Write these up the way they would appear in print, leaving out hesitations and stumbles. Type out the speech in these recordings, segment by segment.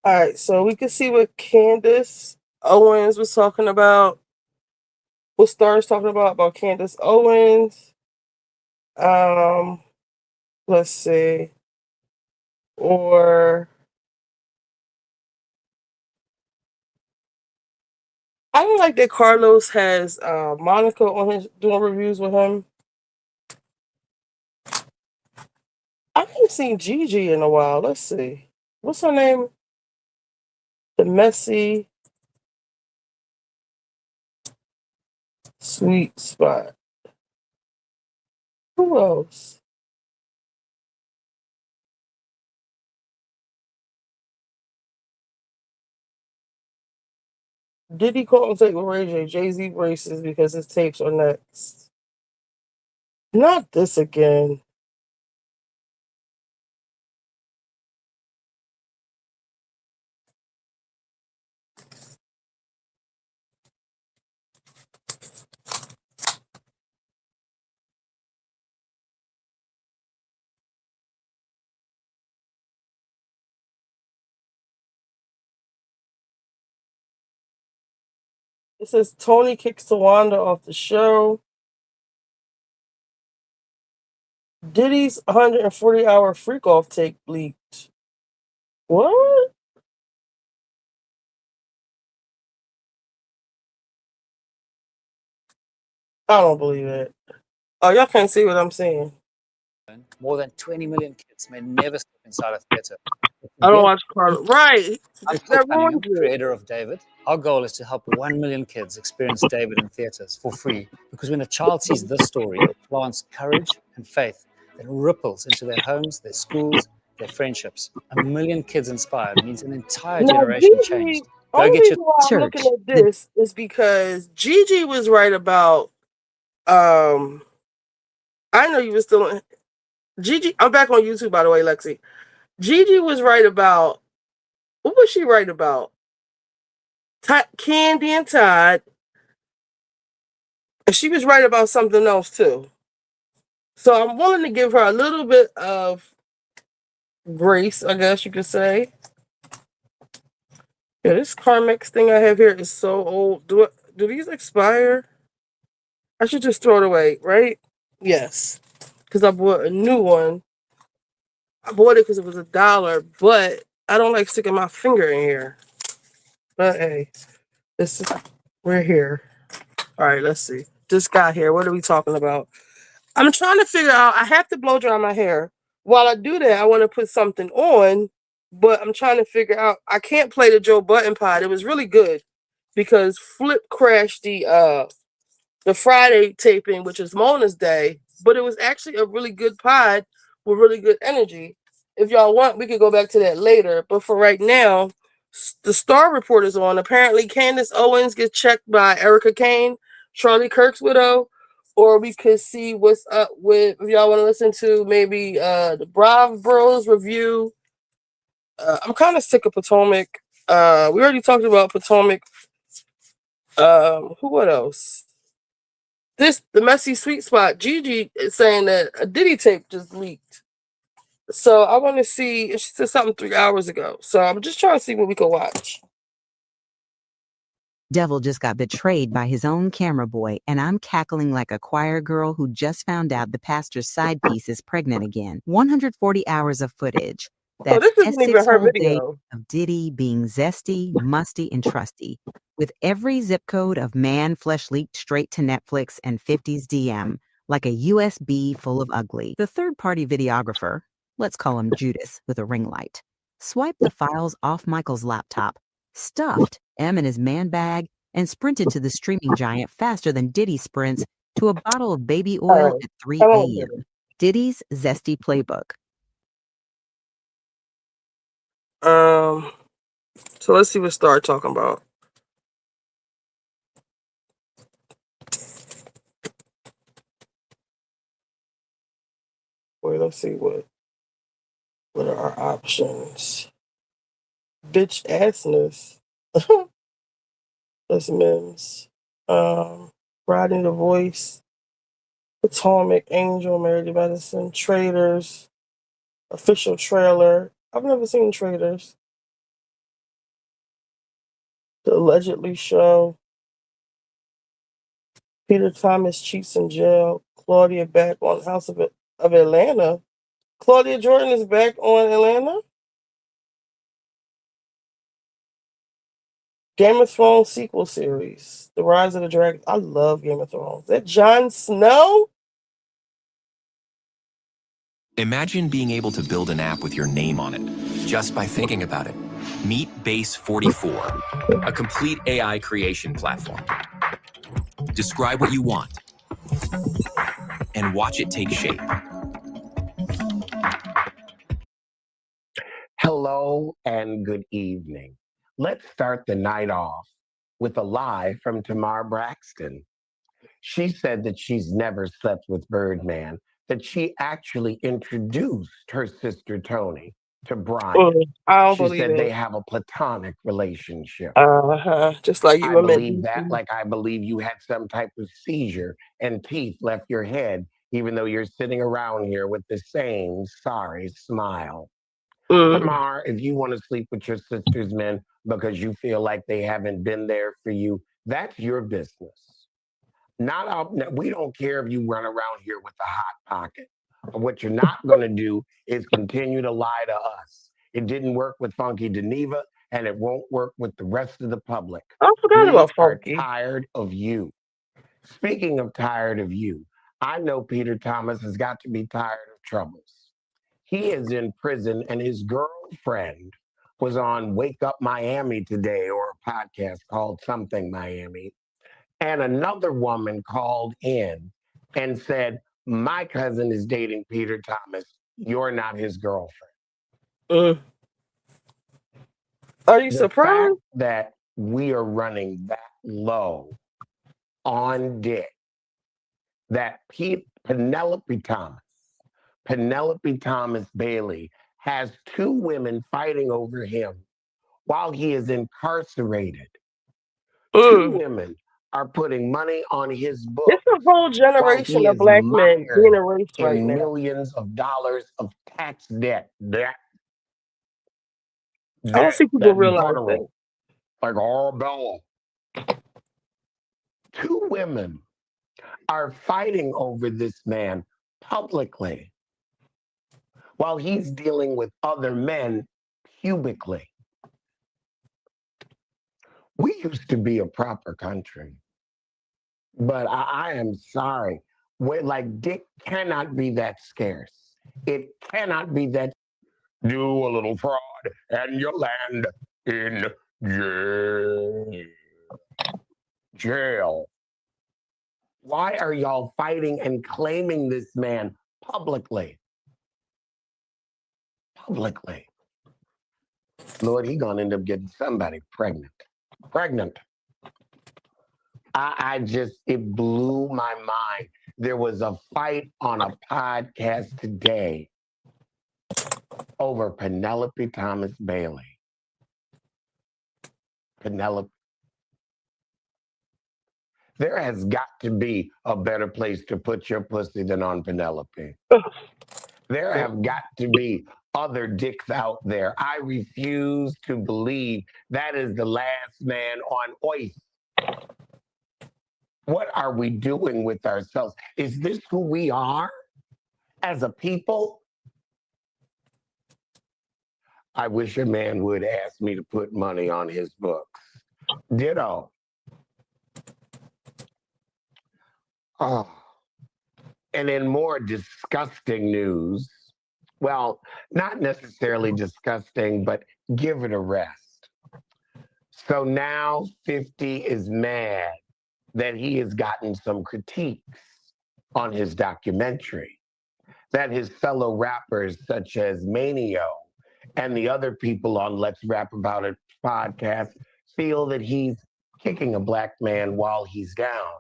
All right, so we can see what Candace Owens was talking about. What Star's talking about Candace Owens. Um, let's see. Or I don't like that Carlos has Monica on his doing reviews with him. I haven't seen Gigi in a while. Let's see. What's her name? The messy sweet spot. Who else? Diddy call and take with Ray J. Jay-Z braces because his tapes are next. Not this again. It says Tony kicks Tawanda off the show. Diddy's 140-hour freak off take leaked. What? I don't believe it. Oh, y'all can't see what I'm saying. More than 20 million kids may never step inside a theater. I don't watch Carlos. Right. I'm Phil That Cunningham, ruins it. creator of David. Our goal is to help 1 million kids experience David in theaters for free, because when a child sees this story, it plants courage and faith that ripples into their homes, their schools, their friendships. 1 million kids inspired means an entire Now, generation Gigi, changed. Go only get your reason why I'm looking Church. at this is because Gigi was right about I know you were still on Gigi. I'm back on YouTube, by the way, Lexi. Gigi was right about what was she right about? Candy and Todd. And she was right about something else too. So I'm willing to give her a little bit of grace, I guess you could say. Yeah, this Carmex thing I have here is so old. Do these expire? I should just throw it away, right? Yes, because I bought a new one. I bought it because it was $1, but I don't like sticking my finger in here. But hey, this is we're here. All right, let's see. This guy here. What are we talking about? I'm trying to figure out. I have to blow dry my hair. While I do that, I want to put something on, but I'm trying to figure out. I can't play the Joe Button pod. It was really good because Flip crashed the Friday taping, which is Mona's day, but it was actually a really good pod with really good energy. If y'all want, we could go back to that later. But for right now, the Star Report is on. Apparently, Candace Owens gets checked by Erica Kane, Charlie Kirk's widow, or we could see what's up with. If y'all want to listen to maybe the Brav Bros review. I'm kind of sick of Potomac. We already talked about Potomac. Who? What else? The messy sweet spot. Gigi is saying that a Diddy tape just leaked. So I want to see. She said something 3 hours ago. So I'm just trying to see what we can watch. Devil just got betrayed by his own camera boy, and I'm cackling like a choir girl who just found out the pastor's side piece is pregnant again. 140 hours of footage. So That's this isn't even Essex her whole day video. of Diddy being zesty, musty, and trusty, with every zip code of man flesh leaked straight to Netflix and 50s DM, like a USB full of ugly. The third-party videographer, let's call him Judas with a ring light, swiped the files off Michael's laptop, stuffed M in his man bag, and sprinted to the streaming giant faster than Diddy sprints to a bottle of baby oil Right. at 3 I don't get a.m. Diddy's zesty playbook. So let's see what Star talking about. Wait, let's see what are our options. Bitch assness. That's Mims. Riding the Voice. Potomac Angel, Married to Medicine, Traders, official trailer. I've never seen Traders. The allegedly show. Peter Thomas cheats in jail. Claudia back on House of Atlanta. Claudia Jordan is back on Atlanta. Game of Thrones sequel series. The Rise of the Dragon. I love Game of Thrones. Is that Jon Snow? Imagine being able to build an app with your name on it, just by thinking about it. Meet Base 44, a complete AI creation platform. Describe what you want, and watch it take shape. Hello and good evening. Let's start the night off with a lie from Tamar Braxton. She said that she's never slept with Birdman, that she actually introduced her sister Tony to Brian. I don't She believe said they it. have a platonic relationship. Just like you I and believe me. that, like I believe you had some type of seizure and teeth left your head, even though you're sitting around here with the same sorry smile. Tamar, if you want to sleep with your sister's men because you feel like they haven't been there for you, that's your business. We don't care if you run around here with a hot pocket. What you're not going to do is continue to lie to us. It didn't work with Funky Geneva, and it won't work with the rest of the public. I forgot We about are Funky. tired of you. Speaking of tired of you, I know Peter Thomas has got to be tired of troubles. He is in prison, and his girlfriend was on Wake Up Miami today, or a podcast called Something Miami. And another woman called in and said, my cousin is dating Peter Thomas. You're not his girlfriend. Are you The surprised? fact that we are running that low on dick, that Penelope Thomas Bailey has two women fighting over him while he is incarcerated. Two women are putting money on his book. It's a whole generation of black men being erased right now. Millions of dollars of tax debt. I don't see people realize that. Like Bella. Two women are fighting over this man publicly while he's dealing with other men pubically. We used to be a proper country, but I am sorry. Dick cannot be that scarce. It cannot be that. Do a little fraud and you land in jail. Why are y'all fighting and claiming this man publicly? Publicly. Lord, he gonna end up getting somebody pregnant. It blew my mind. There was a fight on a podcast today over Penelope Thomas Bailey. Penelope. There has got to be a better place to put your pussy than on Penelope. There have got to be other dicks out there. I refuse to believe that is the last man on earth. What are we doing with ourselves? Is this who we are as a people? I wish a man would ask me to put money on his books. Ditto. Oh. And in more disgusting news, well, not necessarily disgusting, but give it a rest. So now 50 is mad that he has gotten some critiques on his documentary, that his fellow rappers such as Manio and the other people on Let's Rap About It podcast feel that he's kicking a black man while he's down,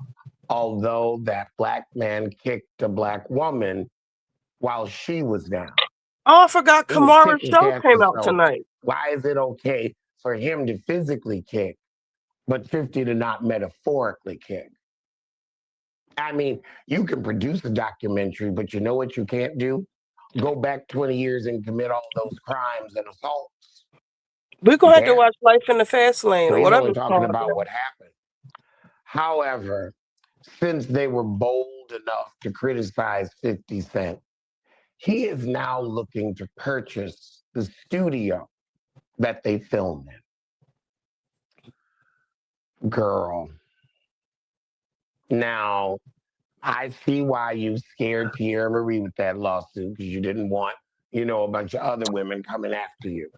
although that black man kicked a black woman while she was down. Oh, I forgot Kamara's show came out tonight. Why is it okay for him to physically kick, but 50 to not metaphorically kick? I mean, you can produce a documentary, but you know what you can't do? Go back 20 years and commit all those crimes and assaults. We're You gonna have to can't. watch Life in the Fast Lane So or he's whatever only it's talking called. about what happened. However, since they were bold enough to criticize 50 Cent, he is now looking to purchase the studio that they filmed in. Girl. Now, I see why you scared Pierre Marie with that lawsuit because you didn't want, a bunch of other women coming after you.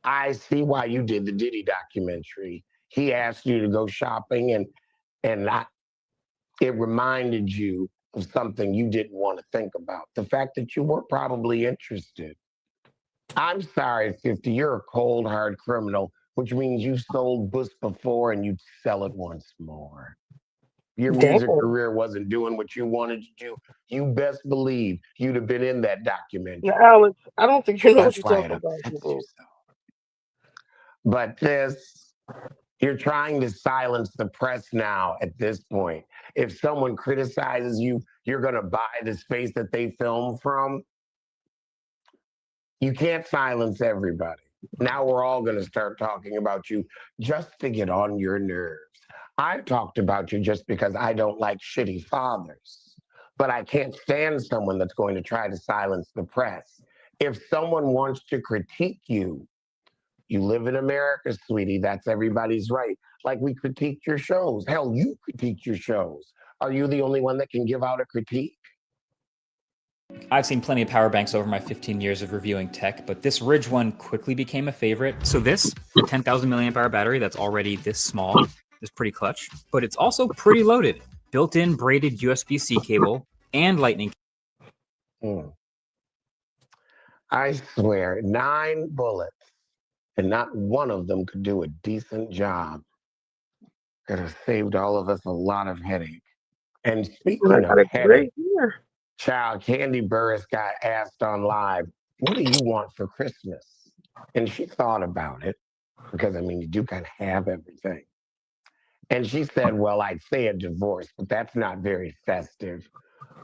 I see why you did the Diddy documentary. He asked you to go shopping and it reminded you of something you didn't want to think about. The fact that you were probably interested. I'm sorry, 50, you're a cold, hard criminal, which means you sold Bush before and you'd sell it once more. Your music Damn. career wasn't doing what you wanted to do. You best believe you'd have been in that documentary. Now, Alex, I don't think you know That's what why you're it talking about. upsets People. you so. But you're trying to silence the press now at this point. If someone criticizes you, you're going to buy the space that they film from. You can't silence everybody. Now we're all going to start talking about you just to get on your nerves. I've talked about you just because I don't like shitty fathers, but I can't stand someone that's going to try to silence the press. If someone wants to critique you, you live in America, sweetie. That's everybody's right. Like we critique your shows. Hell, you critique your shows. Are you the only one that can give out a critique? I've seen plenty of power banks over my 15 years of reviewing tech, but this Ridge one quickly became a favorite. So this, the 10,000 milliamp hour battery that's already this small, is pretty clutch, but it's also pretty loaded. Built-in braided USB-C cable and lightning. I swear, 9 bullets, and not one of them could do a decent job. Could have saved all of us a lot of headache. And speaking of headache, child, Candy Burris got asked on live, what do you want for Christmas? And she thought about it, because, you do kind of have everything. And she said, well, I'd say a divorce, but that's not very festive.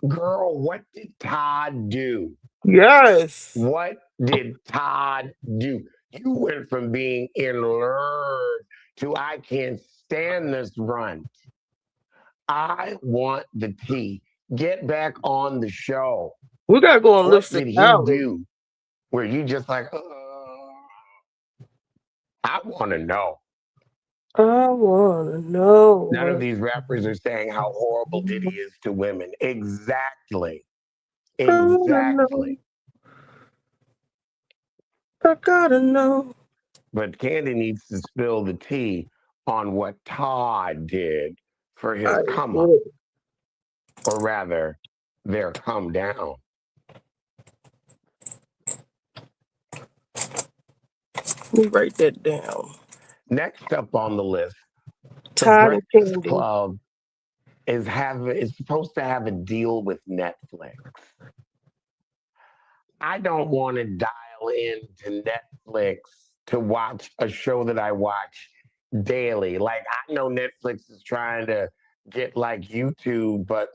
Girl, what did Todd do? Yes. What did Todd do? You went from being in love to I can't stand this run. I want the tea. Get back on the show. We gotta go on What Lipstick did he Alley. do? Where you just like, I want to know. I want to know. None of these rappers are saying how horrible Diddy is to women. Exactly. Exactly. I gotta know. But Candy needs to spill the tea on what Todd did for his come up. Or rather, their come down. Let me write that down. Next up on the list, Todd the and Breakfast Candy Club is supposed to have a deal with Netflix. I don't want to dial into Netflix to watch a show that I watch daily. Like, I know Netflix is trying to get like YouTube, but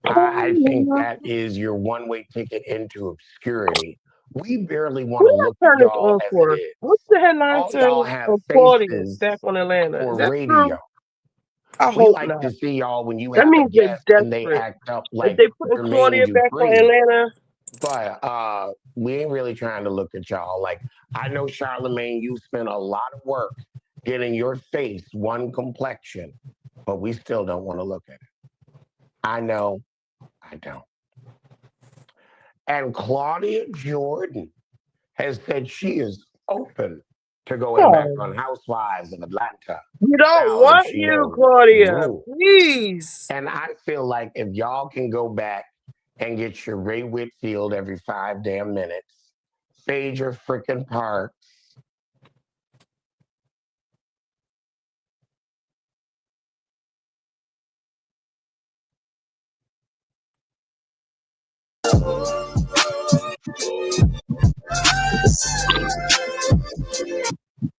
I think that is your one-way ticket into obscurity. We barely want to look at y'all as it is. What's the headline All y'all saying have Claudia faces back on Atlanta? for Is that radio. true? I We hope like not. to see y'all when you That have a means they're guest and they desperate. act up If like they putting Jermaine Claudia back on Dupri. Atlanta, But we ain't really trying to look at y'all. Like, I know, Charlamagne, you spent a lot of work getting your face one complexion, but we still don't want to look at it. I know, I don't. And Claudia Jordan has said she is open to going back on Housewives of Atlanta. We don't want you, Claudia. Please. And I feel like if y'all can go back and get your Ray Whitfield every 5 damn minutes, fade your freaking parks.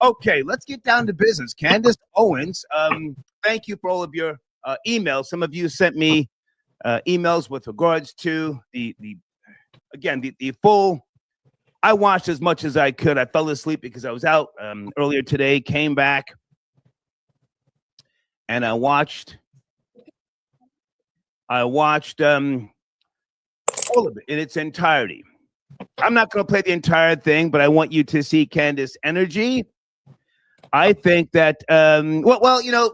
Okay, let's get down to business. Candace Owens, thank you for all of your emails. Some of you sent me emails with regards to the full I watched as much as I could. I fell asleep because I was out earlier today, came back, and I watched all of it in its entirety. I'm not going to play the entire thing, but I want you to see Candace's energy. I think that, well, you know,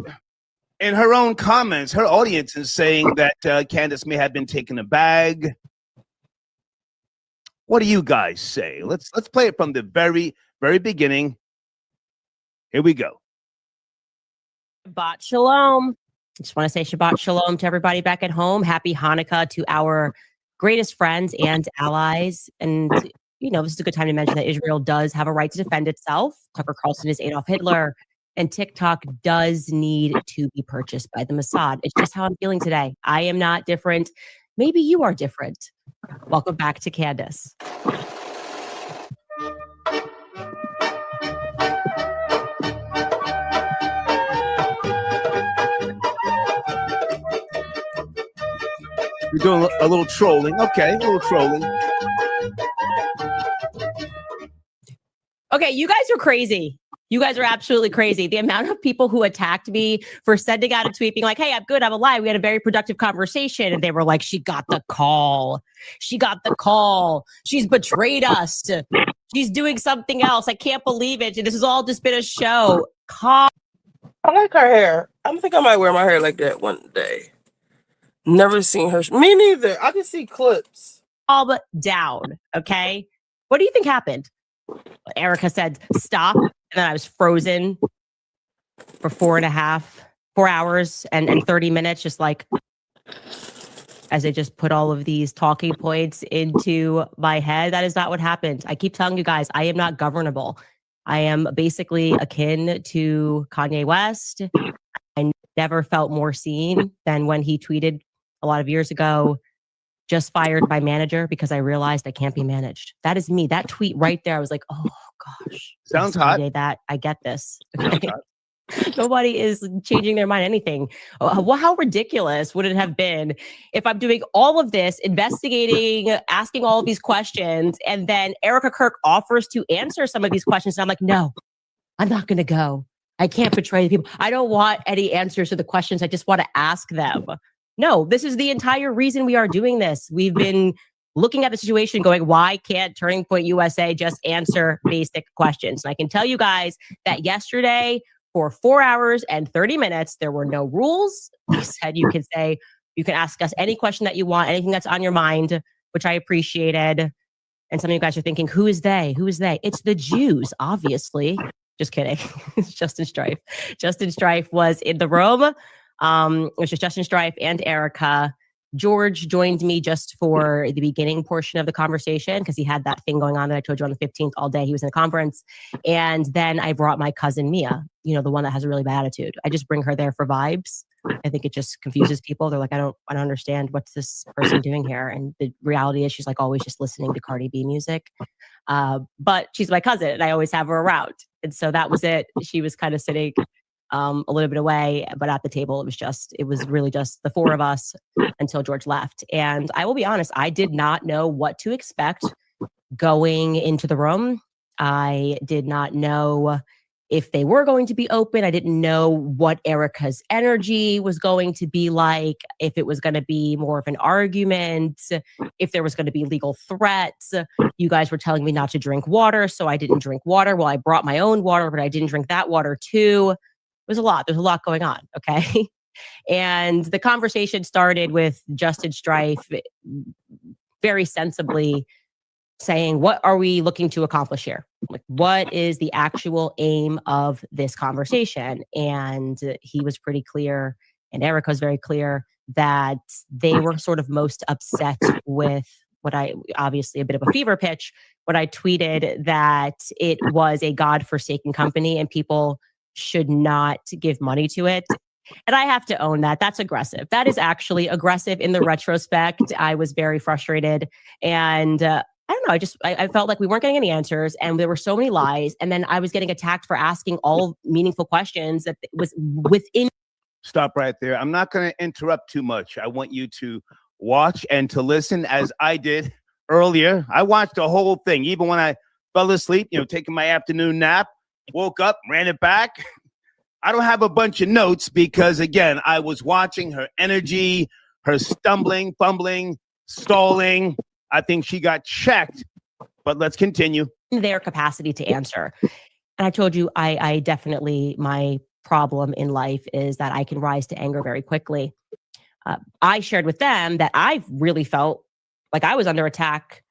in her own comments, her audience is saying that Candace may have been taking a bag. What do you guys say? Let's play it from the very, very beginning. Here we go. Shabbat Shalom. I just want to say Shabbat Shalom to everybody back at home. Happy Hanukkah to our greatest friends and allies. And, you know, this is a good time to mention that Israel does have a right to defend itself. Tucker Carlson is Adolf Hitler. And TikTok does need to be purchased by the Mossad. It's just how I'm feeling today. I am not different. Maybe you are different. Welcome back to Candace. You're doing a little trolling. Okay, a little trolling. Okay, you guys are crazy. You guys are absolutely crazy. The amount of people who attacked me for sending out a tweet being like, hey, I'm good, I'm alive. We had a very productive conversation. And they were like, she got the call. She got the call. She's betrayed us. She's doing something else. I can't believe it. This has all just been a show. I like her hair. I think I might wear my hair like that one day. Never seen her. Me neither. I can see clips. Calm down, okay? What do you think happened? Erica said, stop. And then I was frozen for 4 hours and 30 minutes, just like as they just put all of these talking points into my head. That is not what happened. I keep telling you guys, I am not governable. I am basically akin to Kanye West. I never felt more seen than when he tweeted a lot of years ago, just fired my manager because I realized I can't be managed. That is me. That tweet right there, I was like, oh gosh. Sounds hot. That I get this. Okay? Nobody is changing their mind anything. Well, how ridiculous would it have been if I'm doing all of this, investigating, asking all of these questions, and then Erica Kirk offers to answer some of these questions. And I'm like, no, I'm not going to go. I can't betray the people. I don't want any answers to the questions. I just want to ask them. No, this is the entire reason we are doing this. We've been looking at the situation going, why can't Turning Point USA just answer basic questions? And I can tell you guys that yesterday for 4 hours and 30 minutes, there were no rules. They said you can ask us any question that you want, anything that's on your mind, which I appreciated. And some of you guys are thinking, who is they? Who is they? It's the Jews, obviously. Just kidding. It's Justin Strife. Justin Strife was in the room. It was just Justin Strife and Erica. George joined me just for the beginning portion of the conversation because he had that thing going on that I told you on the 15th all day. He was in a conference. And then I brought my cousin Mia, you know, the one that has a really bad attitude. I just bring her there for vibes. I think it just confuses people. They're like, I don't understand what's this person doing here. And the reality is she's like always just listening to Cardi B music. But she's my cousin and I always have her around. And so that was it. She was kind of sitting a little bit away, but at the table, it was really just the four of us until George left. And I will be honest, I did not know what to expect going into the room. I did not know if they were going to be open. I didn't know what Erica's energy was going to be like, if it was going to be more of an argument, if there was going to be legal threats. You guys were telling me not to drink water, so I didn't drink water. Well, I brought my own water, but I didn't drink that water too. There's a lot going on. Okay. And the conversation started with Justin Strife very sensibly saying, what are we looking to accomplish here? Like, what is the actual aim of this conversation? And he was pretty clear, and Erica was very clear, that they were sort of most upset with what obviously a bit of a fever pitch, when I tweeted that it was a godforsaken company and people should not give money to it. And I have to own that. That's aggressive. That is actually aggressive in the retrospect. I was very frustrated. And I don't know, I felt like we weren't getting any answers and there were so many lies. And then I was getting attacked for asking all meaningful questions that was within. Stop right there. I'm not going to interrupt too much. I want you to watch and to listen as I did earlier. I watched the whole thing, even when I fell asleep, taking my afternoon nap, woke up, ran it back. I don't have a bunch of notes because, again, I was watching her energy, her stumbling, fumbling, stalling. I think she got checked, but let's continue. Their capacity to answer. And I told you, I definitely, my problem in life is that I can rise to anger very quickly. I shared with them that I really felt like I was under attack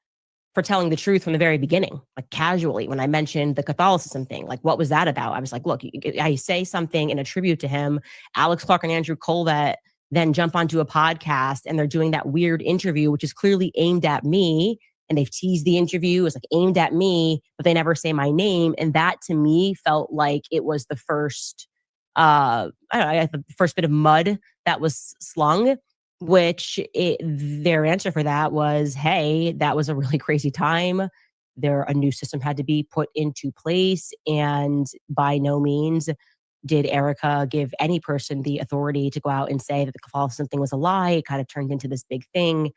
for telling the truth from the very beginning, like casually, when I mentioned the Catholicism thing. Like, what was that about? I was like, look, I say something in a tribute to him. Alex Clark and Andrew Colvett then jump onto a podcast and they're doing that weird interview, which is clearly aimed at me. And they've teased the interview as like aimed at me, but they never say my name. And that to me felt like it was the first, the first bit of mud that was slung, which their answer for that was, hey, that was a really crazy time. A new system had to be put into place. And by no means did Erica give any person the authority to go out and say that the Catholicism thing was a lie. It kind of turned into this big thing.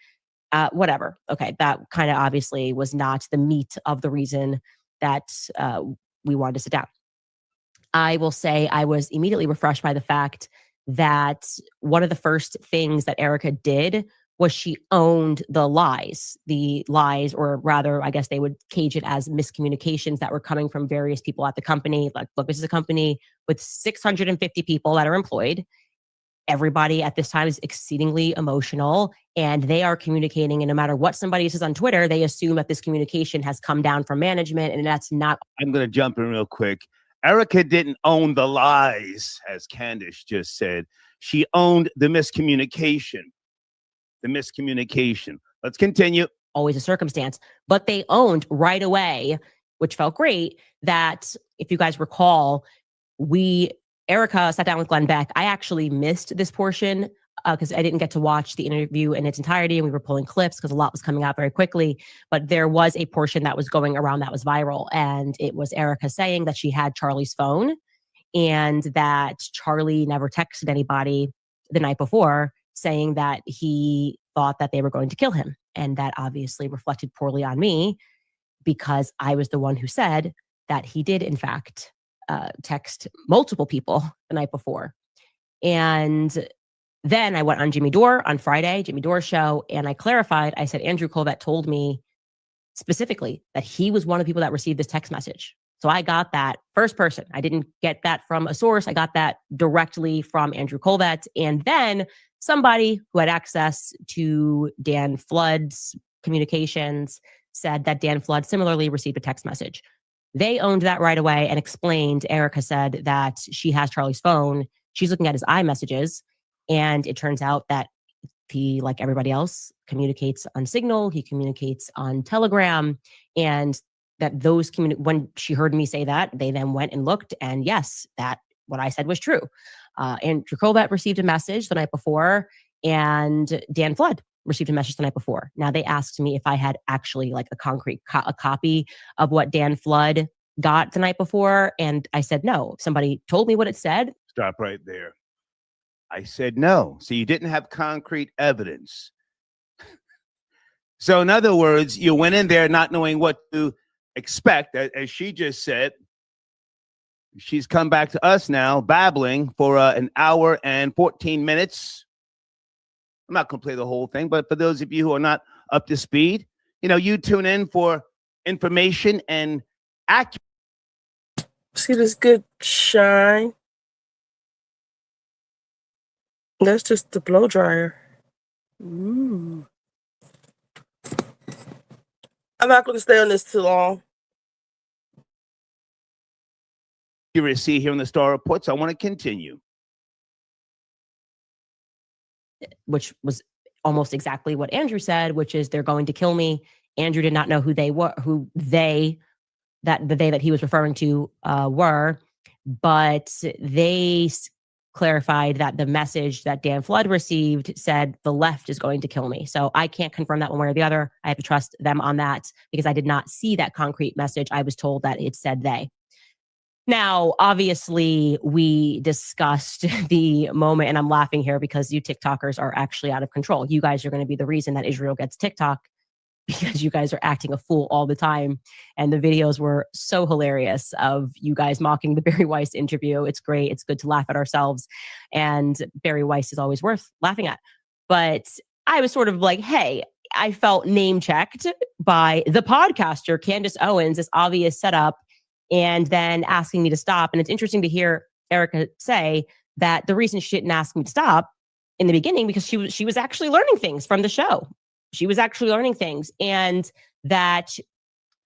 Whatever. Okay, that kind of obviously was not the meat of the reason that we wanted to sit down. I will say I was immediately refreshed by the fact that one of the first things that Erica did was she owned the lies, or rather, I guess they would cage it as miscommunications that were coming from various people at the company. Like, look, this is a company with 650 people that are employed. Everybody at this time is exceedingly emotional and they are communicating. And no matter what somebody says on Twitter, they assume that this communication has come down from management, and that's not. I'm going to jump in real quick. Erica didn't own the lies, as Candace just said. She owned the miscommunication. Let's continue. Always a circumstance, but they owned right away, which felt great, that if you guys recall, Erica sat down with Glenn Beck. I actually missed this portion because I didn't get to watch the interview in its entirety, and we were pulling clips because a lot was coming out very quickly. But there was a portion that was going around that was viral, and it was Erica saying that she had Charlie's phone and that Charlie never texted anybody the night before saying that he thought that they were going to kill him. And that obviously reflected poorly on me because I was the one who said that he did, in fact, text multiple people the night before. And then I went on Jimmy Dore on Friday, Jimmy Dore's show, and I clarified. I said, Andrew Colvett told me specifically that he was one of the people that received this text message. So I got that first person. I didn't get that from a source. I got that directly from Andrew Colvett. And then somebody who had access to Dan Flood's communications said that Dan Flood similarly received a text message. They owned that right away and explained. Erica said that she has Charlie's phone. She's looking at his iMessages. And it turns out that he, like everybody else, communicates on Signal. He communicates on Telegram. And that those when she heard me say that, they then went and looked. And yes, that what I said was true. Andrew Colvett received a message the night before, and Dan Flood received a message the night before. Now, they asked me if I had actually like a concrete a copy of what Dan Flood got the night before. And I said, no. If somebody told me what it said. Stop right there. I said no. So you didn't have concrete evidence. So in other words, you went in there not knowing what to expect. As she just said, she's come back to us now babbling for an hour and 14 minutes. I'm not going to play the whole thing, but for those of you who are not up to speed, you tune in for information and accuracy. See this good shine? That's just the blow dryer. I'm not going to stay on this too long. Accuracy here in the Star Reports. I want to continue. Which was almost exactly what Andrew said, which is they're going to kill me. Andrew did not know who they were, that he was referring to were, but they clarified that the message that Dan Flood received said the left is going to kill me. So I can't confirm that one way or the other. I have to trust them on that because I did not see that concrete message. I was told that it said they. Now, obviously, we discussed the moment, and I'm laughing here because you TikTokers are actually out of control. You guys are going to be the reason that Israel gets TikTok because you guys are acting a fool all the time. And the videos were so hilarious of you guys mocking the Barry Weiss interview. It's great. It's good to laugh at ourselves. And Barry Weiss is always worth laughing at. But I was sort of like, hey, I felt name checked by the podcaster, Candace Owens, this obvious setup, and then asking me to stop. And it's interesting to hear Erica say that the reason she didn't ask me to stop in the beginning, because she was actually learning things from the show. She was actually learning things. And that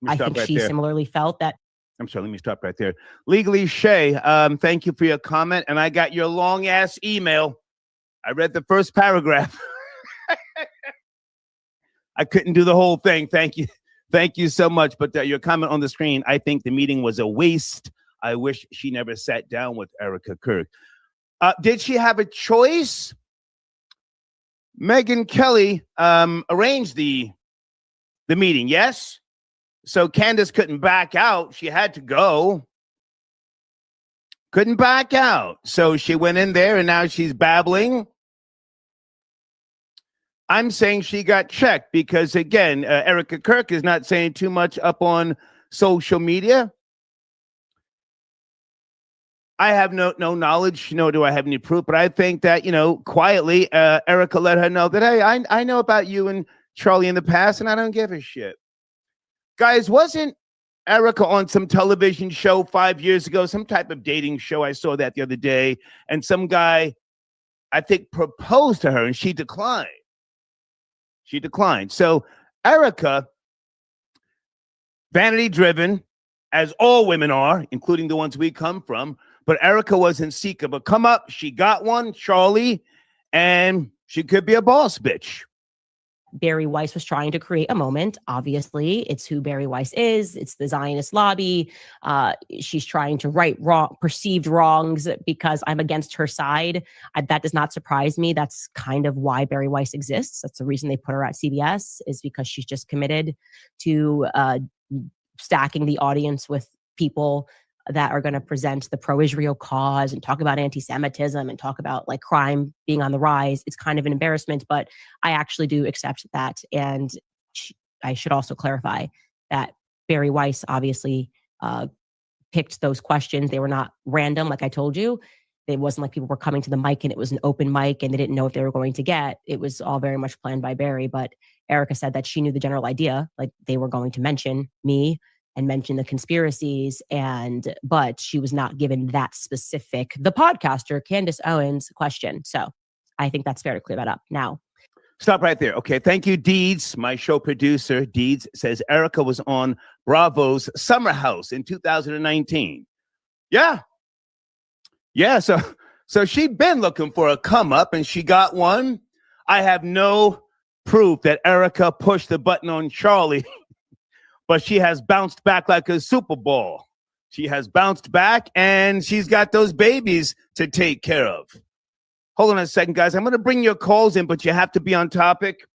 I think she similarly felt that. I'm sorry, let me stop right there. Legally Shay, thank you for your comment. And I got your long ass email. I read the first paragraph. I couldn't do the whole thing. Thank you. Thank you so much. But your comment on the screen, I think the meeting was a waste. I wish she never sat down with Erica Kirk. Did she have a choice? Megyn Kelly arranged the meeting, yes? So Candace couldn't back out. She had to go. Couldn't back out. So she went in there and now she's babbling. I'm saying she got checked because, again, Erica Kirk is not saying too much up on social media. I have no knowledge, nor do I have any proof, but I think that, quietly, Erica let her know that, hey, I know about you and Charlie in the past, and I don't give a shit. Guys, wasn't Erica on some television show 5 years ago, some type of dating show? I saw that the other day, and some guy, I think, proposed to her, and she declined. She declined. So Erica, vanity driven, as all women are, including the ones we come from. But Erica wasn't seeker. But come up, she got one, Charlie, and she could be a boss bitch. Barry Weiss was trying to create a moment. Obviously, it's who Barry Weiss is. It's the Zionist lobby. She's trying to right perceived wrongs because I'm against her side. That does not surprise me. That's kind of why Barry Weiss exists. That's the reason they put her at CBS, is because she's just committed to stacking the audience with people that are going to present the pro-Israel cause and talk about anti-Semitism and talk about like crime being on the rise. It's kind of an embarrassment, but I actually do accept that. And I should also clarify that Barry Weiss obviously picked those questions. They were not random, like I told you. It wasn't like people were coming to the mic and it was an open mic and they didn't know if they were going to get. It was all very much planned by Barry. But Erica said that she knew the general idea, like they were going to mention me and mention the conspiracies, but she was not given that specific, the podcaster, Candace Owens, question. So I think that's fair to clear that up now. Stop right there. Okay, thank you, Deeds. My show producer, Deeds, says Erica was on Bravo's Summer House in 2019. Yeah, so she'd been looking for a come up and she got one. I have no proof that Erica pushed the button on Charlie, but she has bounced back like a Super Bowl. She has bounced back and she's got those babies to take care of. Hold on a second, guys. I'm going to bring your calls in, but you have to be on topic.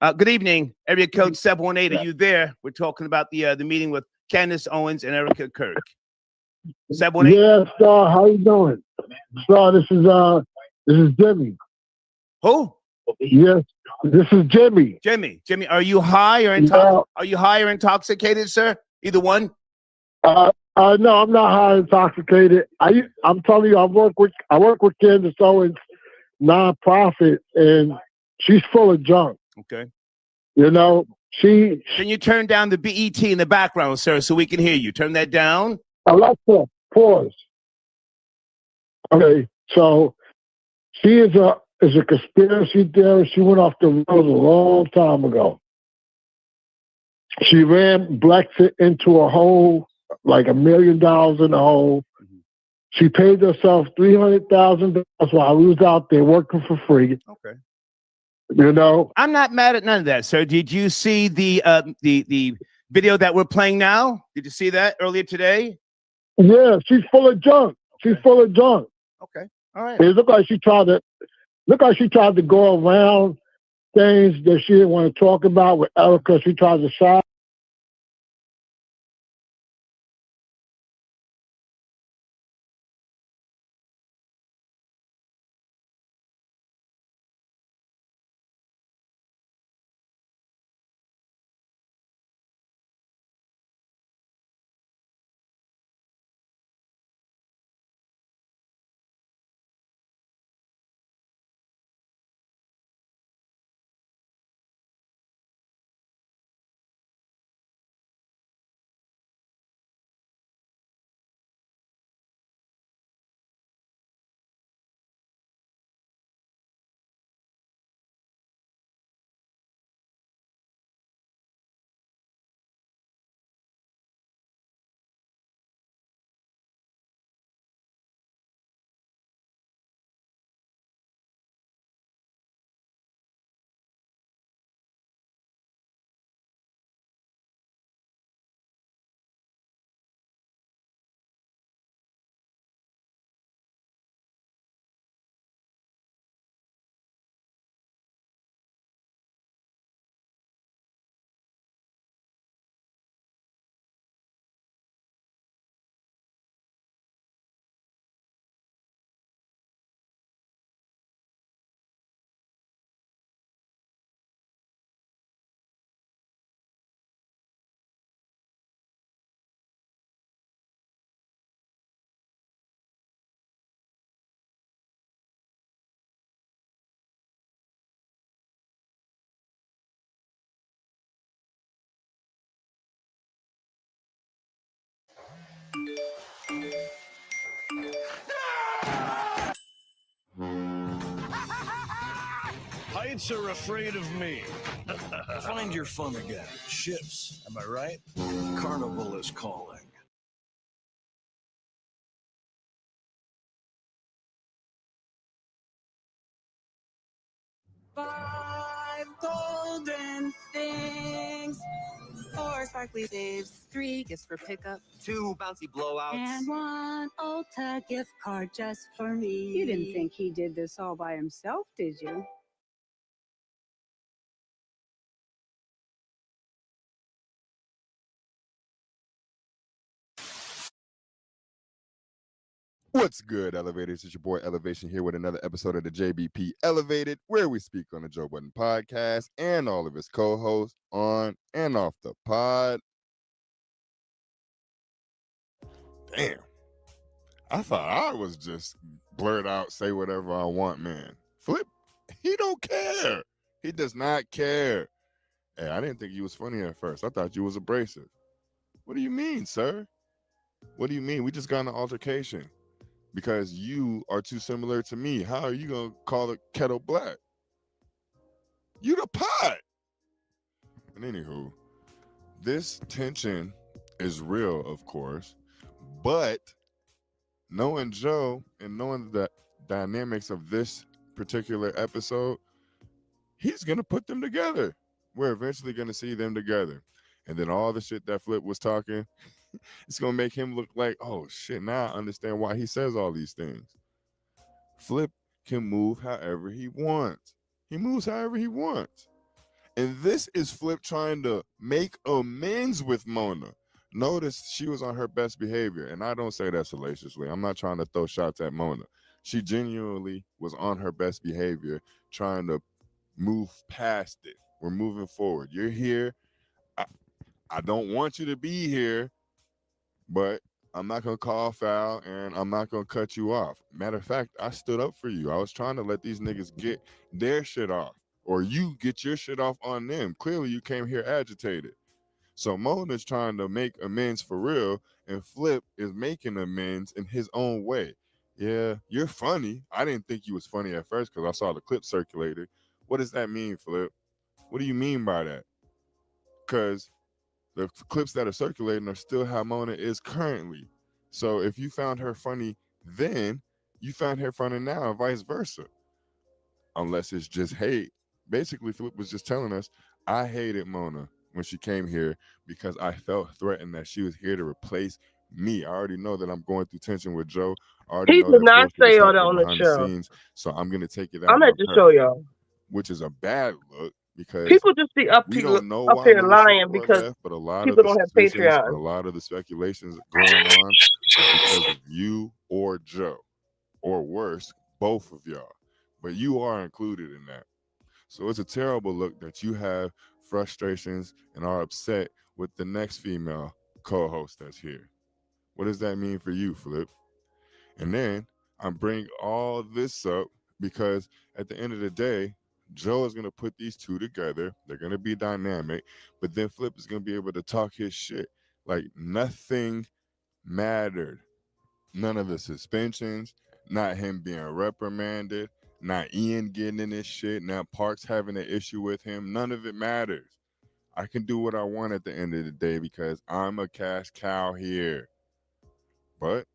Good evening, area code 718. Are you there? We're talking about the meeting with Candace Owens and Erica Kirk. 718. Yeah, Star. How you doing, Star? This is Jimmy. Who? Yes, this is Jimmy. Jimmy, are you high or Are you high or intoxicated, sir? Either one. No, I'm not high or intoxicated. I'm telling you, I work with Candace Owens nonprofit, and she's full of junk. Okay. Can you turn down the BET in the background, sir, so we can hear you? Turn that down. Alexa, pause. Okay, so she is a conspiracy theorist. She went off the road a long time ago. She ran Blackfoot into a hole, like $1 million in a hole. Mm-hmm. She paid herself $300,000 while we was out there working for free. Okay. I'm not mad at none of that, sir. Did you see the video that we're playing now? Did you see that earlier today? Yeah, she's full of junk. Okay. She's full of junk. Okay. All right. It looked like she tried to go around things that she didn't want to talk about with Erica. She tried to shy Giants are afraid of me. Find your fun again. Ships, am I right? Carnival is calling. Five golden things. 4 sparkly babes. 3 gifts for pickup. 2 bouncy blowouts. And 1 Ulta gift card just for me. You didn't think he did this all by himself, did you? What's good, Elevators? It's your boy Elevation here with another episode of the JBP Elevated, where we speak on the Joe Budden podcast and all of his co-hosts on and off the pod. Damn. I thought I was just blurt out, say whatever I want, man. Flip, he don't care. He does not care. Hey, I didn't think you was funny at first. I thought you was abrasive. What do you mean, sir? What do you mean? We just got in an altercation. Because you are too similar to me. How are you going to call the kettle black? You the pot. And anywho, this tension is real, of course. But knowing Joe and knowing the dynamics of this particular episode, he's going to put them together. We're eventually going to see them together. And then all the shit that Flip was talking, it's going to make him look like, oh, shit, now I understand why he says all these things. Flip can move however he wants. He moves however he wants. And this is Flip trying to make amends with Mona. Notice she was on her best behavior, and I don't say that salaciously. I'm not trying to throw shots at Mona. She genuinely was on her best behavior, trying to move past it. We're moving forward. You're here. I don't want you to be here, but I'm not going to call foul and I'm not going to cut you off. Matter of fact, I stood up for you. I was trying to let these niggas get their shit off, or you get your shit off on them. Clearly, you came here agitated. So Mona's trying to make amends for real, and Flip is making amends in his own way. Yeah, you're funny. I didn't think you was funny at first because I saw the clip circulated. What does that mean, Flip? What do you mean by that? Because the clips that are circulating are still how Mona is currently. So if you found her funny then, you found her funny now, and vice versa. Unless it's just hate. Basically, Flip was just telling us, I hated Mona when she came here because I felt threatened that she was here to replace me. I already know that I'm going through tension with Joe. He did not say all that on the show. So I'm going to take it out. I'm at the show, y'all. Which is a bad look. Because people just be up here lying because but a lot people of don't have Patreon. A lot of the speculations going on is because of you or Joe, or worse, both of y'all. But you are included in that. So it's a terrible look that you have frustrations and are upset with the next female co-host that's here. What does that mean for you, Flip? And then I'm bringing all this up because at the end of the day, Joe is going to put these two together. They're going to be dynamic, but then Flip is going to be able to talk his shit like nothing mattered. None of the suspensions, not him being reprimanded, not Ian getting in his shit, not Parks having an issue with him. None of it matters. I can do what I want at the end of the day because I'm a cash cow here. But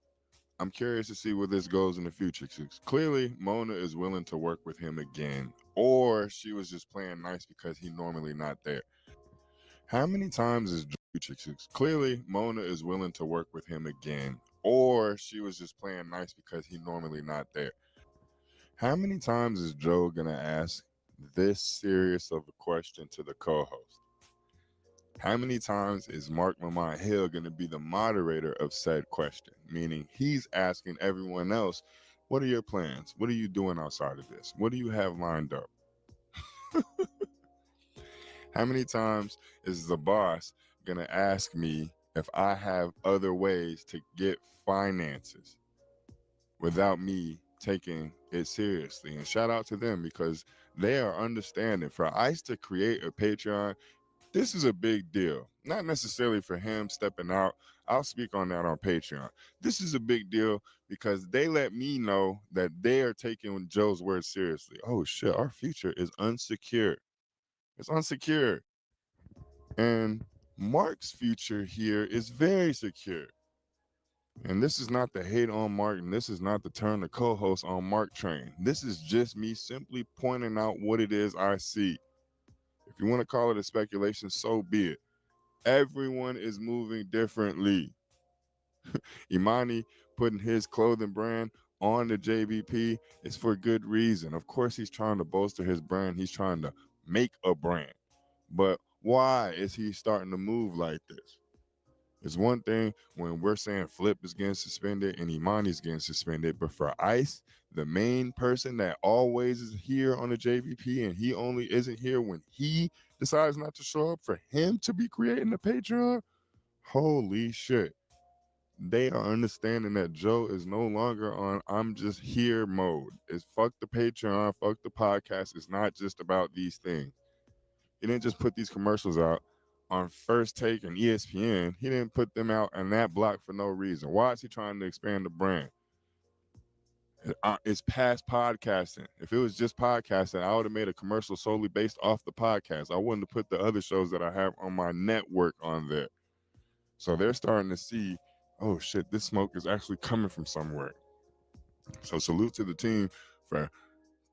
I'm curious to see where this goes in the future. Clearly, Mona is willing to work with him again, or she was just playing nice because he's normally not there. How many times is clearly Mona is willing to work with him again, or she was just playing nice because he's normally not there? How many times is Joe gonna ask this serious of a question to the co-host? How many times is Mark Lamont Hill going to be the moderator of said question? Meaning he's asking everyone else, what are your plans? What are you doing outside of this? What do you have lined up? How many times is the boss going to ask me if I have other ways to get finances without me taking it seriously? And shout out to them because they are understanding. For ICE to create a Patreon, This is a big deal. Not necessarily for him stepping out. I'll speak on that on Patreon. This is a big deal because they let me know that they are taking Joe's word seriously. Oh shit, our future is unsecure. It's unsecure. And Mark's future here is very secure. And this is not the hate on Mark, and this is not the turn the co-host on Mark train. This is just me simply pointing out what it is I see. If you want to call it a speculation, so be it. Everyone is moving differently. Imani putting his clothing brand on the JBP is for good reason. Of course, he's trying to bolster his brand. He's trying to make a brand. But why is he starting to move like this? It's one thing when we're saying Flip is getting suspended and Imani's getting suspended, but for Ice, the main person that always is here on the JVP and he only isn't here when he decides not to show up, for him to be creating the Patreon, holy shit. They are understanding that Joe is no longer on I'm just here mode. It's fuck the Patreon, fuck the podcast. It's not just about these things. He didn't just put these commercials out on First Take and ESPN. He didn't put them out on that block for no reason. Why is he trying to expand the brand? It's past podcasting. If it was just podcasting, I would have made a commercial solely based off the podcast. I wouldn't have put the other shows that I have on my network on there. So they're starting to see, oh shit, this smoke is actually coming from somewhere. So salute to the team for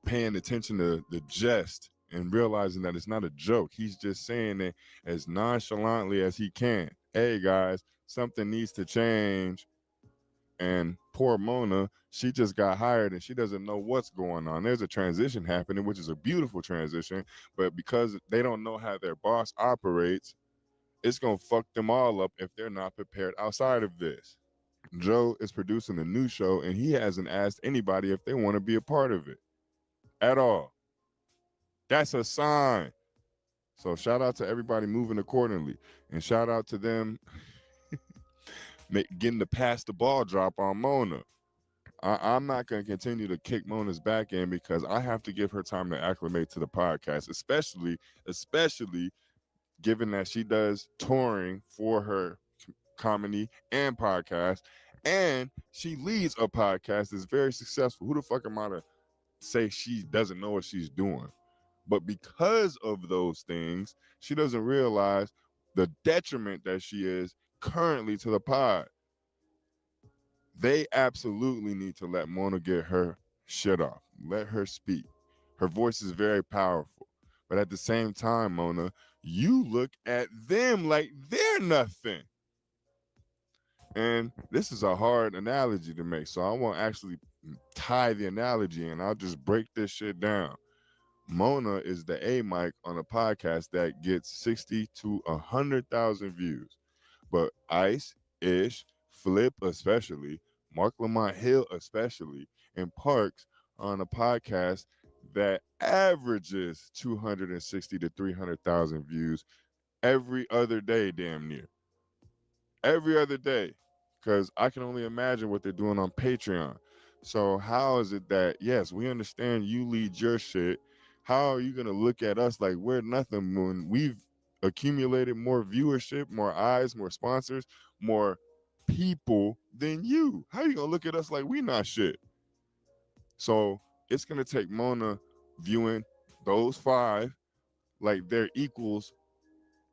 paying attention to the jest and realizing that it's not a joke. He's just saying it as nonchalantly as he can. Hey guys, something needs to change. And poor Mona, she just got hired and she doesn't know what's going on. There's a transition happening, which is a beautiful transition, but because they don't know how their boss operates, it's going to fuck them all up if they're not prepared outside of this. Joe is producing a new show and he hasn't asked anybody if they want to be a part of it at all. That's a sign. So shout out to everybody moving accordingly, and shout out to them getting to pass the ball drop on Mona. I'm not going to continue to kick Mona's back end because I have to give her time to acclimate to the podcast, especially given that she does touring for her comedy and podcast, and she leads a podcast that's very successful. Who the fuck am I to say she doesn't know what she's doing? But because of those things, she doesn't realize the detriment that she is currently to the pod. They absolutely need to let Mona get her shit off. Let her speak. Her voice is very powerful. But at the same time, Mona, you look at them like they're nothing. And this is a hard analogy to make, so I won't actually tie the analogy in. I'll just break this shit down. Mona is the A mic on a podcast that gets 60 to 100,000 views. But Ice, Ish, Flip especially, Mark Lamont Hill especially, and Parks are on a podcast that averages 260 to 300,000 views every other day, damn near. Every other day. Because I can only imagine what they're doing on Patreon. So how is it that, yes, we understand you lead your shit. How are you going to look at us like we're nothing when we've accumulated more viewership, more eyes, more sponsors, more people than you? How are you going to look at us like we not shit? So it's going to take Mona viewing those five like they're equals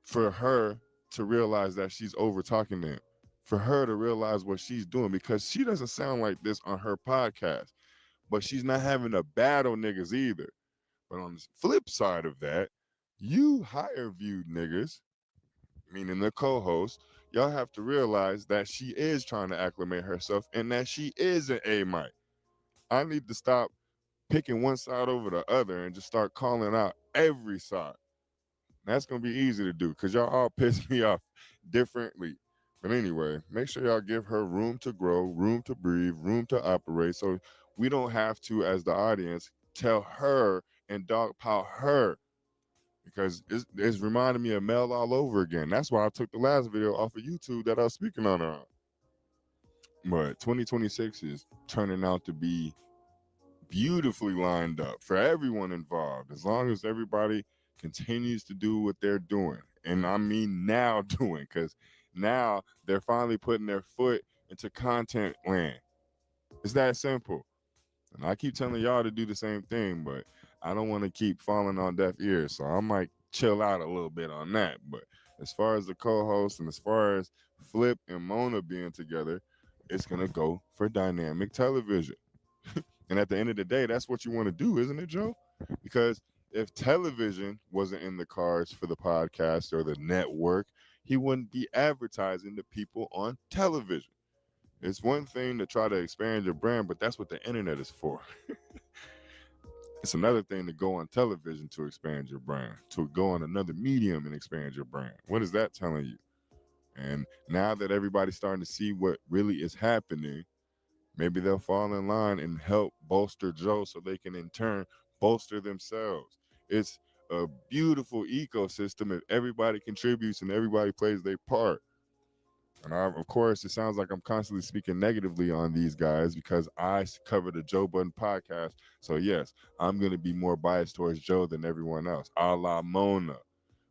for her to realize that she's over talking them, for her to realize what she's doing, because she doesn't sound like this on her podcast, but she's not having to battle niggas either. But on the flip side of that, you higher viewed niggas, meaning the co-host, y'all have to realize that she is trying to acclimate herself and that she is an A mic. I need to stop picking one side over the other and just start calling out every side. That's going to be easy to do because y'all all piss me off differently. But anyway, make sure y'all give her room to grow, room to breathe, room to operate, so we don't have to, as the audience, tell her and dogpile her, because it's reminding me of Mel all over again. That's why I took the last video off of YouTube that I was speaking on her. But 2026 is turning out to be beautifully lined up for everyone involved, as long as everybody continues to do what they're doing. and I mean now doing, because now they're finally putting their foot into content land. It's that simple. And I keep telling y'all to do the same thing, but I don't want to keep falling on deaf ears. So I might chill out a little bit on that. But as far as the co-host and as far as Flip and Mona being together, it's going to go for dynamic television. And at the end of the day, that's what you want to do, isn't it, Joe? Because if television wasn't in the cards for the podcast or the network, he wouldn't be advertising to people on television. It's one thing to try to expand your brand, but that's what the internet is for. It's another thing to go on television to expand your brand, to go on another medium and expand your brand. What is that telling you? And now that everybody's starting to see what really is happening, maybe they'll fall in line and help bolster Joe so they can in turn bolster themselves. It's a beautiful ecosystem if everybody contributes and everybody plays their part. And of course, it sounds like I'm constantly speaking negatively on these guys because I cover the Joe Budden podcast. So yes, I'm going to be more biased towards Joe than everyone else, a la Mona.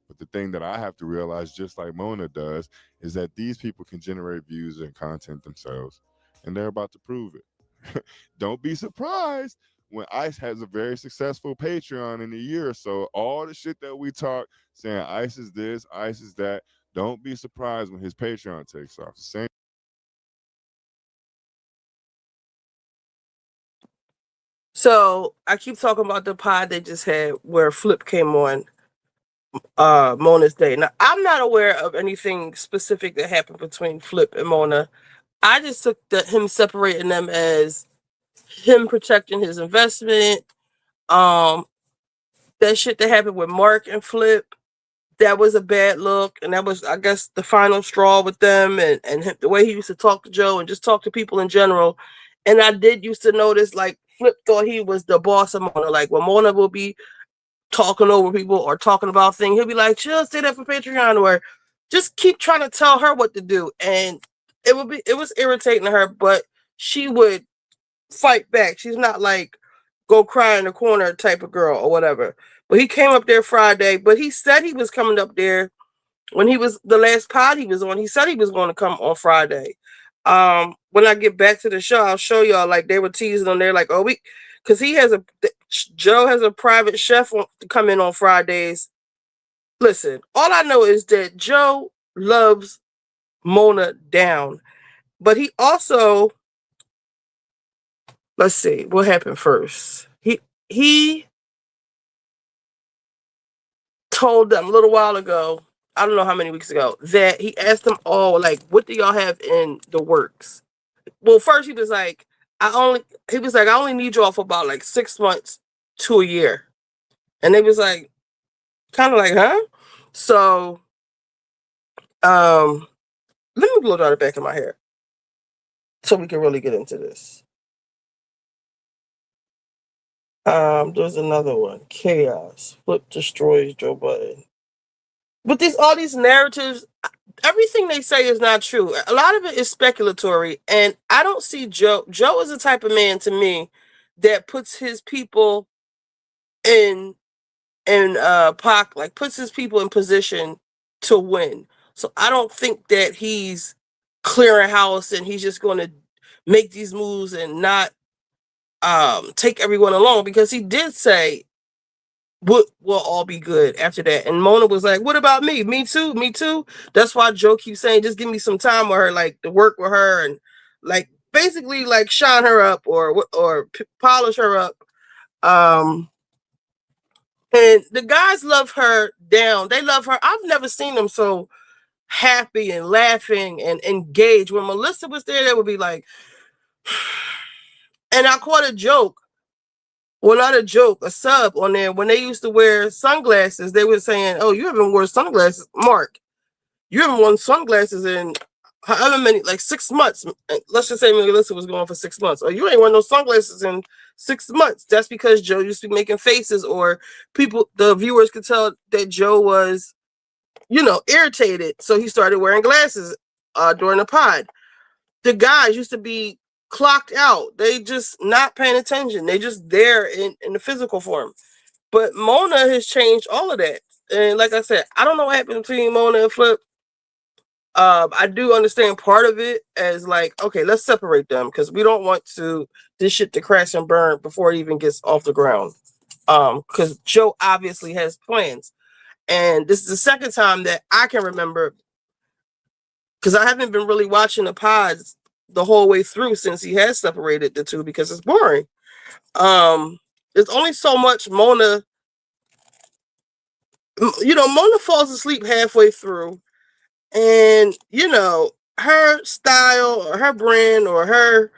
But the thing that I have to realize, just like Mona does, is that these people can generate views and content themselves, and they're about to prove it. Don't be surprised when Ice has a very successful Patreon in a year or so. All the shit that we talk, saying Ice is this, Ice is that, don't be surprised when his Patreon takes off. Same. So I keep talking about the pod they just had where Flip came on Mona's day. Now I'm not aware of anything specific that happened between Flip and Mona. I just took him separating them as him protecting his investment. That shit that happened with Mark and Flip, that was a bad look, and that was, I guess, the final straw with them, and the way he used to talk to Joe and just talk to people in general. And I did used to notice, like, Flip thought he was the boss of Mona. Like, when Mona will be talking over people or talking about things, he'll be like, "Chill, stay there for Patreon," or just keep trying to tell her what to do. And it was irritating to her, but she would fight back. She's not like go cry in the corner type of girl or whatever. But he came up there Friday, but he said he was coming up there when he was the last pod he was on. He said he was going to come on Friday. When I get back to the show, I'll show y'all, like, they were teasing on there, like, oh, because Joe has a private chef to come in on Fridays. Listen, all I know is that Joe loves Mona down, but he also, let's see, what happened first? He told them a little while ago, I don't know how many weeks ago, that he asked them all, like, what do y'all have in the works? Well, first he was like, I only need y'all for about like 6 months to a year. And they was like, kind of like, huh? So, let me blow dry the back of my hair so we can really get into this. There's another one. Chaos. Flip destroys Joe Budden. But all these narratives, everything they say is not true. A lot of it is speculatory, and I don't see Joe. Joe is the type of man, to me, that puts his people in puts his people in position to win. So I don't think that he's clearing house and he's just going to make these moves and not take everyone along, because he did say we'll all be good after that. And Mona was like, what about me? Me too, me too. That's why Joe keeps saying, just give me some time with her, like, to work with her and, like, basically, like, shine her up or polish her up. And the guys love her down. They love her. I've never seen them so happy and laughing and engaged. When Melissa was there, they would be like, and I caught a joke. Well, not a joke, a sub on there. When they used to wear sunglasses, they were saying, oh, you haven't worn sunglasses, Mark. You haven't worn sunglasses in however many, like 6 months. Let's just say Melissa was going for 6 months. Oh, you ain't worn no sunglasses in 6 months. That's because Joe used to be making faces, or the viewers could tell that Joe was, irritated. So he started wearing glasses during the pod. The guys used to be clocked out. They just not paying attention. They just there in the physical form. But Mona has changed all of that. And like I said, I don't know what happened between Mona and Flip. I do understand part of it as like, okay, let's separate them because we don't want this shit to crash and burn before it even gets off the ground. Because Joe obviously has plans. And this is the second time that I can remember, because I haven't been really watching the pods the whole way through since he has separated the two because it's boring. There's only so much Mona, Mona falls asleep halfway through, and her style or her brand or her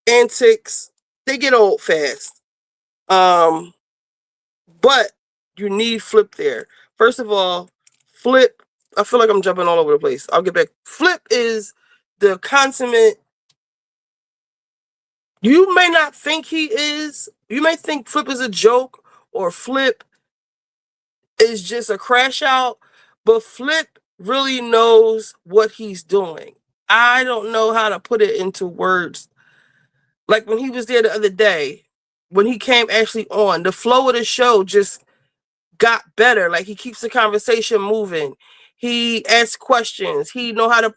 antics, they get old fast. But you need Flip there. First of all, Flip, I feel like I'm jumping all over the place. I'll get back. Flip is the consummate. You may not think he is. You may think Flip is a joke or Flip is just a crash out, but Flip really knows what he's doing. I don't know how to put it into words. Like when he was there the other day, when he came actually on, the flow of the show just got better. Like he keeps the conversation moving. He asks questions. He know how to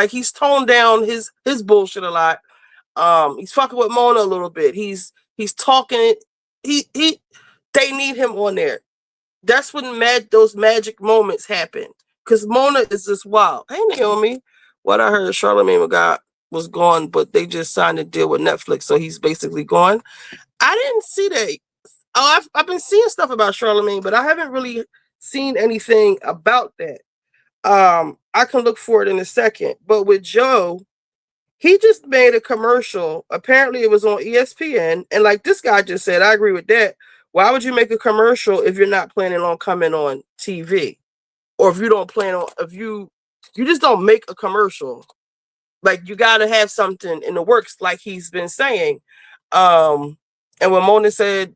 he's toned down his bullshit a lot. He's fucking with Mona a little bit. He's talking. They need him on there. That's when those magic moments happen. Because Mona is just wild. Hey Naomi, what I heard Charlamagne was gone, but they just signed a deal with Netflix, so he's basically gone. I didn't see that. Oh, I've been seeing stuff about Charlamagne, but I haven't really seen anything about that. I can look for it in a second. But with Joe, he just made a commercial. Apparently, it was on ESPN, and like this guy just said, I agree with that. Why would you make a commercial if you're not planning on coming on TV, or if you don't plan on you just don't make a commercial? Like you got to have something in the works, like he's been saying. And when Mona said,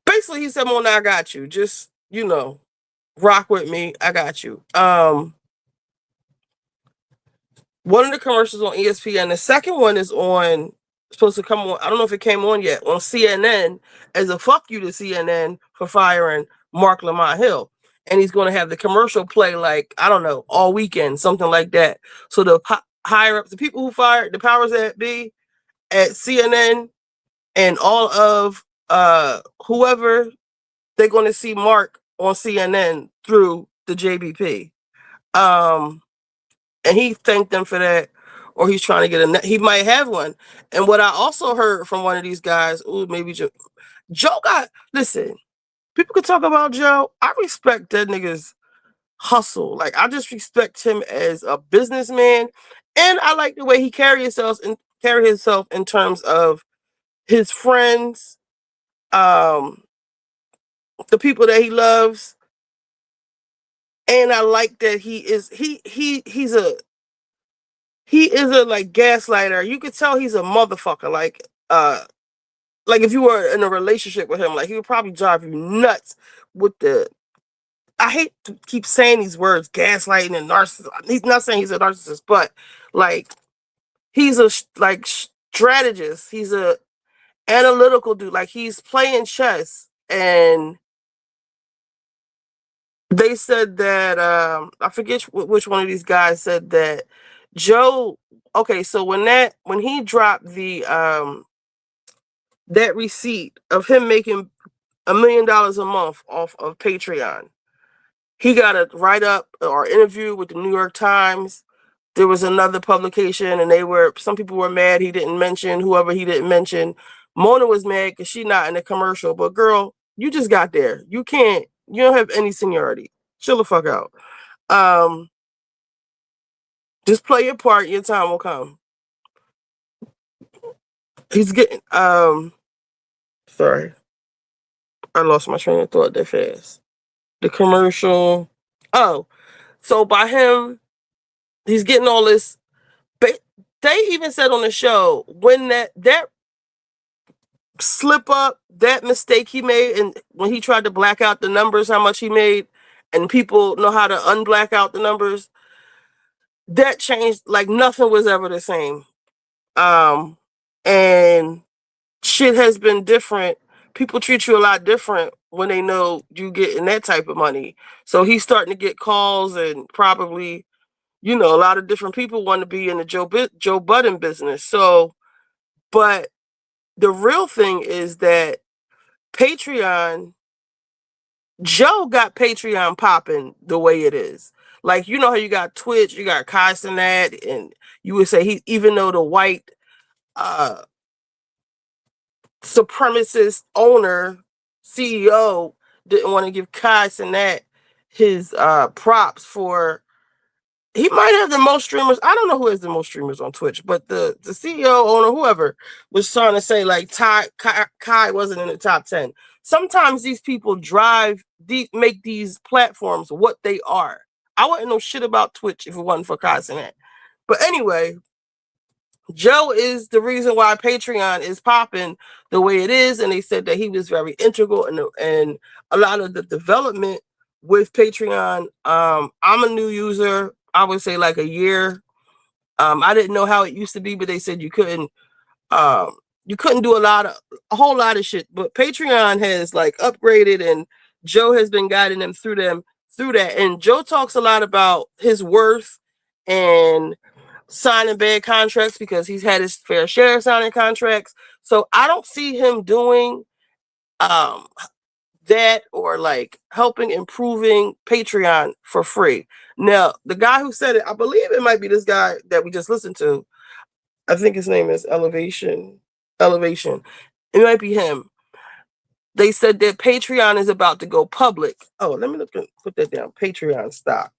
basically, he said, Mona, I got you. Just, rock with me. I got you. One of the commercials on ESPN. The second one is supposed to come on. I don't know if it came on yet, on CNN as a fuck you to CNN for firing Mark Lamont Hill. And he's going to have the commercial play like, I don't know, all weekend, something like that. So the higher ups, the people who fired, the powers that be at CNN and all of whoever, they're going to see Mark on CNN through the JBP. And he thanked them for that, or he's trying to get he might have one. And what I also heard from one of these guys, maybe Joe listen, people could talk about Joe. I respect that nigga's hustle. Like, I just respect him as a businessman. And I like the way he carry himself in terms of his friends, the people that he loves. And I like that he's a like gaslighter. You could tell he's a motherfucker. Like if you were in a relationship with him, like he would probably drive you nuts with I hate to keep saying these words, gaslighting and narcissist. He's not saying he's a narcissist, but like he's a strategist. He's a analytical dude. Like he's playing chess. And they said that I forget which one of these guys said that Joe. Okay, so when he dropped the that receipt of him making $1 million a month off of Patreon, he got a write-up or interview with the New York Times. There was another publication, and some people were mad he didn't mention whoever he didn't mention. Mona was mad because she's not in the commercial. But girl, you just got there. You don't have any seniority. Chill the fuck out. Just play your part. Your time will come. He's getting sorry. I lost my train of thought that fast. The commercial. Oh, so by him, he's getting all this. They even said on the show when that slip up, that mistake he made, and when he tried to black out the numbers, how much he made, and people know how to unblack out the numbers, that changed. Like nothing was ever the same. And shit has been different. People treat you a lot different when they know you getting that type of money. So he's starting to get calls, and probably, a lot of different people want to be in the Joe Budden business. So, but the real thing is that Patreon, Joe got Patreon popping the way it is. Like, you know how you got Twitch, you got Kai Cenat, and you would say even though the white supremacist owner, CEO, didn't want to give Kai Cenat his props for, he might have the most streamers. I don't know who has the most streamers on Twitch, but the CEO, owner, whoever, was trying to say like Kai wasn't in the top 10. Sometimes these people make these platforms what they are. I wouldn't know shit about Twitch if it wasn't for Kai Cenat. But anyway, Joe is the reason why Patreon is popping the way it is, and they said that he was very integral in a lot of the development with Patreon. I'm a new user. I would say like a year. I didn't know how it used to be, but they said you couldn't do a whole lot of shit. But Patreon has like upgraded, and Joe has been guiding them through that. And Joe talks a lot about his worth and signing bad contracts, because he's had his fair share of signing contracts. So I don't see him doing that, or like helping improving Patreon for free. Now, the guy who said it, I believe it might be this guy that we just listened to. I think his name is Elevation. It might be him. They said that Patreon is about to go public. Oh, let me put that down. Patreon stock.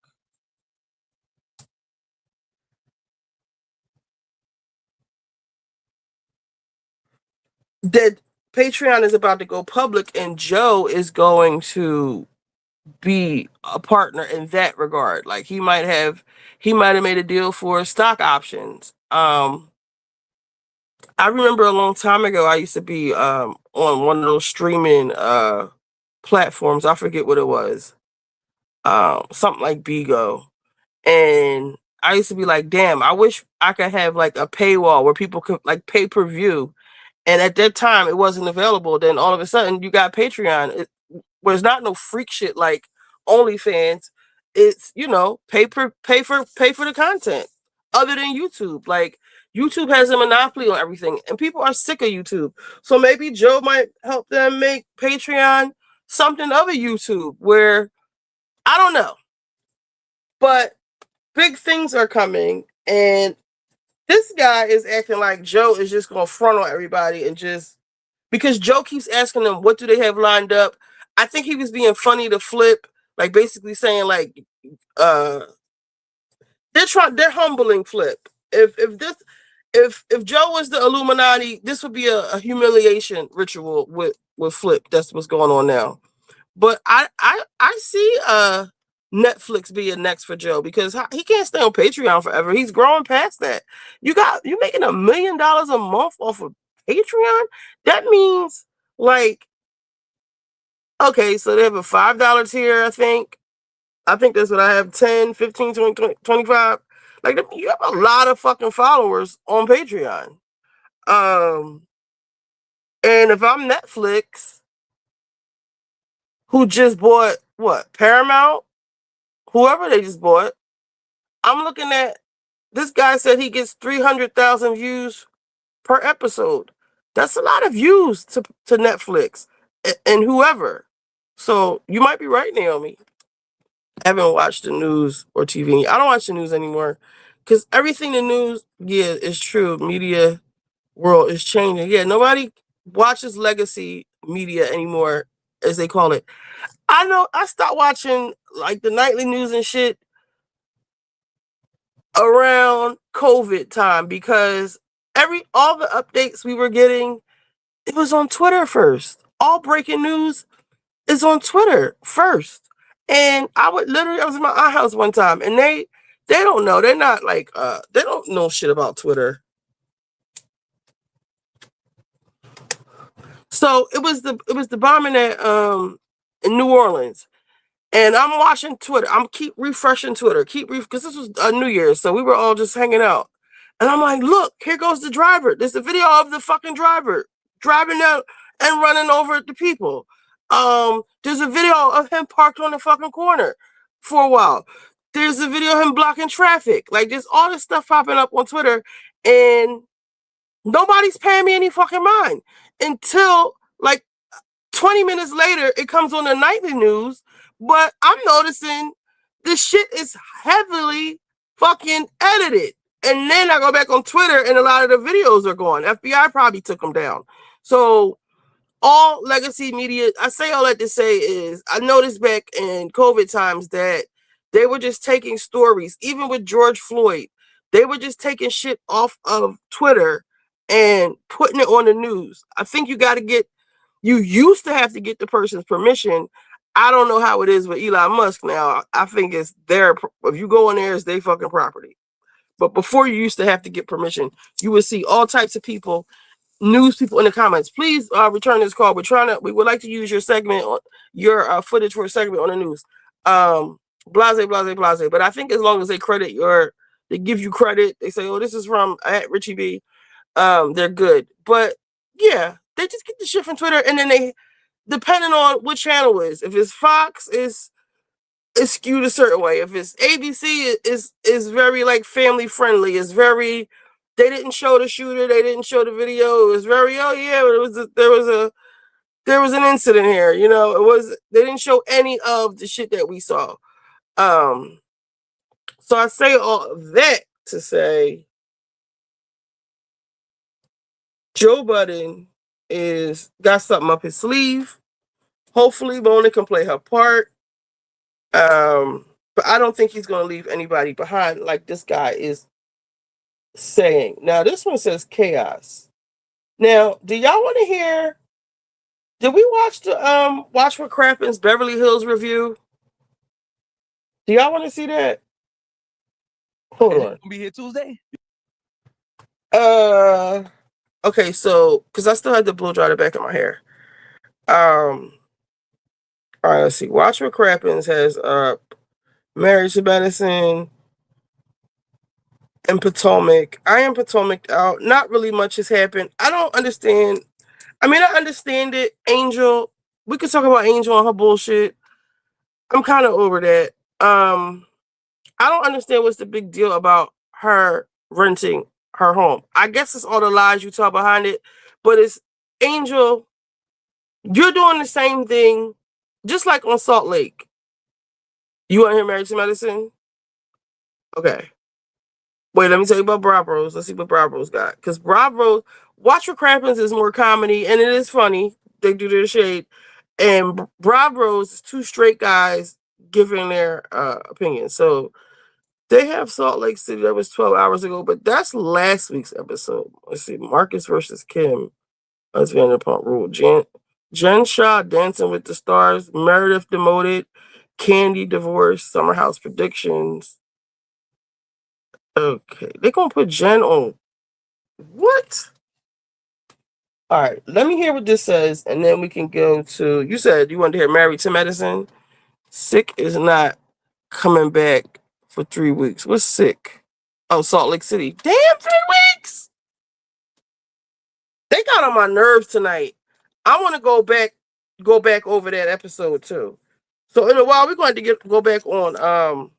That Patreon is about to go public, and Joe is going to be a partner in that regard. Like he might have made a deal for stock options. I remember a long time ago, I used to be on one of those streaming platforms. I forget what it was. Something like Bigo. And I used to be like, damn, I wish I could have like a paywall where people could like pay-per-view. And at that time, it wasn't available. Then all of a sudden, you got Patreon, where it's not no freak shit like OnlyFans. It's, pay for the content. Other than YouTube, like YouTube has a monopoly on everything, and people are sick of YouTube. So maybe Joe might help them make Patreon something of a YouTube, where I don't know, but big things are coming, and this guy is acting like Joe is just going to front on everybody, and just because Joe keeps asking them what do they have lined up. I think he was being funny to Flip, like basically saying like they're humbling Flip. If Joe was the Illuminati, this would be a humiliation ritual with Flip. That's what's going on now. But I see Netflix being next for Joe, because he can't stay on Patreon forever. He's growing past that. You making $1 million a month off of Patreon? That means like, okay, so they have a $5 tier, I think. I think that's what I have, 10, 15, 20, 25. Like, you have a lot of fucking followers on Patreon. And if I'm Netflix, who just bought Paramount, whoever they just bought, I'm looking at, this guy said he gets 300,000 views per episode. That's a lot of views to Netflix and whoever. So you might be right, Naomi. I haven't watched the news or TV. I don't watch the news anymore, because everything the news, is true. Media world is changing. Yeah, nobody watches legacy media anymore, as they call it. I know I stopped watching like the nightly news and shit around COVID time, because all the updates we were getting, it was on Twitter first. All breaking news is on Twitter first. And I was in my aunt's house one time, and they don't know. They're not like they don't know shit about Twitter. So it was the bombing at in New Orleans. And I'm watching Twitter. I'm keep refreshing Twitter. Because this was New Year's, so we were all just hanging out. And I'm like, look, here goes the driver. There's a video of the fucking driver driving out and running over the people. There's a video of him parked on the fucking corner for a while. There's a video of him blocking traffic. Like, there's all this stuff popping up on Twitter, and nobody's paying me any fucking mind until like 20 minutes later, it comes on the nightly news. But I'm noticing this shit is heavily fucking edited. And then I go back on Twitter and a lot of the videos are gone. FBI probably took them down. So all legacy media, I say all that to say is, I noticed back in COVID times that they were just taking stories, even with George Floyd, they were just taking shit off of Twitter and putting it on the news. I think you used to have to get the person's permission. I don't know how it is with Elon Musk now. I think it's if you go in there, it's their fucking property. But before, you used to have to get permission. You would see all types of people, news people in the comments. Please return this call. We would like to use your segment, your footage for a segment on the news. Blase. But I think as long as they they give you credit, they say, oh, this is from Richie B, they're good. But yeah, they just get the shit from Twitter, and then they, depending on what channel it is, if it's Fox, it's skewed a certain way. If it's ABC, is very like family friendly. It's very, they didn't show the shooter, they didn't show the video. It was very, oh yeah, there was an incident here. You know, they didn't show any of the shit that we saw. So I say all of that to say Joe Budden got something up his sleeve. Hopefully Mona can play her part. But I don't think he's going to leave anybody behind like this guy is saying. Now, this one says chaos. Now, do y'all want to hear? Did we watch the Watch What Crappens Beverly Hills review? Do y'all want to see that? Hold on. Be here Tuesday. Okay, so because I still had to blow dry the back of my hair. All right, let's see. Watch What Crappens has Married to Medicine and Potomac. I am Potomac out. Not really much has happened. I don't understand. I mean, I understand it. Angel. We could talk about Angel and her bullshit. I'm kind of over that. I don't understand what's the big deal about her renting her home. I guess it's all the lies you tell behind it, but it's Angel. You're doing the same thing, just like on Salt Lake. You want to hear Married to Medicine? Okay. Wait, let me tell you about Bravo's. Let's see what Bravo's got. Because Bravo, Watch What Crappens is more comedy, and it is funny. They do their shade. And Bravo's is two straight guys giving their opinion. So they have Salt Lake City. That was 12 hours ago, but that's last week's episode. Let's see. Marcus versus Kim. That's Vanderpump Rule. Jen Shaw, Dancing with the Stars. Meredith demoted. Candy divorce. Summer House predictions. Okay. They're going to put Jen on. What? All right. Let me hear what this says, and then we can go to. You said you wanted to hear Married to Medicine. Sick is not coming back for 3 weeks. What's Sick? Oh, Salt Lake City. Damn, 3 weeks! They got on my nerves tonight. I want to go back over that episode too. So in a while, we're going to go back on.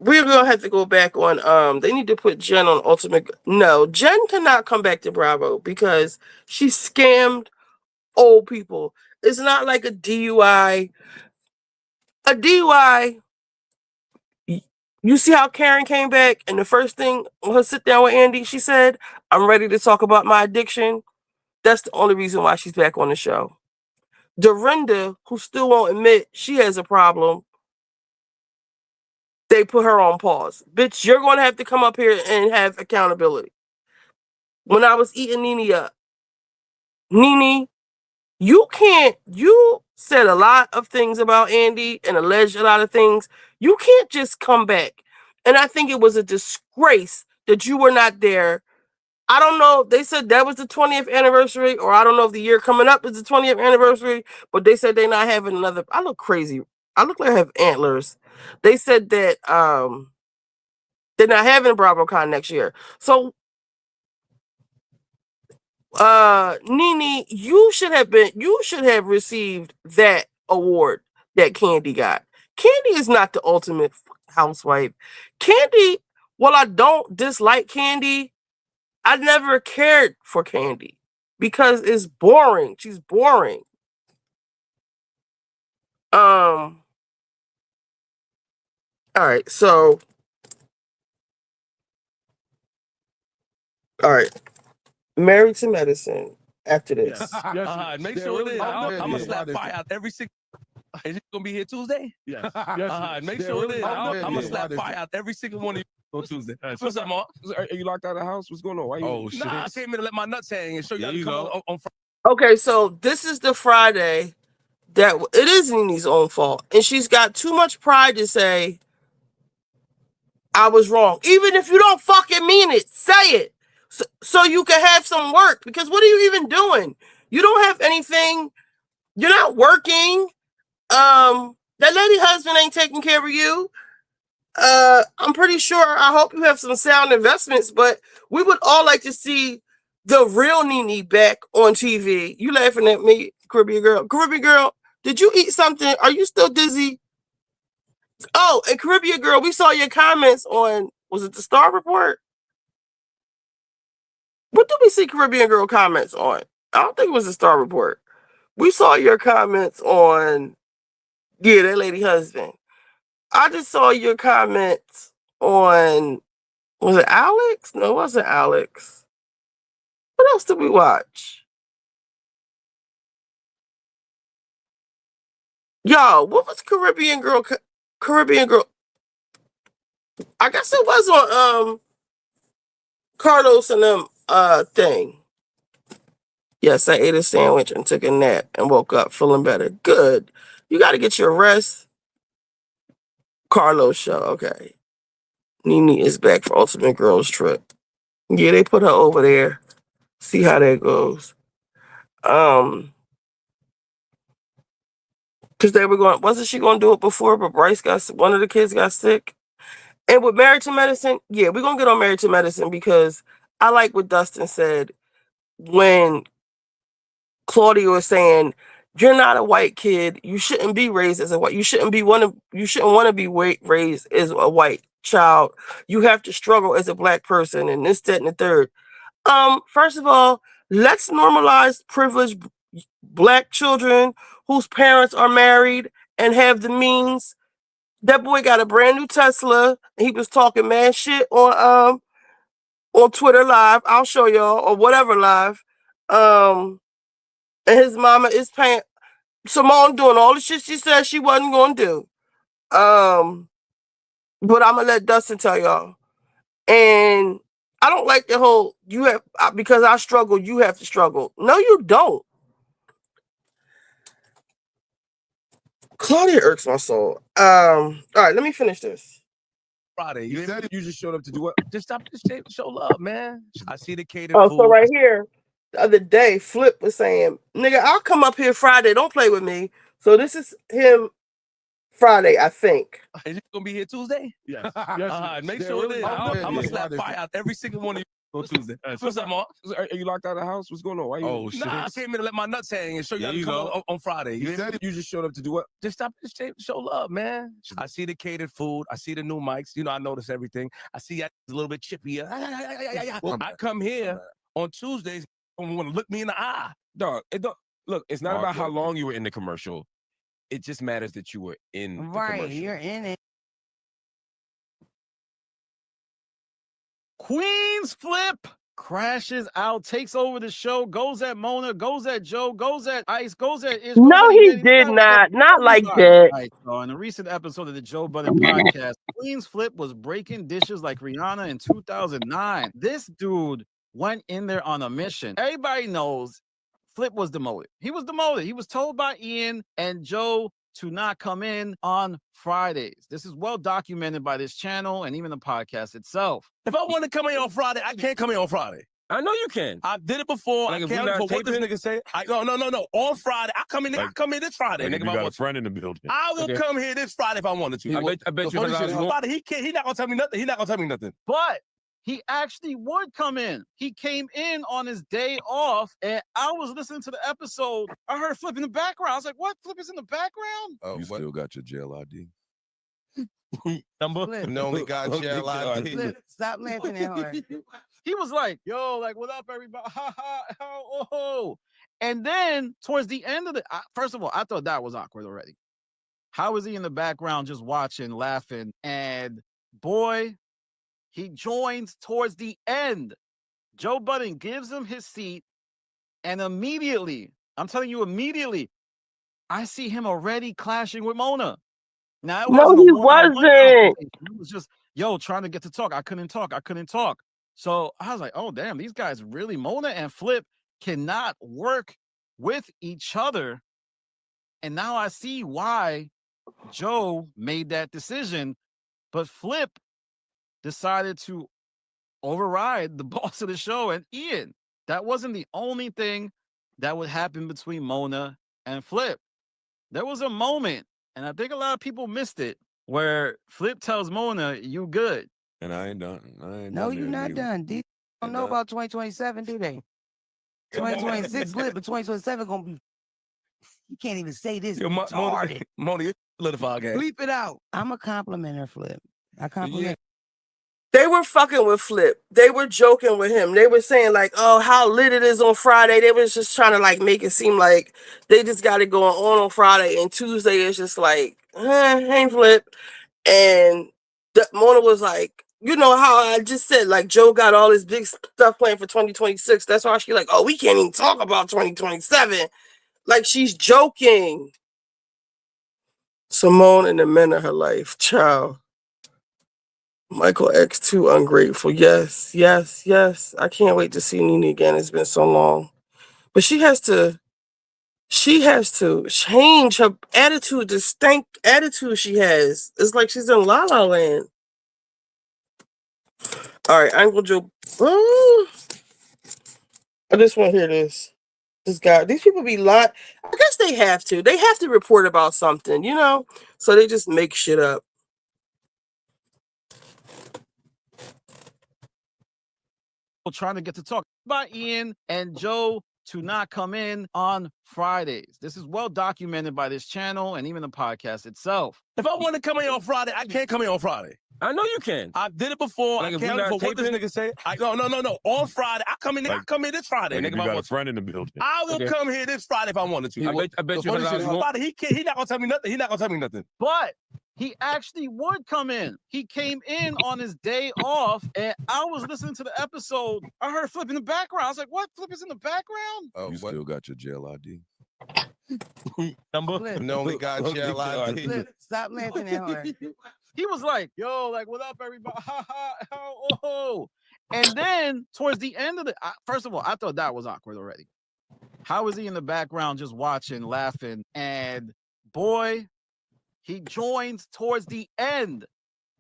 We're gonna have to go back on. They need to put Jen on Ultimate. No, Jen cannot come back to Bravo because she scammed old people. It's not like a DUI. A DUI. You see how Karen came back, and the first thing on her sit down with Andy, she said, "I'm ready to talk about my addiction." That's the only reason why she's back on the show. Dorinda, who still won't admit she has a problem, they put her on pause. Bitch, you're going to have to come up here and have accountability. When I was eating Nene up, Nene, you said a lot of things about Andy and alleged a lot of things. You can't just come back. And I think it was a disgrace that you were not there. I don't know. They said that was the 20th anniversary, or I don't know if the year coming up is the 20th anniversary, but they said they're not having another. I look crazy. I look like I have antlers. They said that they're not having BravoCon next year. So Nene, you should have received that award that Candy got. Candy is not the ultimate housewife. Candy, while I don't dislike Candy, I never cared for Candy because it's boring. She's boring. All right, so Married to Medicine after this. Make sure it is. I'm gonna slap fire out every single. Is it gonna be here Tuesday? Yes. Make sure it is. I'm gonna slap fire out every single one of you on Tuesday. What's up, Mark? Are you locked out of the house? What's going on? Why you? Oh shit! Nah, I came in to let my nuts hang and show you how to come on Friday. Okay, so this is the Friday that it is Nene's own fault, and she's got too much pride to say I was wrong. Even if you don't fucking mean it, say it. So you can have some work, because what are you even doing? You don't have anything. You're not working. That lady husband ain't taking care of you. I'm pretty sure, I hope you have some sound investments, but we would all like to see the real Nene back on TV. You laughing at me, Caribbean girl. Caribbean girl, did you eat something? Are you still dizzy? Oh, and Caribbean girl, we saw your comments on, was it the Star Report? What did we see Caribbean girl comments on? I don't think it was the Star Report. We saw your comments on, yeah, that lady husband. I just saw your comments on, was it Alex? No, it wasn't Alex. What else did we watch? Yo, what was Caribbean girl? Caribbean girl. I guess it was on Carlos and them thing. Yes, I ate a sandwich and took a nap and woke up feeling better. Good. You got to get your rest. Carlos show. Okay. Nene is back for Ultimate Girls Trip. Yeah, they put her over there. See how that goes. Because they were going, wasn't she going to do it before, but Bryce one of the kids got sick? And with Married to Medicine, yeah, we're going to get on Married to Medicine, because I like what Dustin said when Claudia was saying, you're not a white kid. You shouldn't be raised as a white. You shouldn't want to be raised as a white child. You have to struggle as a black person, and this, that, and the third. First of all, let's normalize privileged black children whose parents are married and have the means. That boy got a brand new Tesla, and he was talking mad shit on Twitter Live. I'll show y'all, or whatever live. And his mama is paying Simone doing all the shit she said she wasn't going to do. But I'm gonna let Dustin tell y'all. And I don't like the whole because I struggle, you have to struggle. No, you don't. Claudia irks my soul. All right, let me finish this. Friday. You just showed up to do what? Just stop to show love, man. I see the catered food. So right here, the other day, Flip was saying, nigga, I'll come up here Friday. Don't play with me. So this is him Friday, I think. Is it going to be here Tuesday? Yes. Make sure it is. I'm going to slap fire out every single one of you on Tuesday. What's up, Mark? Are you locked out of the house? What's going on? Why you? Oh, shit. Nah, I came in to let my nuts hang and show you how to come on Friday. You just showed up to do what? Just stop to show love, man. I see the catered food. I see the new mics. You know, I notice everything. I see that a little bit chippier. I come here on Tuesdays and want to look me in the eye. Dog, look, it's not about how long you were in the commercial. It just matters that you were in the commercial. You're in it. Queen's Flip crashes out, takes over the show, goes at Mona, goes at Joe, goes at Ice, goes at Ish. No, he did not. Not like that. Right, so in a recent episode of the Joe Budden podcast, Queen's Flip was breaking dishes like Rihanna in 2009. This dude went in there on a mission. Everybody knows Flip was demoted. He was demoted. He was told by Ian and Joe to not come in on Fridays. This is well documented by this channel and even the podcast itself. If I want to come in on Friday, I can't come in on Friday. I know you can. I did it before. Like I can't for what this nigga say. No. On Friday, I come in this Friday. Like, nigga, you got a friend in the building. I will come here this Friday if I wanted to. I bet you Friday, he not gonna tell me nothing. He's not gonna tell me nothing. But he actually would come in. He came in on his day off, and I was listening to the episode. I heard Flip in the background. I was like, what? Flip is in the background? Oh, You still got your jail ID? Number? Flip. No, only got jail ID. Flip, stop laughing that hard. He was like, yo, like, what up, everybody? Ha, ha, oh, oh. And then towards the end of first of all, I thought that was awkward already. How is he in the background just watching, laughing? And boy, he joins towards the end. Joe Budden gives him his seat, and immediately, I'm telling you, immediately, I see him already clashing with Mona. Now, it wasn't he a one-on-one wasn't. conversation. It was just, yo, trying to get to talk. I couldn't talk. So I was like, oh, damn, these guys really, Mona and Flip cannot work with each other. And now I see why Joe made that decision. But Flip decided to override the boss of the show and Ian. That wasn't the only thing that would happen between Mona and Flip. There was a moment, and I think a lot of people missed it, where Flip tells Mona, you good. And I ain't done. No, you're not done. They don't know about 2027, do they? 2026 lit, but 2027 gonna be. You can't even say this. Mona, you solidified game. Bleep it out. I'm a complimenter, Flip. I compliment. They were fucking with Flip. They were joking with him. They were saying like, oh, how lit it is on Friday. They was just trying to like make it seem like they just got it going on Friday, and Tuesday is just like, hey, Flip. And Mona was like, you know how I just said, like, Joe got all this big stuff planned for 2026. That's why she's like, oh, we can't even talk about 2027. Like, she's joking. Simone and the men of her life. Ciao. Michael X2 ungrateful. Yes. I can't wait to see Nene again. It's been so long. But she has to change her attitude, the stank attitude she has. It's like she's in La La Land. All right, Uncle Joe. I just want to hear this. This guy, these people be lying. I guess they have to. They have to report about something, you know? So they just make shit up. Trying to get to talk about Ian and Joe to not come in on Fridays. This is well documented by this channel and even the podcast itself. If I want to come in on Friday, I can't come in on Friday. I know you can. I did it before. Like I if we can't not for what this taping? nigga say. No. On Friday, I come in. I come in this Friday. Like Nigga, if if you I got a want to. friend in the building. I will come here this Friday if I wanted to. I bet you Friday, he not gonna tell me nothing. He not gonna tell me nothing. But he actually would come in. He came in on his day off, and I was listening to the episode. I heard Flip in the background. I was like, what? Flip is in the background? Oh, you still got your jail ID? Number? Flip. No, only got jail ID. Flip, stop laughing that hard. He was like, yo, like, what up, everybody? Ha, ha, oh. And then towards the end of first of all, I thought that was awkward already. How is he in the background just watching, laughing? And boy, he joins towards the end.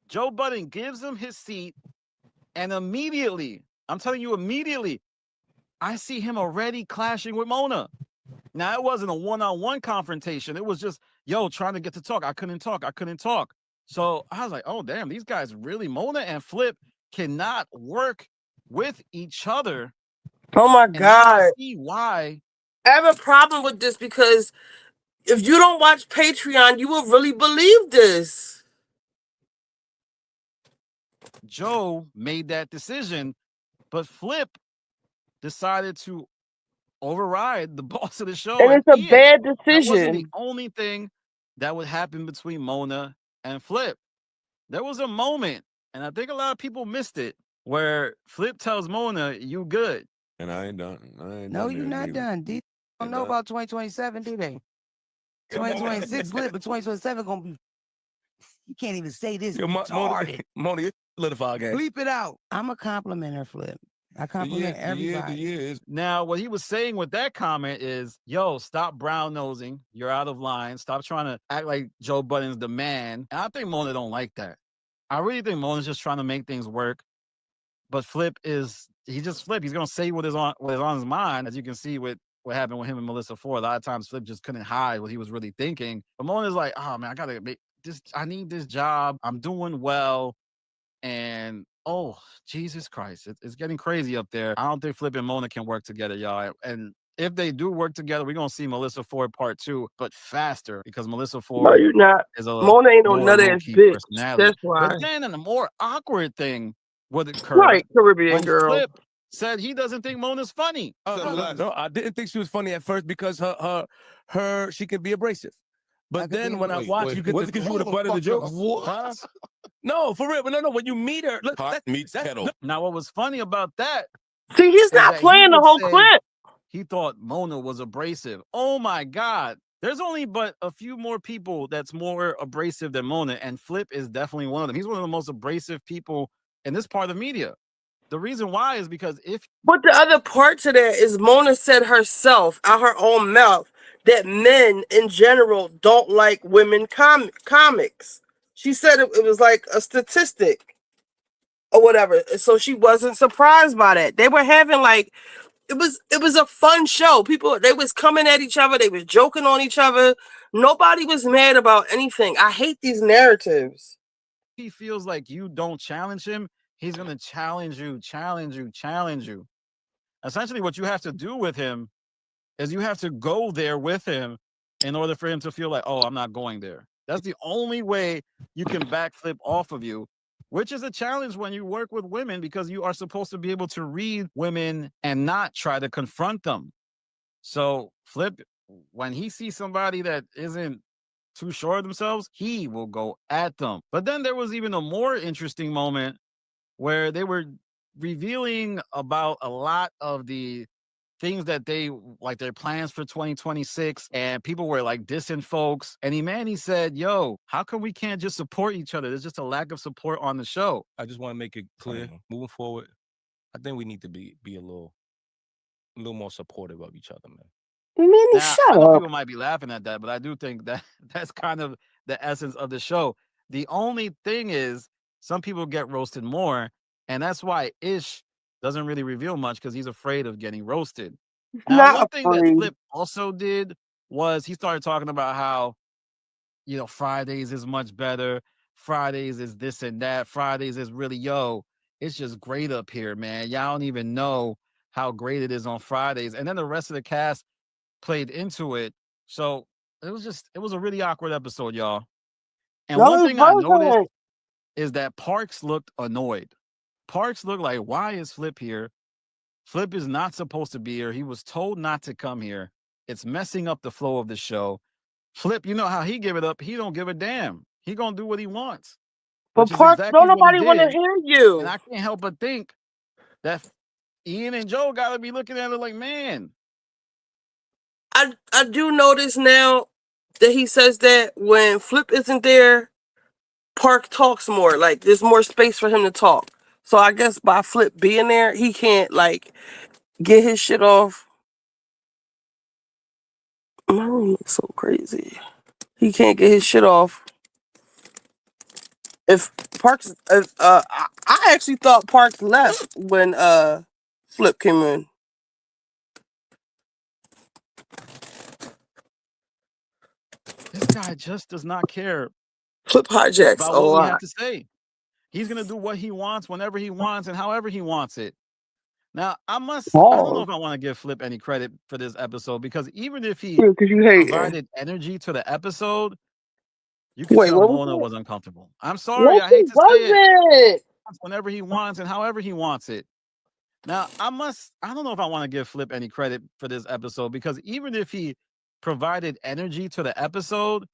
Joe Budden gives him his seat, and immediately, I'm telling you, immediately, I see him already clashing with Mona. Now, it wasn't a one-on-one confrontation. It was just, yo, trying to get to talk. I couldn't talk. So I was like, oh, damn, these guys really, Mona and Flip cannot work with each other. Oh, my And God. I see why. I have a problem with this because if you don't watch Patreon, you will really believe this. Joe made that decision, but Flip decided to override the boss of the show. And it's a Ian. bad That wasn't decision. the only thing that would happen between Mona and Flip. There was a moment, and I think a lot of people missed it, where Flip tells Mona, you good. And I ain't done. No, you're not done. They don't know about 2027, do they? 2026 lit, but 2027 gonna be. You can't even say this. Mona, you solidified game. Bleep it out. I'm a complimenter, Flip. I compliment everybody. Now, what he was saying with that comment is, yo, stop brown nosing. You're out of line. Stop trying to act like Joe Budden's the man. And I think Mona don't like that. I really think Mona's just trying to make things work. But Flip he's Flip. He's gonna say what is on his mind, as you can see with what happened with him and Melissa Ford. A lot of times Flip just couldn't hide what he was really thinking. But Mona's like, oh man, I need this job. I'm doing well. And oh, Jesus Christ, it's getting crazy up there. I don't think Flip and Mona can work together, y'all. And if they do work together, we're gonna see Melissa Ford part 2, but faster, because Melissa No, Ford you're not. is a Mona ain't no more nut ass low-key bitch. personality. That's But why. then a more awkward thing would occur Right, Caribbean when girl. Flip said he doesn't think Mona's funny. No, I didn't think she was funny at first because her she can be abrasive. But then when I watch, you get was it because you would have butted the jokes? Huh? No, for real. But no. When you meet her, look, Pot meets kettle. Now, what was funny about that See, he's is not that he playing the would whole say clip. he thought Mona was abrasive. Oh my God. There's only but a few more people that's more abrasive than Mona, and Flip is definitely one of them. He's one of the most abrasive people in this part of media. The reason why is because if But the other part to that is Mona said herself out her own mouth that men in general don't like women comics. She said it was like a statistic or whatever. So she wasn't surprised by that. They were having like it was a fun show. People they was coming at each other, they was joking on each other. Nobody was mad about anything. I hate these narratives. he feels like you don't challenge him, he's going to challenge you. Essentially, what you have to do with him is you have to go there with him in order for him to feel like, oh, I'm not going there. That's the only way you can backflip off of you, which is a challenge when you work with women, because you are supposed to be able to read women and not try to confront them. So Flip, when he sees somebody that isn't too sure of themselves, he will go at them. But then there was even a more interesting moment where they were revealing about a lot of the things that they like, their plans for 2026, and people were like dissing folks. And Imani said, yo, how come we can't just support each other? There's just a lack of support on the show. I just want to make it clear, moving forward, I think we need to be a little more supportive of each other, man. Minnie, Now, I shut know up. people might be laughing at that, but I do think that that's kind of the essence of the show. The only thing is, some people get roasted more, and that's why Ish doesn't really reveal much, because he's afraid of getting roasted. Now, Not one thing that afraid. Flip also did was he started talking about how, Fridays is much better. Fridays is this and that. Fridays is really, it's just great up here, man. Y'all don't even know how great it is on Fridays. And then the rest of the cast played into it. So it was a really awkward episode, y'all. And No, one it thing I noticed wasn't. is that Parks looked annoyed. Parks looked like, why is Flip here? Flip is not supposed to be here. He was told not to come here. It's messing up the flow of the show. Flip, you know how he give it up. He don't give a damn. He gonna do what he wants. But Which is Parks, exactly don't what he nobody want to did. hear you. And I can't help but think that Ian and Joe gotta be looking at it like, man. I do notice now that he says that when Flip isn't there, Park talks more. Like there's more space for him to talk. So I guess by Flip being there, he can't like get his shit off. My room looks so crazy. He can't get his shit off. If Parks, I actually thought Parks left when Flip came in. This guy just does not care Flip hijacks about a what we lot. have to say. He's gonna do what he wants, whenever he wants, and however he wants it. Now, I don't know if I want to give Flip any credit for this episode, because even if he provided energy to the episode, you could tell Mona was uncomfortable. I'm sorry, I hate to say it. Whenever he wants and however he wants it. Now, I don't know if I want to give Flip any credit for this episode, because even if he provided energy to the episode,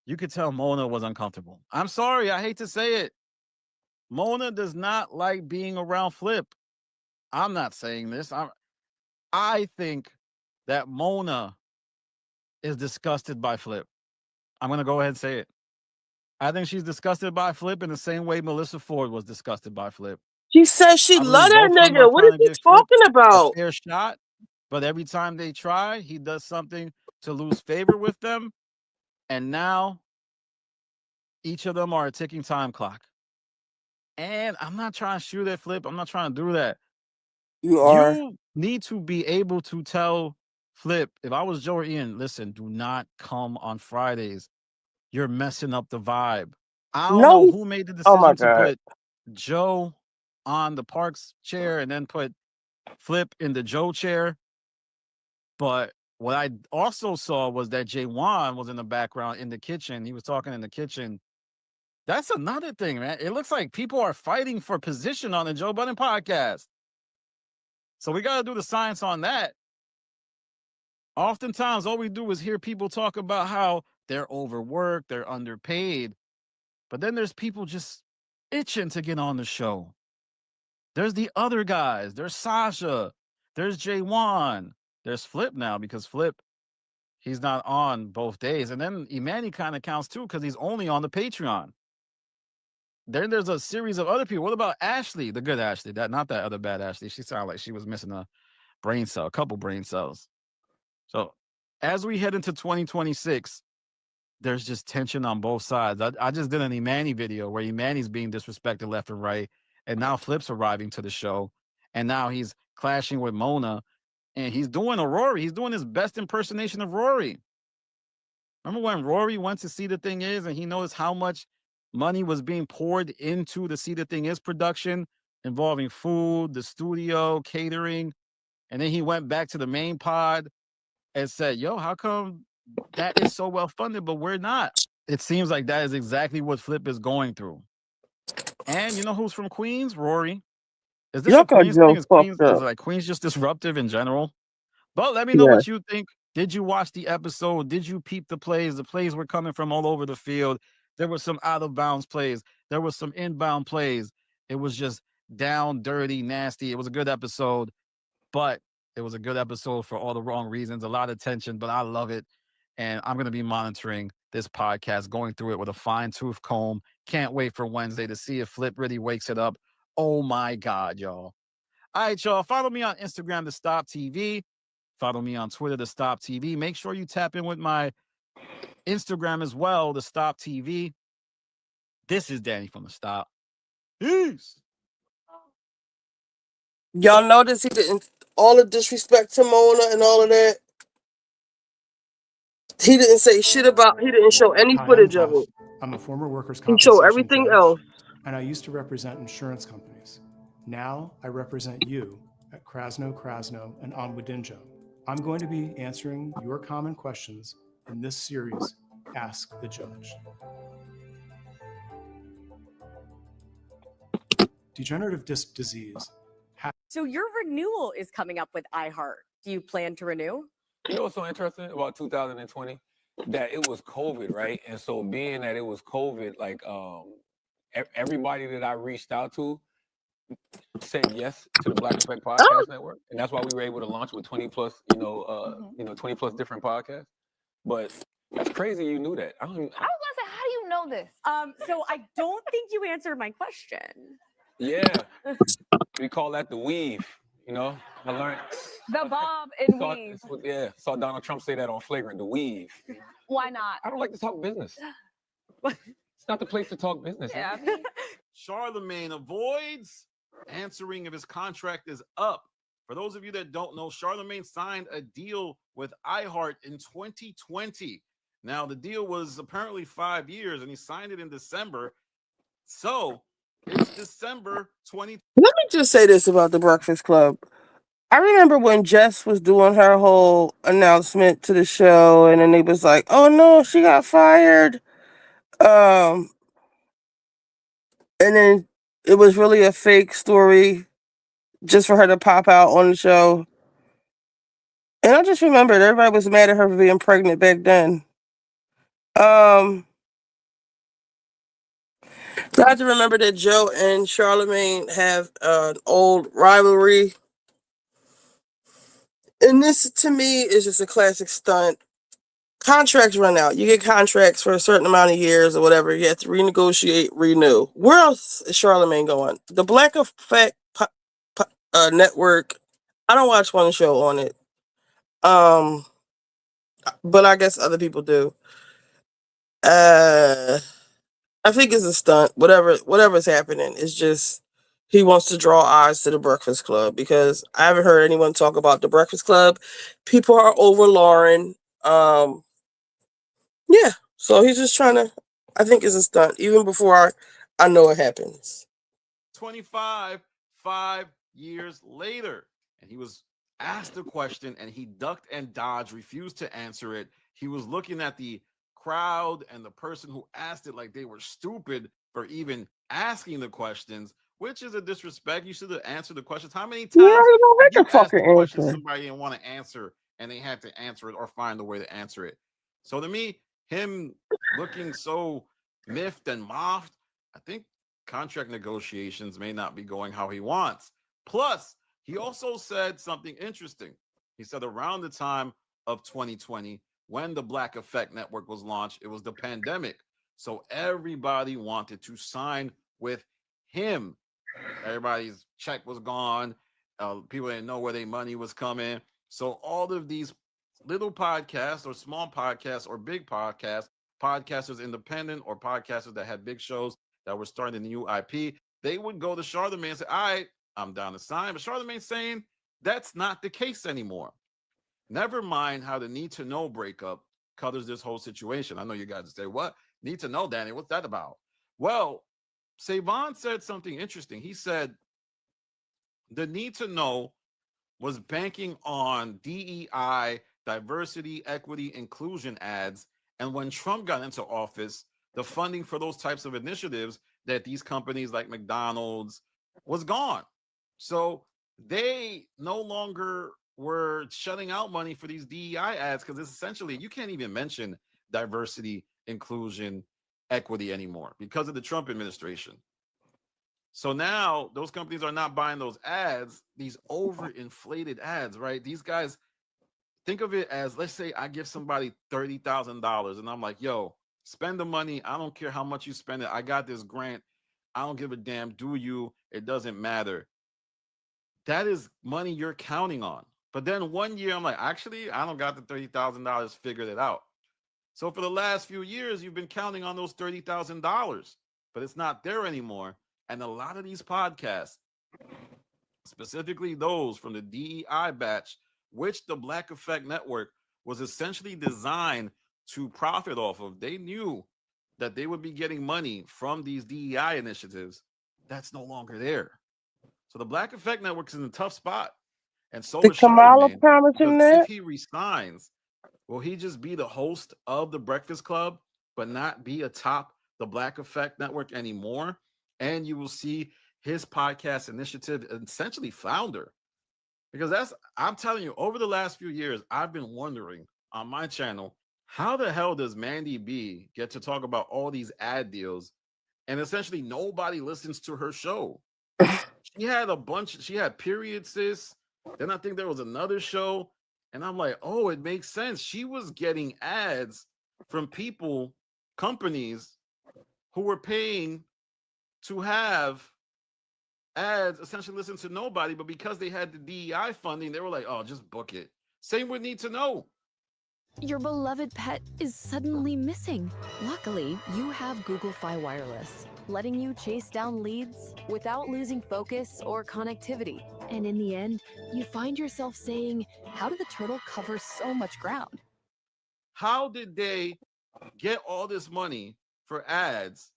you could tell Mona was uncomfortable. I'm sorry, I hate to say it. Mona does not like being around Flip. I'm not saying this. I think that Mona is disgusted by Flip. I'm going to go ahead and say it. I think she's disgusted by Flip in the same way Melissa Ford was disgusted by Flip. She says she I believe love that both of them nigga. are What trying is to he give Flip talking about? a fair shot, but every time they try, he does something to lose favor with them. And now each of them are a ticking time clock. And I'm not trying to shoot at Flip. I'm not trying to do that. You need to be able to tell Flip, if I was Joe or Ian, listen, do not come on Fridays. You're messing up the vibe. I don't know who made the decision to put Joe on the Parks chair and then put Flip in the Joe chair. But what I also saw was that Jaywan was in the background in the kitchen. He was talking in the kitchen. That's another thing, man. It looks like people are fighting for position on the Joe Budden podcast. So we got to do the science on that. Oftentimes, all we do is hear people talk about how they're overworked, they're underpaid. But then there's people just itching to get on the show. There's the other guys. There's Sasha. There's Jaywan. There's Flip now because Flip, he's not on both days. And then Imani kind of counts too because he's only on the Patreon. Then there's a series of other people. What about Ashley, the good Ashley? Not that other bad Ashley. She sounded like she was missing a brain cell, a couple brain cells. So as we head into 2026, there's just tension on both sides. I just did an Imani video where Imani's being disrespected left and right. And now Flip's arriving to the show. And now he's clashing with Mona. And he's doing a Rory. He's doing his best impersonation of Rory. Remember when Rory went to See the Thing Is and he noticed how much money was being poured into the See the Thing Is production involving food, the studio, catering. And then he went back to the main pod and said, yo, how come that is so well funded, but we're not? It seems like that is exactly what Flip is going through. And you know who's from Queens? Rory. Is this a Queens thing? Is like Queens just disruptive in general? But let me know what you think. Did you watch the episode? Did you peep the plays? The plays were coming from all over the field. There were some out of bounds plays. There were some inbound plays. It was just down, dirty, nasty. It was a good episode, but it was a good episode for all the wrong reasons. A lot of tension, but I love it. And I'm going to be monitoring this podcast, going through it with a fine-tooth comb. Can't wait for Wednesday to see if Flip really wakes it up. Oh, my God, y'all. All right, y'all. Follow me on Instagram, The Stop TV. Follow me on Twitter, The Stop TV. Make sure you tap in with my Instagram as well, The Stop TV. This is Danny from The Stop. Peace. Y'all notice he didn't, all the disrespect to Mona and all of that. He didn't say shit about, he didn't show any footage of it. I'm a former workers' He compensation showed everything judge, else. and I used to represent insurance companies. Now I represent you at Krasno, and Onwudinjo. I'm going to be answering your common questions in this series, Ask the Judge. Degenerative disc disease. So your renewal is coming up with iHeart. Do you plan to renew? You know what's so interesting about 2020? That it was COVID, right? And so being that it was COVID, like everybody that I reached out to said yes to the Black Effect Podcast Network. And that's why we were able to launch with 20 plus, 20 plus different podcasts. But that's crazy you knew that. I was gonna say, how do you know this? So I don't think you answered my question. Yeah. We call that the weave, I learned. The bob and weave. Saw Donald Trump say that on Flagrant, the weave. Why not? I don't like to talk business. It's not the place to talk business. Yeah. Charlemagne avoids answering if his contract is up. For those of you that don't know, Charlemagne signed a deal with iHeart in 2020. Now, the deal was apparently 5 years, and he signed it in December. So, it's December 20. Let me just say this about the Breakfast Club. I remember when Jess was doing her whole announcement to the show, and then it was like, oh no, she got fired. And then it was really a fake story just for her to pop out on the show. And I just remembered everybody was mad at her for being pregnant back then. I have to remember that Joe and Charlemagne have an old rivalry. And this, to me, is just a classic stunt. Contracts run out. You get contracts for a certain amount of years or whatever. You have to renegotiate, renew. Where else is Charlemagne going? The Black Effect Network. I don't watch one show on it. But I guess other people do. I think it's a stunt. Whatever's happening, it's just he wants to draw eyes to the Breakfast Club because I haven't heard anyone talk about the Breakfast Club. People are over Lauren. Yeah, so he's just trying to. I think it's a stunt, even before I know it happens. 2025, 5 years later. And he was asked a question and he ducked and dodged, refused to answer it. He was looking at the crowd and the person who asked it like they were stupid for even asking the questions, which is a disrespect. You should have answered the questions. How many times Yeah, you don't have make you a asked fucking a question answer. somebody didn't want to answer and they had to answer it or find a way to answer it? So to me, him looking so miffed and moffed, I think contract negotiations may not be going how he wants. Plus, he also said something interesting. He said around the time of 2020, when the Black Effect Network was launched, it was the pandemic. So everybody wanted to sign with him. Everybody's check was gone. People didn't know where their money was coming. So all of these little podcasts or small podcasts or big podcasts, podcasters independent or podcasters that had big shows that were starting a new IP, they would go to Charlemagne and say, all right, I'm down to sign. But Charlemagne's saying that's not the case anymore. Never mind how the Need to Know breakup covers this whole situation. I know you guys say, what? Need to Know, Danny, what's that about? Well, Savon said something interesting. He said the Need to Know was banking on DEI, diversity, equity, inclusion ads. And when Trump got into office, the funding for those types of initiatives that these companies like McDonald's was gone. So they no longer were shutting out money for these DEI ads because it's essentially, you can't even mention diversity, inclusion, equity anymore because of the Trump administration. So now those companies are not buying those ads, these overinflated ads, right? These guys, think of it as, let's say I give somebody $30,000 and I'm like, yo, spend the money. I don't care how much you spend it. I got this grant. I don't give a damn. Do you? It doesn't matter. That is money you're counting on. But then one year I'm like, actually, I don't got the $30,000 figured it out. So for the last few years, you've been counting on those $30,000, but it's not there anymore. And a lot of these podcasts, specifically those from the DEI batch, which the Black Effect Network was essentially designed to profit off of, they knew that they would be getting money from these DEI initiatives. That's no longer there. So the Black Effect Network is in a tough spot. And so Did is Kamala Charlemagne, promise because him if that? he resigns, will he just be the host of the Breakfast Club, but not be atop the Black Effect Network anymore? And you will see his podcast initiative essentially flounder. Because I'm telling you, over the last few years, I've been wondering on my channel, how the hell does Mandy B get to talk about all these ad deals and essentially nobody listens to her show? She had Period Sis. Then I think there was another show. And I'm like, oh, it makes sense. She was getting ads from people, companies who were paying to have ads essentially listen to nobody, but because they had the DEI funding, they were like, oh, just book it. Same with Need to Know. Your beloved pet is suddenly missing. Luckily, you have Google Fi Wireless, letting you chase down leads without losing focus or connectivity. And in the end, you find yourself saying, how did the turtle cover so much ground? How did they get all this money for ads,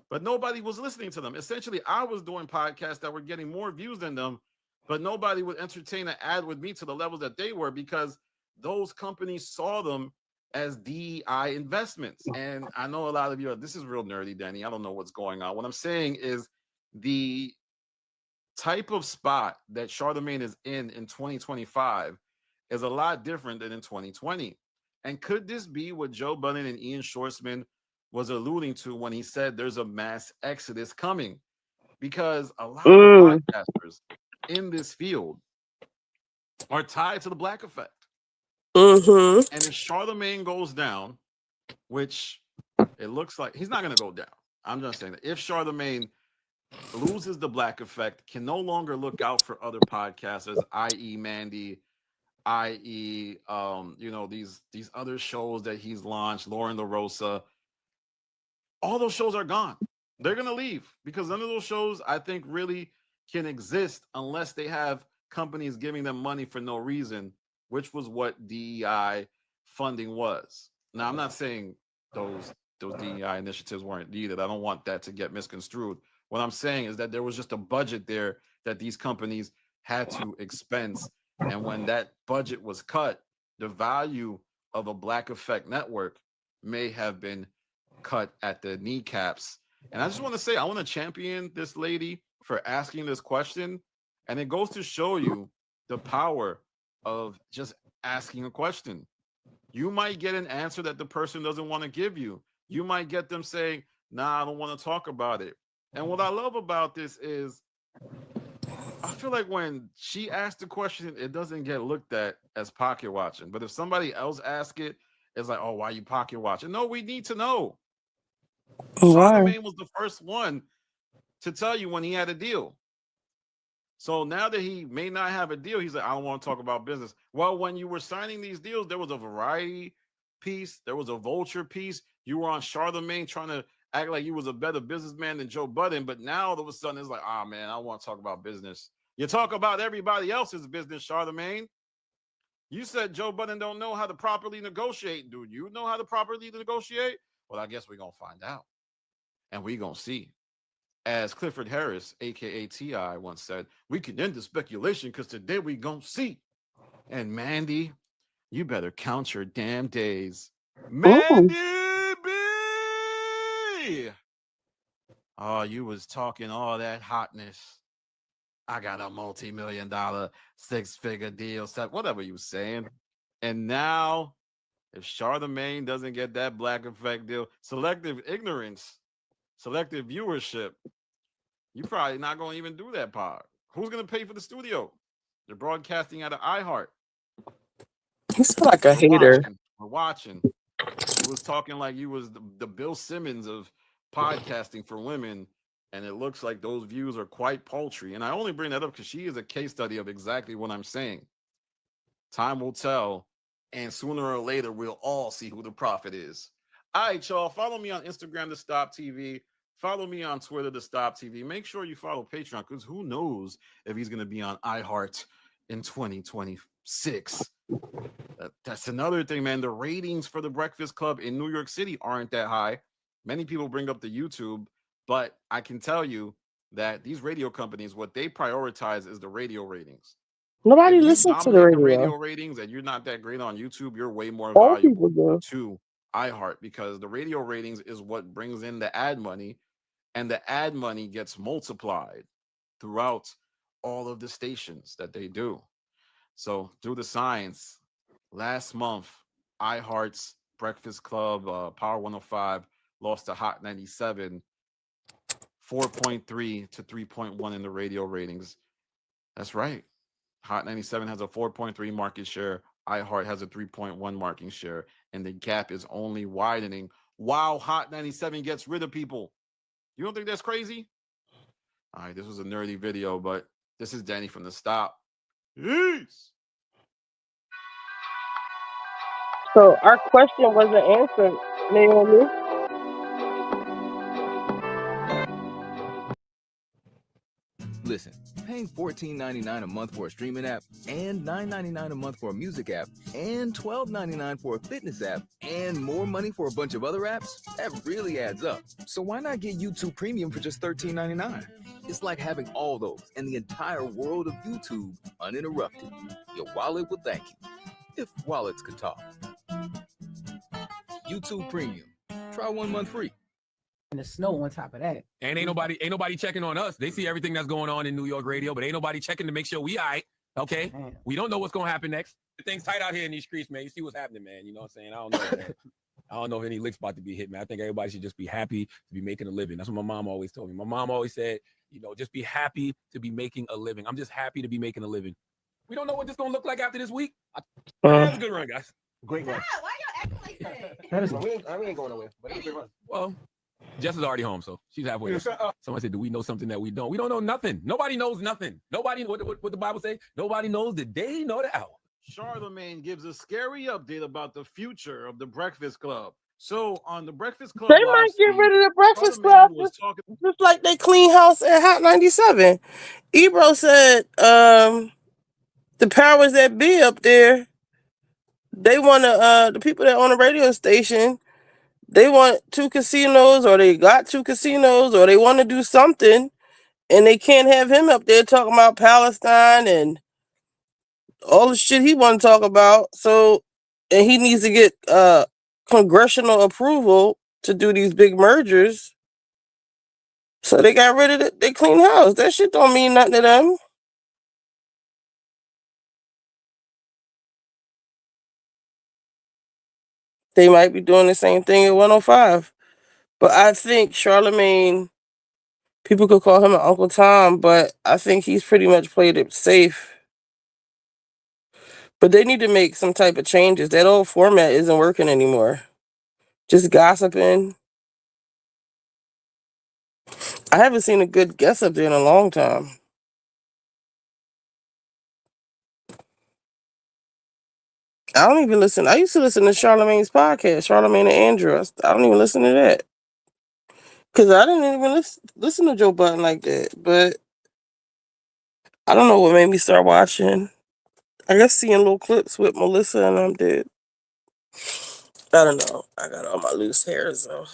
but nobody was listening to them? Essentially, I was doing podcasts that were getting more views than them, but nobody would entertain an ad with me to the levels that they were because those companies saw them as DEI investments. And I know a lot of you, this is real nerdy, Danny. I don't know what's going on. What I'm saying is the type of spot that Charlemagne is in 2025 is a lot different than in 2020. And could this be what Joe Budden and Ian Schwartzman was alluding to when he said there's a mass exodus coming? Because a lot of podcasters in this field are tied to the Black Effect. And if Charlemagne goes down, which it looks like he's not going to go down, I'm just saying that if Charlemagne loses the Black Effect, can no longer look out for other podcasters, i.e. Mandy, i.e. These other shows that he's launched, Lauren LaRosa, all those shows are gone. They're going to leave because none of those shows, I think, really can exist unless they have companies giving them money for no reason, which was what DEI funding was. Now, I'm not saying those DEI initiatives weren't needed. I don't want that to get misconstrued. What I'm saying is that there was just a budget there that these companies had to expense. And when that budget was cut, the value of a Black Effect network may have been cut at the kneecaps. And I just want to say, I want to champion this lady for asking this question. And it goes to show you the power of just asking a question. You might get an answer that the person doesn't want to give you. You might get them saying, nah, I don't want to talk about it. And what I love about this is I feel like when she asked the question, it doesn't get looked at as pocket watching. But if somebody else asks it, it's like, oh, why are you pocket watching? No, we need to know. Charlamagne was the first one to tell you when he had a deal. So now that he may not have a deal, he's like, I don't want to talk about business. Well, when you were signing these deals, there was a variety piece. There was a vulture piece. You were on Charlamagne trying to act like you was a better businessman than Joe Budden. But now all of a sudden it's like, ah, man, I want to talk about business. You talk about everybody else's business, Charlamagne. You said Joe Budden don't know how to properly negotiate. Do you know how to properly negotiate? Well, I guess we're going to find out. And we're going to see. As Clifford Harris, a.k.a. T.I., once said, we can end the speculation because today we going to see. And Mandy, you better count your damn days. Mandy B! Oh, you was talking all that hotness. I got a multi-million-dollar, six-figure deal, whatever you was saying. And now, if Charlamagne doesn't get that Black Effect deal, selective ignorance, selective viewership, you probably not going to even do that pod. Who's going to pay for the studio? They're broadcasting out of iHeart. He's like a hater. We're watching. You was talking like you was the Bill Simmons of podcasting for women, and it looks like those views are quite paltry. And I only bring that up because she is a case study of exactly what I'm saying. Time will tell, and sooner or later, we'll all see who the prophet is. All right, y'all. Follow me on Instagram to Stop TV. Follow me on Twitter to Stop TV. Make sure you follow Patreon because who knows if he's going to be on iHeart in 2026. That's another thing, man. The ratings for the Breakfast Club in New York City aren't that high. Many people bring up the YouTube, but I can tell you that these radio companies, what they prioritize is the radio ratings. Nobody listens to the radio. Ratings and you're not that great on YouTube, you're way more All valuable people do. to iHeart because the radio ratings is what brings in the ad money, and the ad money gets multiplied throughout all of the stations that they do. So do the science. Last month, iHeart's Breakfast Club, Power 105, lost to Hot 97, 4.3 to 3.1 in the radio ratings. That's right. Hot 97 has a 4.3 market share. iHeart has a 3.1 market share. And the gap is only widening while Hot 97 gets rid of people. You don't think that's crazy? All right, this was a nerdy video, but this is Danny from The Stop. Peace. So our question wasn't answered, Naomi. Listen, paying $14.99 a month for a streaming app and $9.99 a month for a music app and $12.99 for a fitness app and more money for a bunch of other apps, that really adds up. So why not get YouTube Premium for just $13.99? It's like having all those and the entire world of YouTube uninterrupted. Your wallet will thank you, if wallets could talk. YouTube Premium. Try 1 month free. And the snow on top of that. And ain't nobody checking on us. They see everything that's going on in New York radio, but ain't nobody checking to make sure we all right. Okay? Man. We don't know what's going to happen next. The thing's tight out here in these streets, man. You see what's happening, man. You know what I'm saying? I don't know, man. I don't know if any licks about to be hit, man. I think everybody should just be happy to be making a living. That's what my mom always told me. My mom always said, you know, just be happy to be making a living. I'm just happy to be making a living. We don't know what this is going to look like after this week. That's a good run, guys. Great run. Why y'all acting like that? That is we ain't going nowhere, but it's a great run. Well, Jess is already home, so she's halfway there. Somebody said, do we know something that we don't? We don't know nothing. Nobody knows nothing. Nobody, what the Bible say? Nobody knows the day nor the hour. Charlamagne gives a scary update about the future of the Breakfast Club. So on the Breakfast Club, They might get rid of the Breakfast Club just like they clean house at Hot 97. Ebro said the powers that be up there, they want to, the people that own the radio station, They want 2 casinos, or they got 2 casinos, or they want to do something, and they can't have him up there talking about Palestine and all the shit he want to talk about. So, and he needs to get congressional approval to do these big mergers. So they got rid of it. They clean house. That shit don't mean nothing to them. They might be doing the same thing at 105. But I think Charlemagne, people could call him an Uncle Tom, but I think he's pretty much played it safe. But they need to make some type of changes. That old format isn't working anymore. Just gossiping. I haven't seen a good guest up there in a long time. I don't even listen. I used to listen to Charlemagne's podcast, Charlemagne and Andrew. I don't even listen to that. Because I didn't even listen to Joe Budden like that. But I don't know what made me start watching. I guess seeing little clips with Melissa and I'm dead. I don't know. I got all my loose hairs though.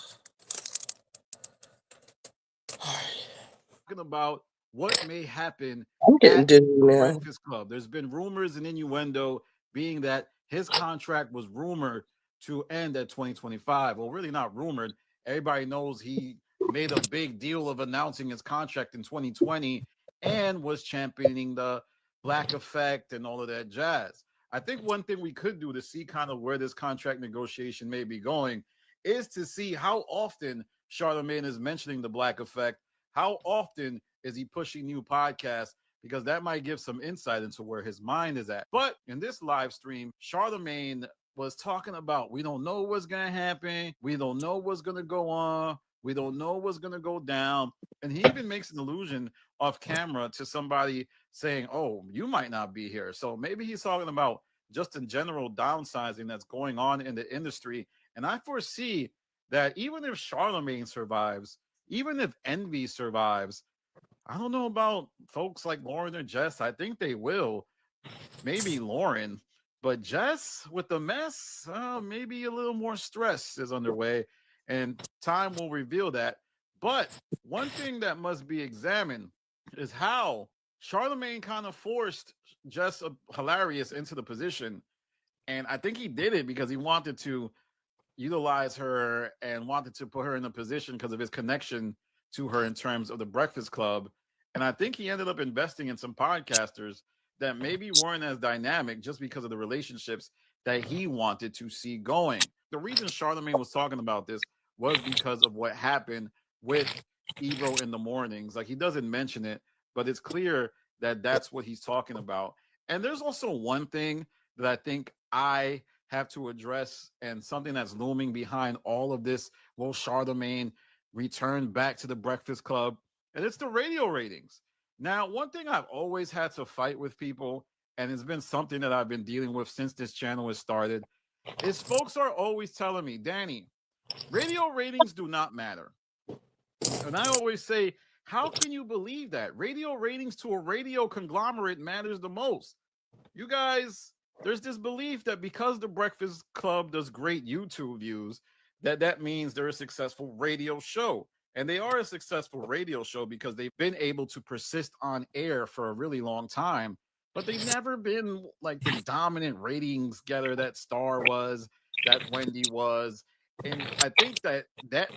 Talking about what may happen I'm getting at dizzy the now. Breakfast Club. There's been rumors and innuendo being that his contract was rumored to end at 2025. Well, really not rumored. Everybody knows he made a big deal of announcing his contract in 2020 and was championing the Black Effect and all of that jazz. I think one thing we could do to see kind of where this contract negotiation may be going is to see how often Charlemagne is mentioning the Black Effect. How often is he pushing new podcasts? Because that might give some insight into where his mind is at. But in this live stream, Charlemagne was talking about, we don't know what's going to happen. We don't know what's going to go on. We don't know what's going to go down. And he even makes an allusion off camera to somebody saying, oh, you might not be here. So maybe he's talking about just in general downsizing that's going on in the industry. And I foresee that even if Charlemagne survives, even if Envy survives, I don't know about folks like Lauren or Jess. I think they will. Maybe Lauren, but Jess with the mess, maybe a little more stress is underway, and time will reveal that. But one thing that must be examined is how Charlemagne kind of forced Jess Hilarious into the position. And I think he did it because he wanted to utilize her and wanted to put her in a position because of his connection to her in terms of the Breakfast Club. And I think he ended up investing in some podcasters that maybe weren't as dynamic just because of the relationships that he wanted to see going. The reason Charlemagne was talking about this was because of what happened with Ebro in the mornings. Like, he doesn't mention it, but it's clear that that's what he's talking about. And there's also one thing that I think I have to address, and something that's looming behind all of this. Will Charlemagne return back to the Breakfast Club? And it's the radio ratings. Now, one thing I've always had to fight with people, and it's been something that I've been dealing with since this channel has started, is folks are always telling me, Danny, radio ratings do not matter. And I always say, how can you believe that? Radio ratings to a radio conglomerate matters the most. You guys, there's this belief that because the Breakfast Club does great YouTube views, that means they're a successful radio show. And they are a successful radio show because they've been able to persist on air for a really long time. But they've never been like the dominant ratings getter that Star was, that Wendy was. And I think that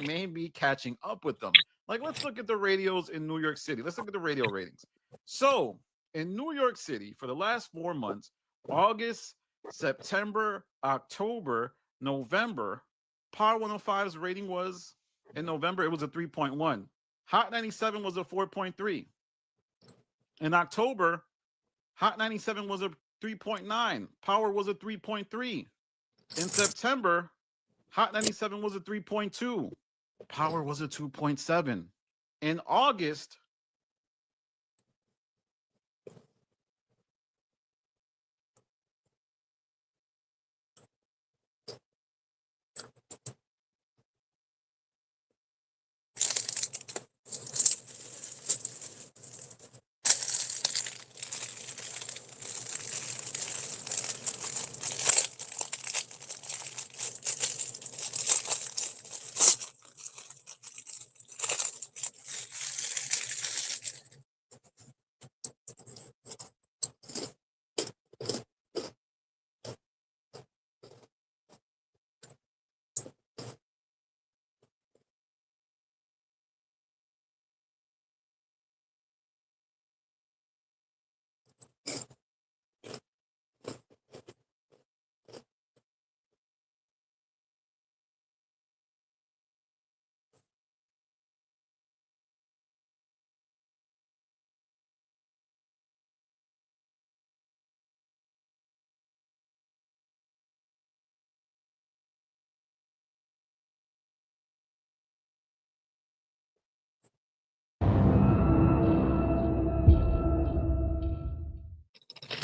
may be catching up with them. Like, let's look at the radios in New York City. Let's look at the radio ratings. So in New York City, for the last 4 months, August, September, October, November, Power 105's rating was, in November, it was a 3.1. Hot 97 was a 4.3. In October, Hot 97 was a 3.9. Power was a 3.3. In September, Hot 97 was a 3.2. Power was a 2.7. In August,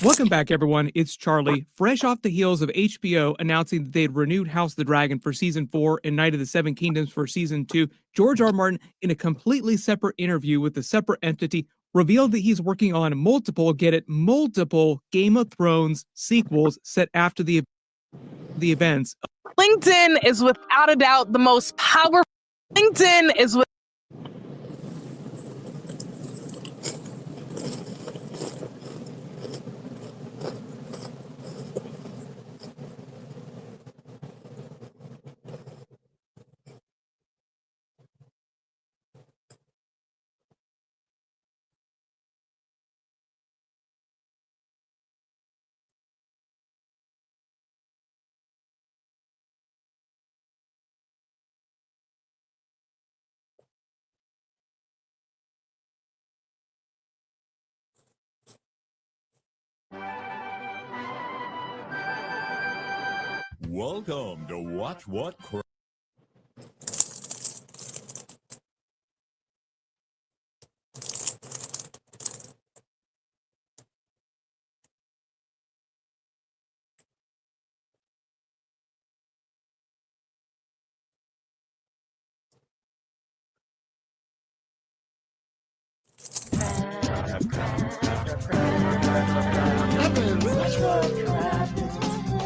Welcome back, everyone. It's Charlie, fresh off the heels of HBO announcing that they had renewed House of the Dragon for Season 4 and Night of the Seven Kingdoms for Season 2. George R. Martin, in a completely separate interview with a separate entity, revealed that he's working on multiple Game of Thrones sequels set after the events. LinkedIn is without a doubt the most powerful. LinkedIn is with. Welcome to Watch What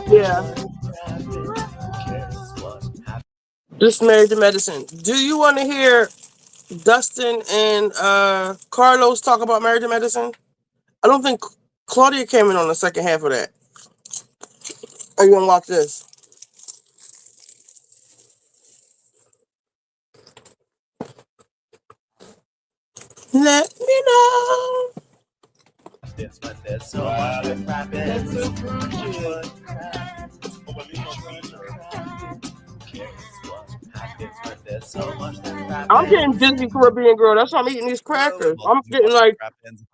Yeah. Just Married to Medicine. Do you want to hear Dustin and Carlos talk about Married to Medicine? I don't think Claudia came in on the second half of that. Are you gonna watch this? Let me know. I'm getting Disney Caribbean Girl. That's why I'm eating these crackers. I'm getting like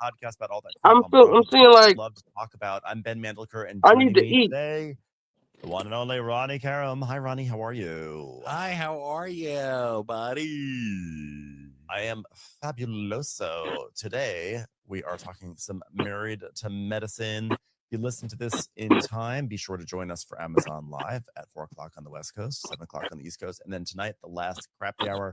podcast about all that. I'm seeing like love to talk about. I'm Ben Mandliker, and I joining need to me eat. today, the one and only Ronnie Karam. Hi, Ronnie. How are you? Hi, how are you, buddy? I am fabuloso. Today, we are talking some Married to Medicine. If you listen to this in time, be sure to join us for Amazon Live at 4 o'clock on the West Coast, 7 o'clock on the East Coast. And then tonight, the last crappy hour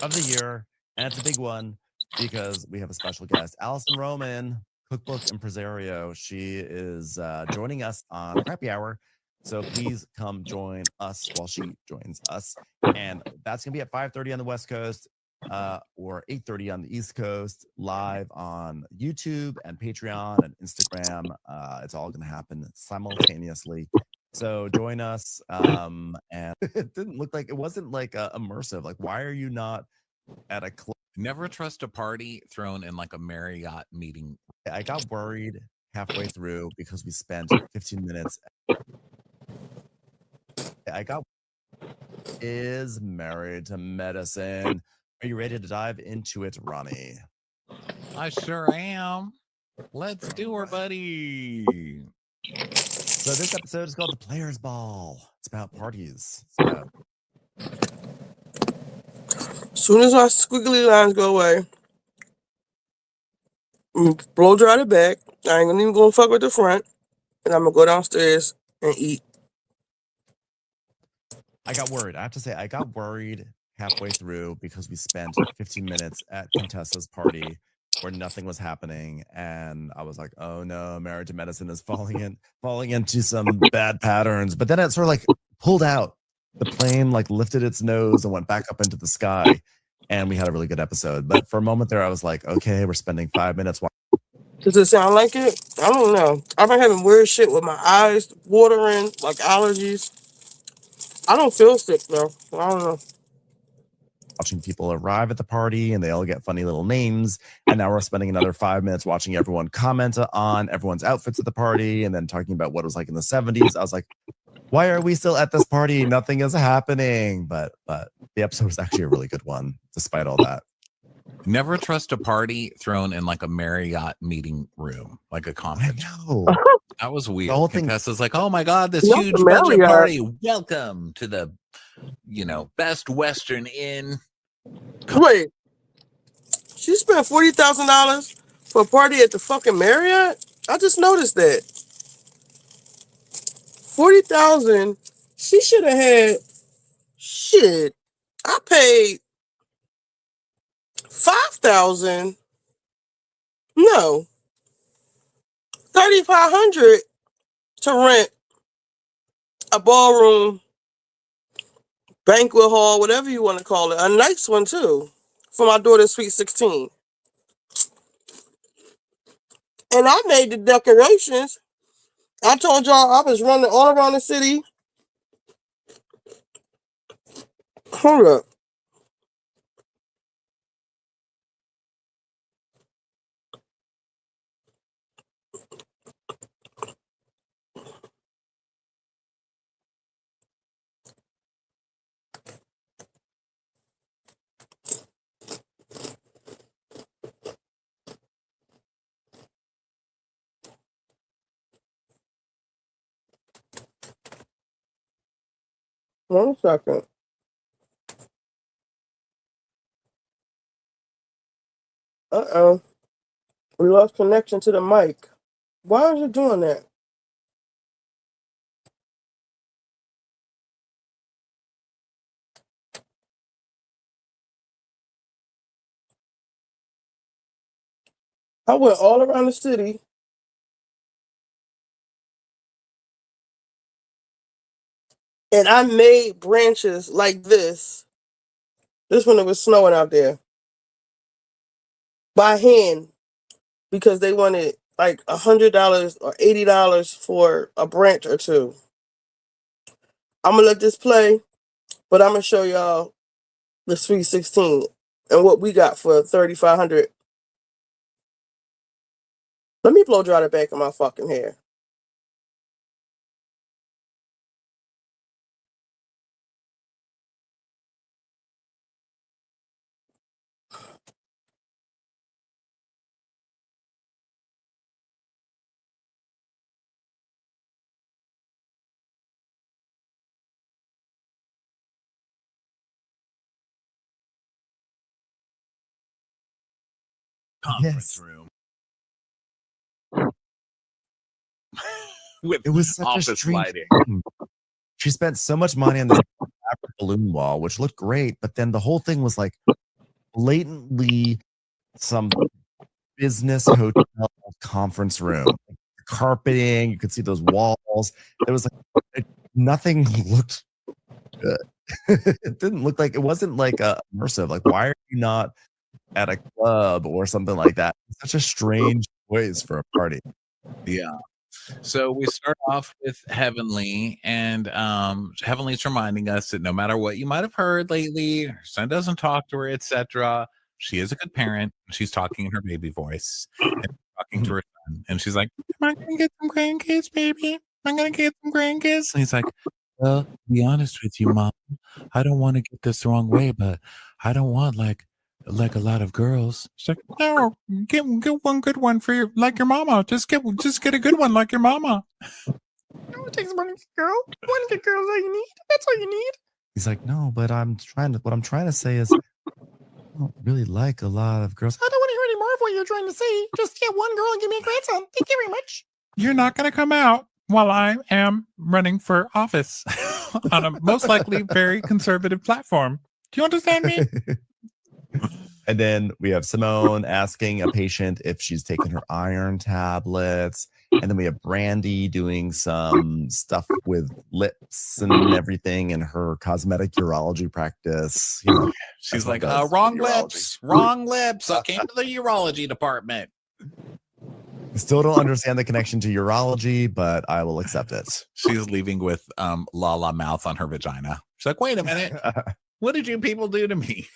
of the year. And it's a big one because we have a special guest, Allison Roman, cookbook impresario. She is joining us on Crappy Hour. So please come join us while she joins us. And that's going to be at 5:30 on the West Coast or 8:30 on the East Coast, live on YouTube and Patreon and Instagram. It's all going to happen simultaneously. So join us. And it didn't look like, it wasn't like immersive. Like, why are you not at a club? Never trust a party thrown in like a Marriott meeting. I got worried halfway through because we spent 15 minutes. Is Married to Medicine. Are you ready to dive into it, Ronnie? I sure am. Let's do her, buddy. So this episode is called The Players Ball. It's about parties. It's about... As soon as our squiggly lines go away, blow dry the back. I ain't even gonna fuck with the front, and I'm gonna go downstairs and eat. I got worried. I have to say, I got worried halfway through because we spent 15 minutes at Contessa's party where nothing was happening, and I was like, "Oh no, Married to Medicine is falling into some bad patterns." But then it sort of like pulled out. The plane like lifted its nose and went back up into the sky, and we had a really good episode. But for a moment there, I was like, "Okay, we're spending 5 minutes." Does it sound like it? I don't know. I've been having weird shit with my eyes watering, like allergies. I don't feel sick though. I don't know. Watching people arrive at the party and they all get funny little names. And now we're spending another 5 minutes watching everyone comment on everyone's outfits at the party and then talking about what it was like in the 70s. I was like, why are we still at this party? Nothing is happening. But the episode was actually a really good one, despite all that. Never trust a party thrown in like a Marriott meeting room, like a conference. That was weird. The whole thing Contessa's like, oh my God, this Not huge the budget Marriott. party. Welcome to the, Best Western Inn. Wait, she spent $40,000 for a party at the fucking Marriott? I just noticed that. 40,000. She should have had shit. I paid 5,000. No, 3,500 to rent a ballroom, banquet hall, whatever you want to call it. A nice one too, for my daughter's sweet 16. And I made the decorations. I told y'all I was running all around the city. Hold up. One second. Uh-oh. We lost connection to the mic. Why is it doing that? I went all around the city. And I made branches like this. This when it was snowing out there. By hand. Because they wanted like $100 or $80 for a branch or two. I'm gonna let this play, but I'm gonna show y'all the Sweet 16 and what we got for 3,500. Let me blow dry the back of my fucking hair. Conference room. With It was such a office strange lighting. thing. She spent so much money on this balloon wall, which looked great, but then the whole thing was like blatantly some business hotel conference room. Carpeting, you could see those walls. It was like nothing looked good. It didn't look like, it wasn't like immersive. Like, why are you not at a club or something like that? It's such a strange place for a party. Yeah. So we start off with Heavenly, and Heavenly's reminding us that no matter what you might have heard lately, her son doesn't talk to her, etc. She is a good parent. She's talking in her baby voice and talking to her son, and she's like, "Am I gonna get some grandkids, baby? Am I gonna get some grandkids?" And he's like, "Well, to be honest with you, Mom, I don't want to get this the wrong way, but I don't want like a lot of girls." She's like, "No, get one good one for your like your mama. Just get a good one like your mama." No, it takes one girl. One good girl is all you need. That's all you need. He's like, "No, but what I'm trying to say is I don't really like a lot of girls." I don't want to hear any more of what you're trying to say. Just get one girl and give me a grandson. Thank you very much. You're not going to come out while I am running for office on a most likely very conservative platform. Do you understand me? And then we have Simone asking a patient if she's taken her iron tablets. And then we have Brandy doing some stuff with lips and everything in her cosmetic urology practice. You know, she's like, wrong lips, wrong lips. I came to the urology department. Still don't understand the connection to urology, but I will accept it. She's leaving with la la mouth on her vagina. She's like, wait a minute. What did you people do to me?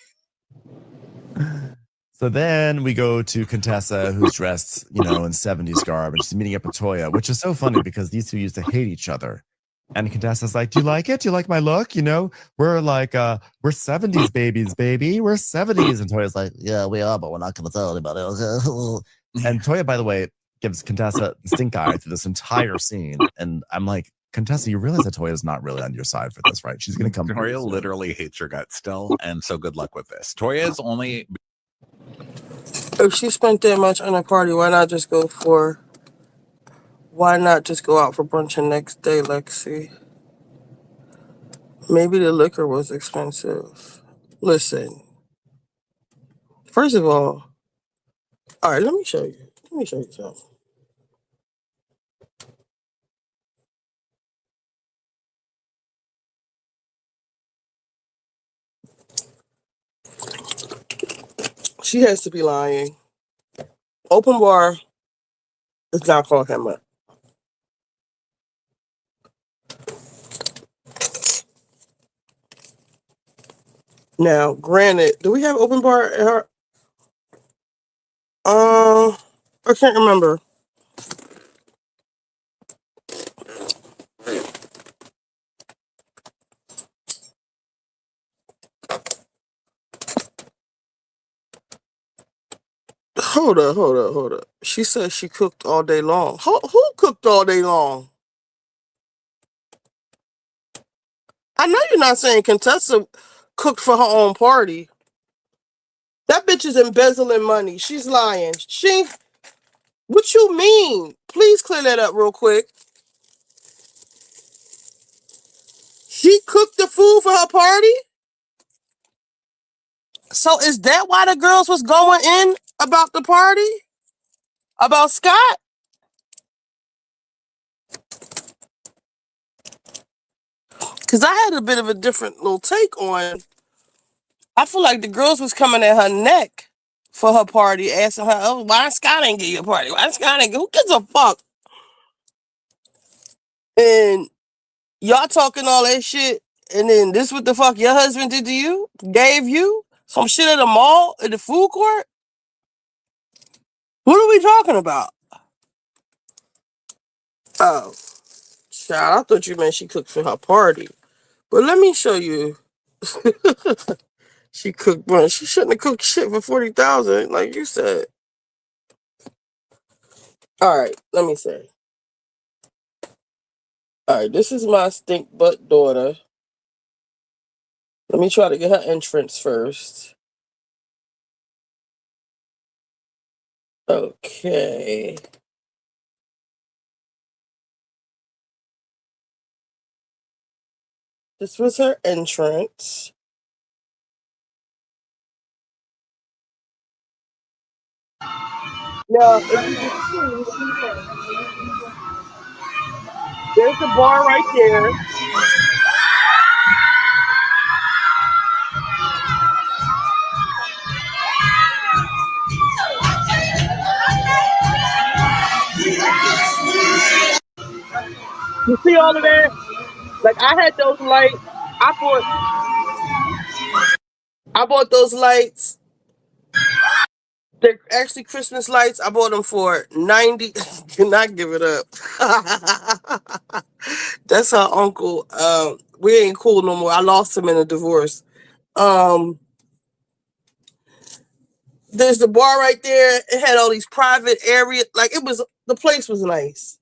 So then we go to Contessa, who's dressed, in 70s garb, and she's meeting up with Toya, which is so funny because these two used to hate each other. And Contessa's like, "Do you like it? Do you like my look? We're like, we're 70s babies, baby. We're 70s." And Toya's like, "Yeah, we are, but we're not going to tell anybody." And Toya, by the way, gives Contessa the stink eye through this entire scene. And I'm like, Contessa, you realize that Toya's not really on your side for this, right? She's going to come. Toya literally hates your guts still. And so good luck with this. Toya's If she spent that much on a party, why not just go for Why not just go out for brunch the next day, Lexi? Maybe the liquor was expensive. Listen, first of all right, let me show you. Let me show you something. She has to be lying. Open bar does not cost that much. Now, granted, do we have open bar at her? I can't remember. Hold up. She said she cooked all day long. Who cooked all day long? I know you're not saying Contessa cooked for her own party. That bitch is embezzling money. She's lying. What you mean? Please clear that up real quick. She cooked the food for her party? So is that why the girls was going in about the party? About Scott? Because I had a bit of a different little take on. I feel like the girls was coming at her neck for her party, asking her, "Oh, why Scott ain't get your party? Why Scott ain't get? Who gives a fuck?" And y'all talking all that shit, and then this what the fuck your husband did to you? Gave you some shit at the mall, at the food court? What are we talking about? Oh, child, I thought you meant she cooked for her party. But let me show you. She cooked brunch. She shouldn't have cooked shit for 40,000, like you said. All right, let me say. All right, this is my stink butt daughter. Let me try to get her entrance first. Okay. This was her entrance. Now, if you can see, there's the bar right there. You see all of that? Like, I had those lights. I bought those lights. They're actually Christmas lights. I bought them for 90. Cannot give it up. That's her uncle. We ain't cool no more. I lost him in a divorce. There's the bar right there. It had all these private areas. Like, the place was nice.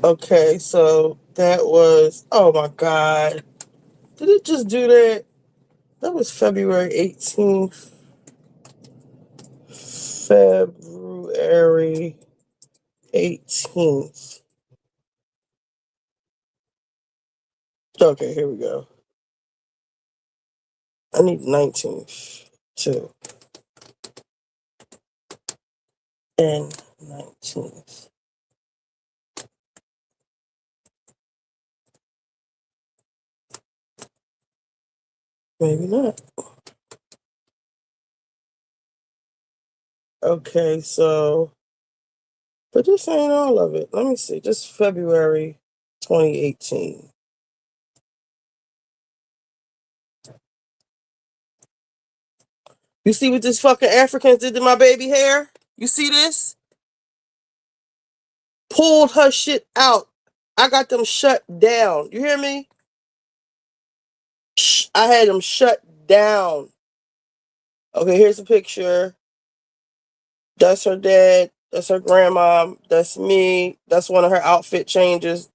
Okay, so that was, oh my God. Did it just do that? That was February 18th. February 18th. Okay, here we go. I need 19th too. And 19th. Maybe not. Okay, so, but this ain't all of it. Let me see. Just February 2018. You see what this fucking Africans did to my baby hair? You see this? Pulled her shit out. I got them shut down. You hear me? I had them shut down. Okay, here's a picture. That's her dad. That's her grandma. That's me. That's one of her outfit changes.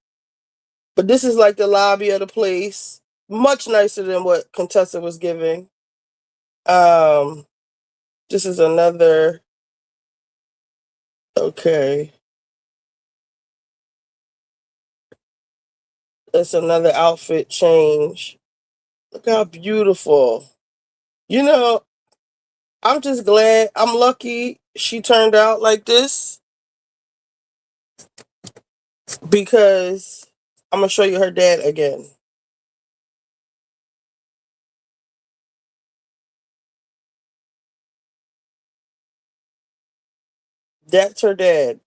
But this is like the lobby of the place. Much nicer than what Contessa was giving. This is another. Okay. That's another outfit change. Look how beautiful. You know, I'm just glad. I'm lucky she turned out like this. Because I'm going to show you her dad again. That's her dad.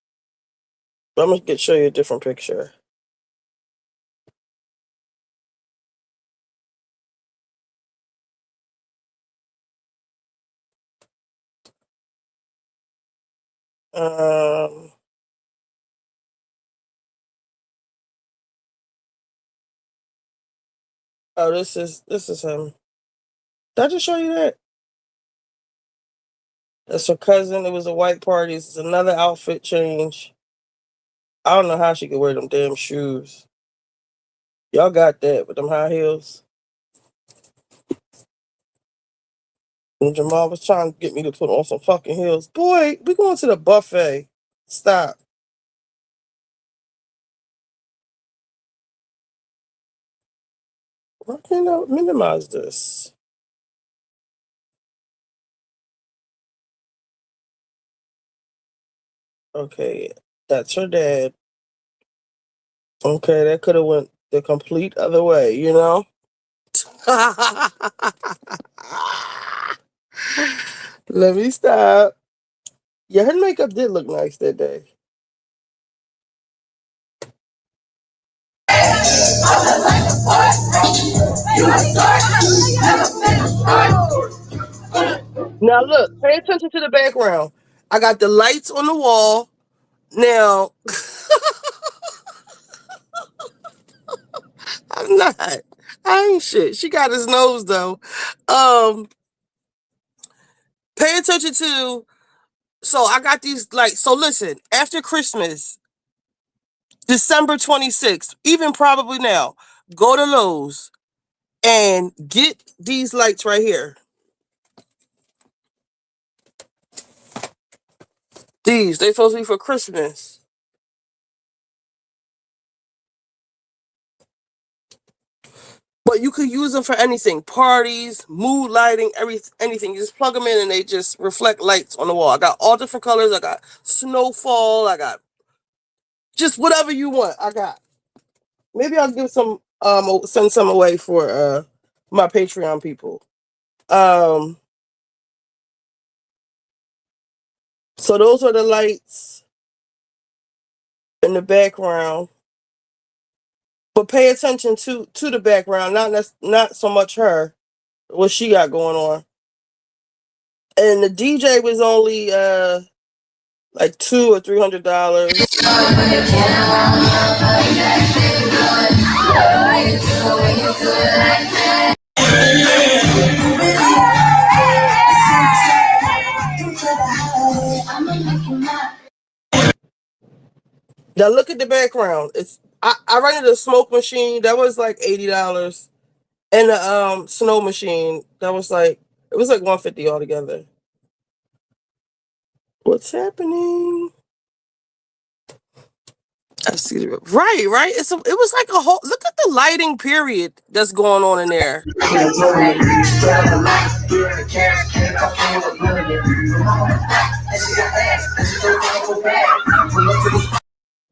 I'm going to show you a different picture. Oh, this is him. Did I just show you that? That's her cousin. It was a white party. This is another outfit change. I don't know how she could wear them damn shoes. Y'all got that with them high heels. And Jamal was trying to get me to put on some fucking heels. Boy, we going to the buffet. Stop. Why can't I minimize this? Okay, that's her dad. Okay, that could have went the complete other way, you know? Let me stop. Yeah, her makeup did look nice that day. Now look, pay attention to the background. I got the lights on the wall. Now, I'm not. I ain't shit. She got his nose though. Pay attention to. So I got these lights. So listen, after Christmas, December 26th, even probably now, go to Lowe's and get these lights right here. These, they supposed to be for Christmas. But you could use them for anything. Parties, mood lighting, anything. You just plug them in and they just reflect lights on the wall. I got all different colors. I got snowfall. I got just whatever you want. I got. Maybe I'll give some, send some away for my Patreon people. So those are the lights in the background. But pay attention to the background, not so much her, what she got going on. And the DJ was only like $200 or $300. Now look at the background. I rented a smoke machine that was like $80, and the snow machine that was like $150 altogether. What's happening? I see. Right. It was like a whole. Look at the lighting period that's going on in there.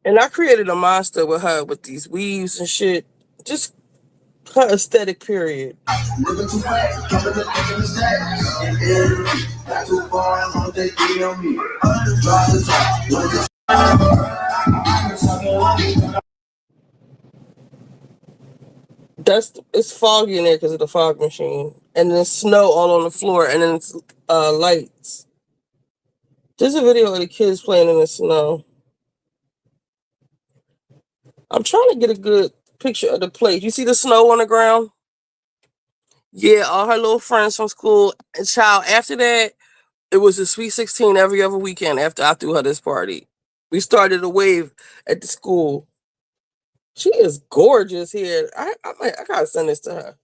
And I created a monster with her with these weaves and shit. Just her aesthetic period. It's foggy in there because of the fog machine, and then snow all on the floor, and then it's lights. There's a video of the kids playing in the snow. I'm trying to get a good picture of the place. You see the snow on the ground? Yeah, all her little friends from school. And child, after that, It was a Sweet 16 every other weekend after I threw her this party. We started a wave at the school. She is gorgeous here. I gotta send this to her.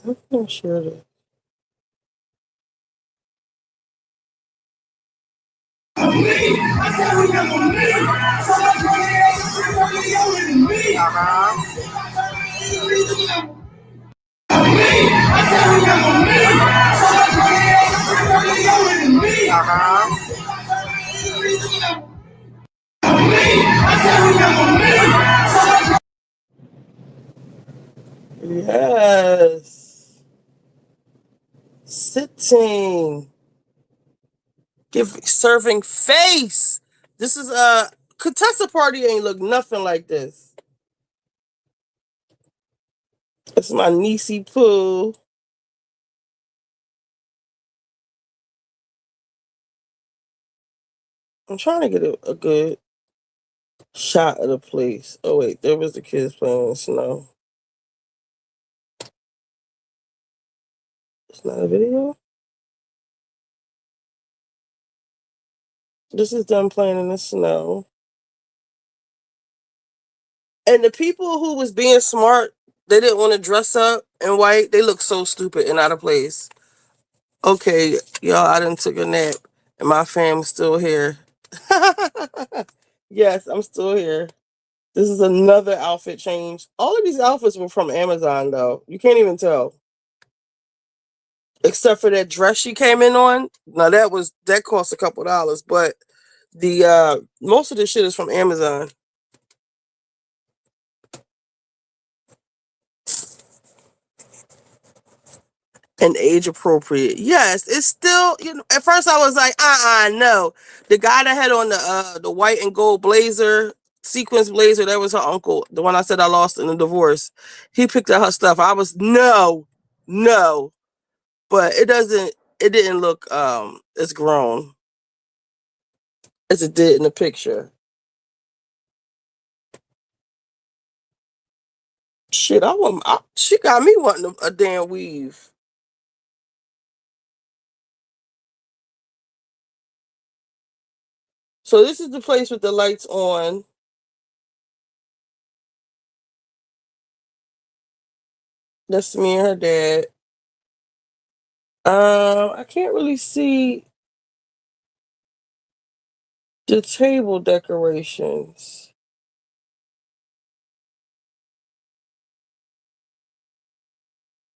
I'm not sure. Yes. Sitting. Serving face. This is a Contessa party ain't look nothing like this. It's my niecey poo. I'm trying to get a good shot of the place. Oh wait, there was the kids playing in the snow. It's not a video. This is them playing in the snow. And the people who was being smart, they didn't want to dress up in white. They look so stupid and out of place. Okay, y'all, I done took a nap and my fam's still here. Yes, I'm still here. This is another outfit change. All of these outfits were from Amazon, though. You can't even tell. Except for that dress she came in on. Now that cost a couple dollars, but the most of the shit is from Amazon. And age appropriate. Yes, it's still, at first I was like, no. The guy that had on the white and gold blazer, sequence blazer, that was her uncle. The one I said I lost in the divorce. He picked up her stuff. I was no. But it didn't look as grown as it did in the picture. Shit, she got me wanting a damn weave. So this is the place with the lights on. That's me and her dad. I can't really see the table decorations.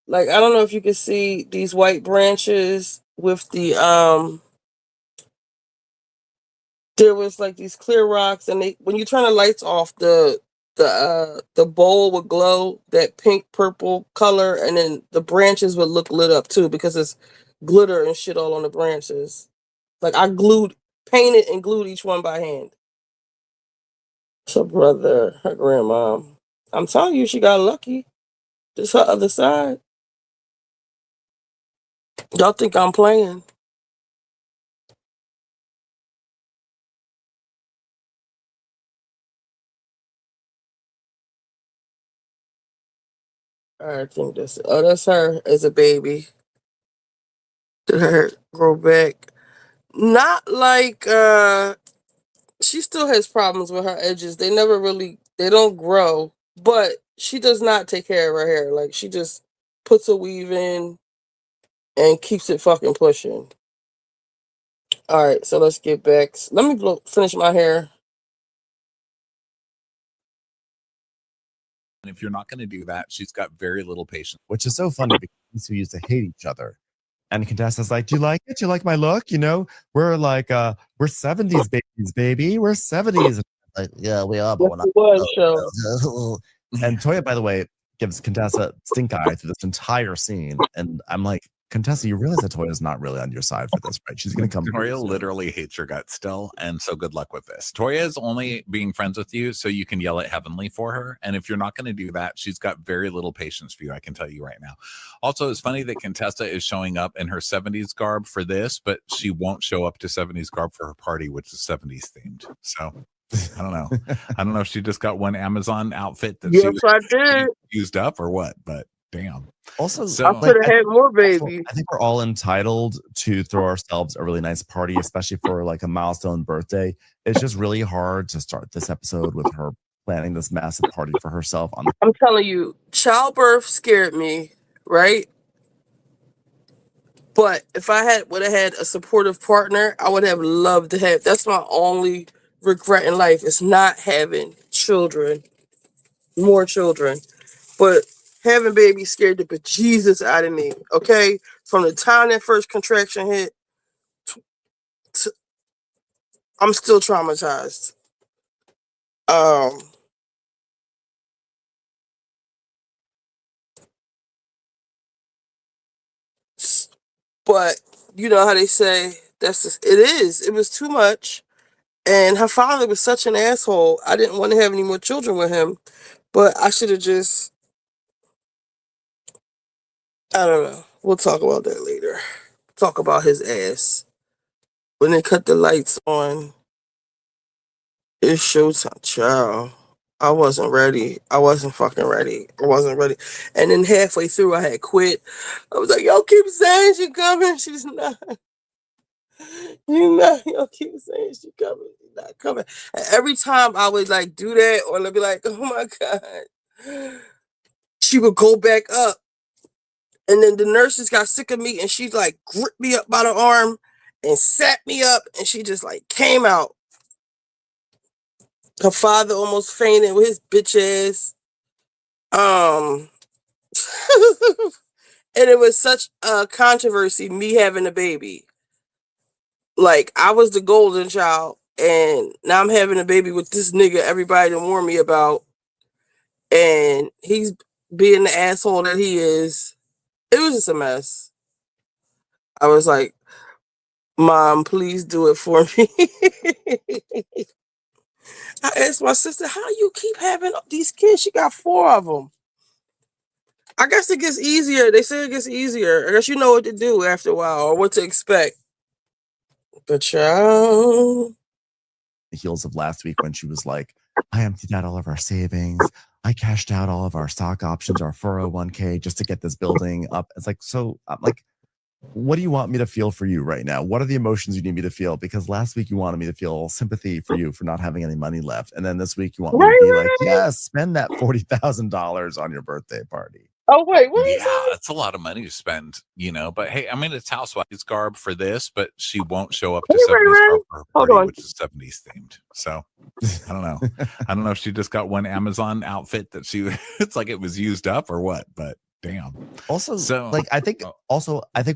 Like, I don't know if you can see these white branches with the there was like these clear rocks, and when you turn the lights off, the bowl would glow that pink purple color, and then the branches would look lit up too because it's glitter and shit all on the branches. Like I painted and glued each one by hand. So brother, her grandma. I'm telling you, she got lucky. This her other side. Y'all think I'm playing? I think that's her as a baby. Did her grow back? Not like she still has problems with her edges. They don't grow, but she does not take care of her hair. Like she just puts a weave in and keeps it fucking pushing. All right, so let's get back. Let me finish my hair. And if you're not going to do that, she's got very little patience. Which is so funny because these two used to hate each other. And Contessa's like, do you like it? Do you like my look? You know, we're like, we're 70s babies, baby. We're 70s. Like, yeah, we are, but Yes, we're not. it was, show. And Toya, by the way, gives Contessa stink eye through this entire scene. And I'm like, Contessa, you realize that Toya's not really on your side for this, right? She's going to come. Toya literally hates your guts still, and so good luck with this. Toya is only being friends with you so you can yell at Heavenly for her, and if you're not going to do that, she's got very little patience for you, I can tell you right now. Also, it's funny that Contessa is showing up in her 70s garb for this, but she won't show up to 70s garb for her party, which is 70s themed. So I don't know. I don't know if she just got one Amazon outfit that she was used up or what, but damn. Also, so, I could have had more babies. Also, I think we're all entitled to throw ourselves a really nice party, especially for like a milestone birthday. It's just really hard to start this episode with her planning this massive party for herself. I'm telling you, childbirth scared me, right? But if I would have had a supportive partner, I would have loved to have. That's my only regret in life, is not having children, more children. But having babies scared the bejesus out of me, okay? From the time that first contraction hit, I'm still traumatized. But you know how they say, it was too much. And her father was such an asshole. I didn't want to have any more children with him, but I should have just, I don't know. We'll talk about that later. Talk about his ass. When they cut the lights on, it's showtime. Child, I wasn't ready. I wasn't fucking ready. I wasn't ready. And then halfway through, I had quit. I was like, y'all keep saying she coming. She's not. Y'all keep saying she coming. She's not coming. And every time I would like do that, or I'd be like, oh my God, she would go back up. And then the nurses got sick of me, and she like gripped me up by the arm and sat me up, and she just like came out. Her father almost fainted with his bitch ass. And it was such a controversy, me having a baby. Like, I was the golden child, and now I'm having a baby with this nigga everybody done warned me about. And he's being the asshole that he is. It was just a mess. I was like, Mom, please do it for me. I asked my sister, how do you keep having these kids? She got 4 of them. I guess it gets easier. They say it gets easier. I guess you know what to do after a while, or what to expect. But child, the heels of last week when she was like, I emptied out all of our savings. I cashed out all of our stock options, our 401k, just to get this building up. It's like, so I'm like, what do you want me to feel for you right now? What are the emotions you need me to feel? Because last week you wanted me to feel sympathy for you for not having any money left. And then this week you want me to be like, yes, spend that $40,000 on your birthday party. Oh, wait, what? Yeah, it's a lot of money to spend, you know. But hey, I mean, it's Housewives garb for this, but she won't show up to 70s garb for her party, which is 70s themed. So I don't know. I don't know if she just got one Amazon outfit that it's like it was used up or what, but damn. Also, like, I think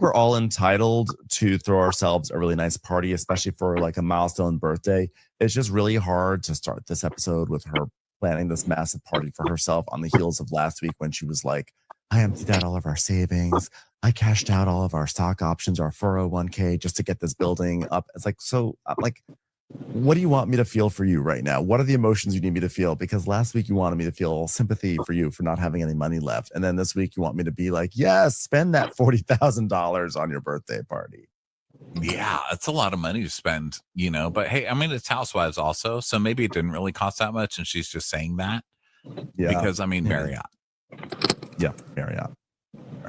we're all entitled to throw ourselves a really nice party, especially for like a milestone birthday. It's just really hard to start this episode with her planning this massive party for herself on the heels of last week when she was like, I emptied out all of our savings. I cashed out all of our stock options, our 401k, just to get this building up. It's like, so I'm like, what do you want me to feel for you right now? What are the emotions you need me to feel? Because last week you wanted me to feel sympathy for you for not having any money left. And then this week you want me to be like, yes, spend that $40,000 on your birthday party. Yeah, it's a lot of money to spend, you know. But hey, I mean, it's Housewives also, so maybe it didn't really cost that much, and she's just saying that. Yeah, because I mean, Marriott. Yeah, Marriott.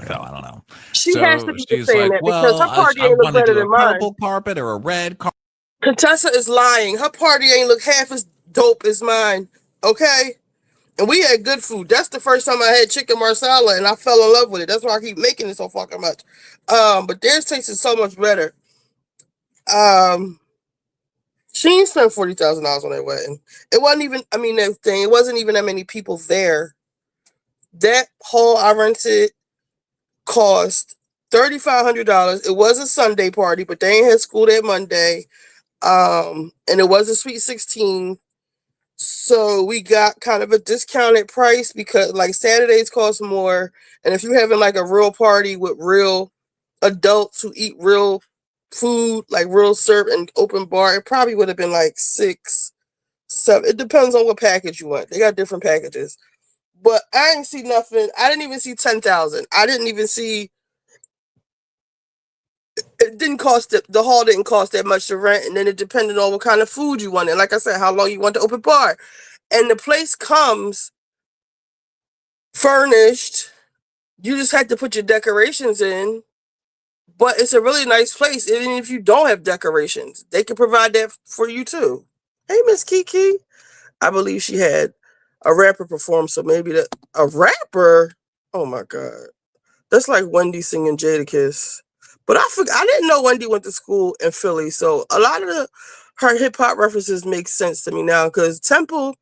So I don't know. She so has to be she's saying like, that well, because her party I ain't look want to better do than a mine. purple carpet or a red carpet. Contessa is lying. Her party ain't look half as dope as mine. Okay? And we had good food. That's the first time I had chicken marsala, and I fell in love with it. That's why I keep making it so fucking much. But theirs tasted so much better. She ain't spent $40,000 on that wedding. It wasn't even, I mean, that thing, it wasn't even that many people there. That hall I rented cost $3,500. It was a Sunday party, but they ain't had school that Monday. And it was a Sweet 16. So we got kind of a discounted price because like Saturdays cost more. And if you're having like a real party with real adults who eat real food, like real serve and open bar, it probably would have been like 6, 7. It depends on what package you want. They got different packages. But I didn't see nothing. I didn't even see 10,000. I didn't even see. It didn't cost the hall didn't cost that much to rent, and then it depended on what kind of food you wanted. Like I said, how long you want to open bar, and the place comes furnished. You just had to put your decorations in, but it's a really nice place. Even if you don't have decorations, they can provide that for you too. Hey, Miss Kiki, I believe she had a rapper perform, so maybe a rapper. Oh my God, that's like Wendy singing Jadakiss. But I didn't know Wendy went to school in Philly, so a lot of her hip hop references make sense to me now. Because Temple,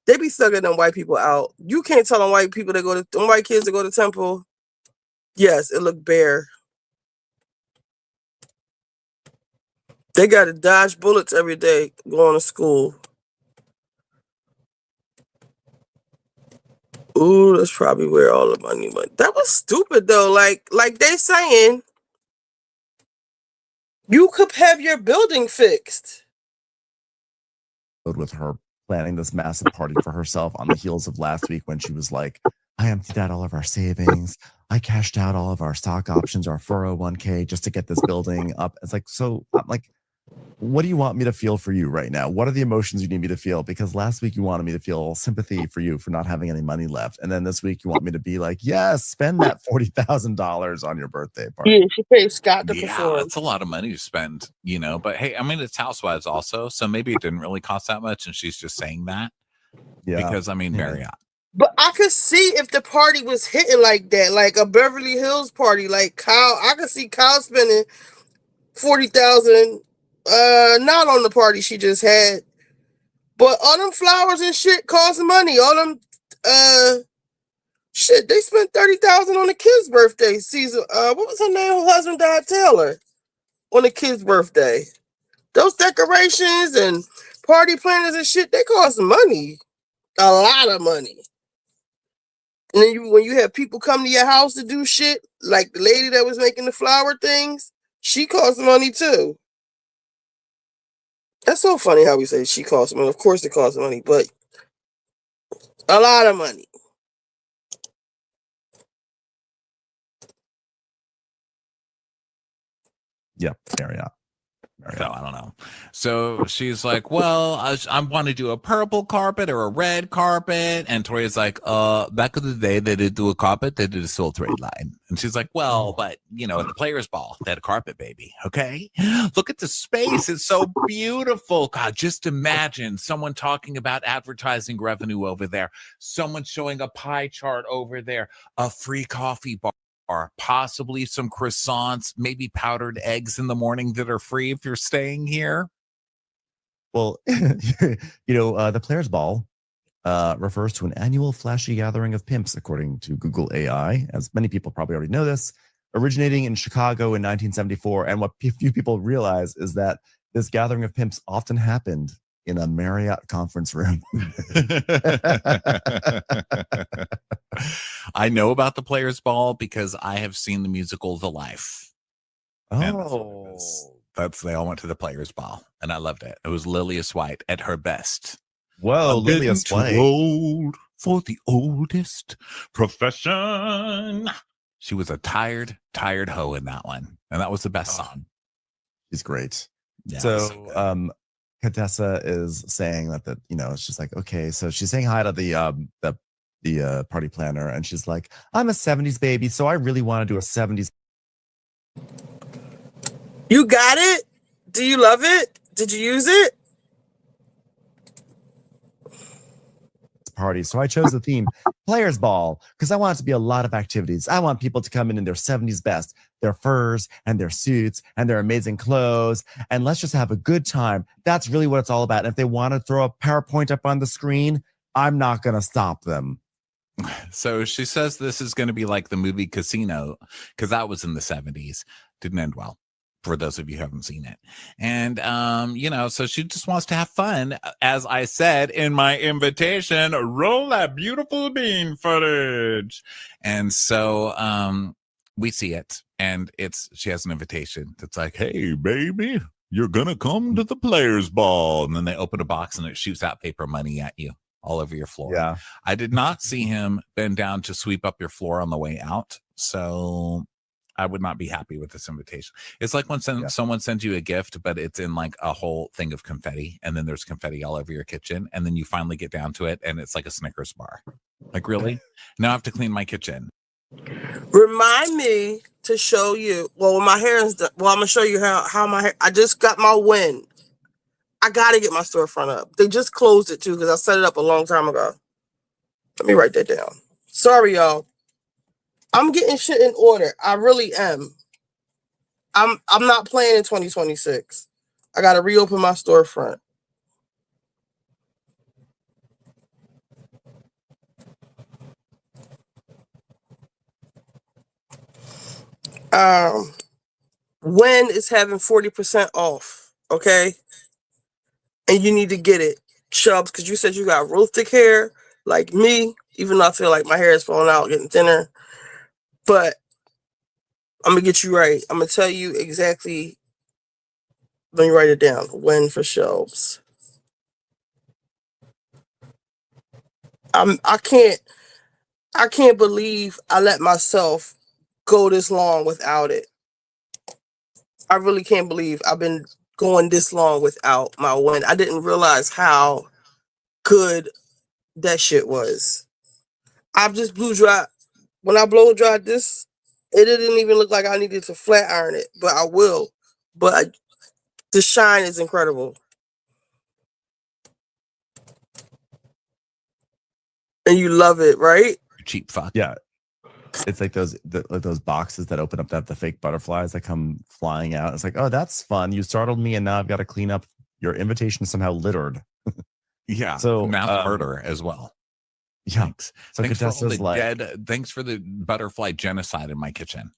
they be thugging them white people out. You can't tell them white people that go to them white kids that go to Temple. Yes, it looked bare. They got to dodge bullets every day going to school. Ooh, that's probably where all the money went. That was stupid though. Like they saying, you could have your building fixed. With her planning this massive party for herself on the heels of last week when she was like, I emptied out all of our savings. I cashed out all of our stock options, our 401k just to get this building up. It's like, so I'm like, what do you want me to feel for you right now? What are the emotions you need me to feel? Because last week you wanted me to feel sympathy for you for not having any money left. And then this week you want me to be like, yes, spend that $40,000 on your birthday party. Yeah, she paid Scott to Yeah, perform. that's a lot of money to spend, you know. But hey, I mean, it's Housewives also, so maybe it didn't really cost that much, and she's just saying that. Yeah, because I mean, Marriott. But I could see if the party was hitting like that, like a Beverly Hills party, like Kyle. I could see Kyle spending 40,000, not on the party she just had, but all them flowers and shit cost money. All them, shit, they spent 30,000 on the kid's birthday season. What was her name? Her husband died, Taylor, on the kid's birthday. Those decorations and party planners and shit, they cost money, a lot of money. And then when you have people come to your house to do shit, like the lady that was making the flower things, she costs money too. That's so funny how we say she costs money. Of course it costs money, but a lot of money. Yep, Marriott. So I don't know. So she's like, well, I want to do a purple carpet or a red carpet. And Tori's like, back in the day, they didn't do a carpet, they did a soul trade line. And she's like, well, but you know, at the Players Ball, they had a carpet, baby. Okay. Look at the space. It's so beautiful. God, just imagine someone talking about advertising revenue over there, someone showing a pie chart over there, a free coffee bar. Or possibly some croissants, maybe powdered eggs in the morning that are free if you're staying here. Well, you know, the Players Ball refers to an annual flashy gathering of pimps, according to Google AI, as many people probably already know this, originating in Chicago in 1974. And what few people realize is that this gathering of pimps often happened in a Marriott conference room. I know about the Players Ball because I have seen the musical The Life. Oh, that's they all went to the Players Ball, and I loved it. It was Lilias White at her best. Whoa, Lilias White, old for the oldest profession. She was a tired hoe in that one, and that was the best song. She's great. Yeah, so, Contessa is saying that you know, it's just like, okay, so she's saying hi to the party planner, and she's like, I'm a 70s baby, so I really want to do a 70s. You got it? Do you love it? Did you use it? Party. So I chose the theme Players Ball because I want it to be a lot of activities. I want people to come in their 70s best, their furs and their suits and their amazing clothes, and let's just have a good time. That's really what it's all about. And if they want to throw a PowerPoint up on the screen, I'm not going to stop them. So she says this is going to be like the movie Casino, because that was in the 70s. Didn't end well, for those of you who haven't seen it. And, so she just wants to have fun. As I said in my invitation, roll that beautiful bean footage. And so we see it, and she has an invitation that's like, hey, baby, you're going to come to the players ball. And then they open a box and it shoots out paper money at you all over your floor. Yeah. I did not see him bend down to sweep up your floor on the way out. So I would not be happy with this invitation. It's like when someone sends you a gift, but it's in like a whole thing of confetti, and then there's confetti all over your kitchen, and then you finally get down to it, and it's like a Snickers bar. Like, really? Now I have to clean my kitchen. Remind me to show you. Well, when my hair is done, I'm gonna show you how my hair. I just got my win. I gotta get my storefront up. They just closed it too because I set it up a long time ago. Let me write that down. Sorry, y'all. I'm getting shit in order. I really am. I'm not playing in 2026. I gotta reopen my storefront. When is having 40% off, okay? And you need to get it, Chubbs, because you said you got real thick hair, like me, even though I feel like my hair is falling out, getting thinner. But I'm going to get you right. I'm going to tell you exactly. Let me write it down. When for shelves. I can't believe I let myself go this long without it. I really can't believe I've been going this long without my win. I didn't realize how good that shit was. I've just blew dry. When I blow dried this, it didn't even look like I needed to flat iron it, but I will. But the shine is incredible. And you love it, right? Cheap fuck. Yeah. It's like those boxes that open up that have the fake butterflies that come flying out. It's like, oh, that's fun. You startled me, and now I've got to clean up. Your invitation somehow littered. Yeah. So mass murder as well. Yeah. Thanks. So Thanks for all Contessa's the like, thanks for the butterfly genocide in my kitchen.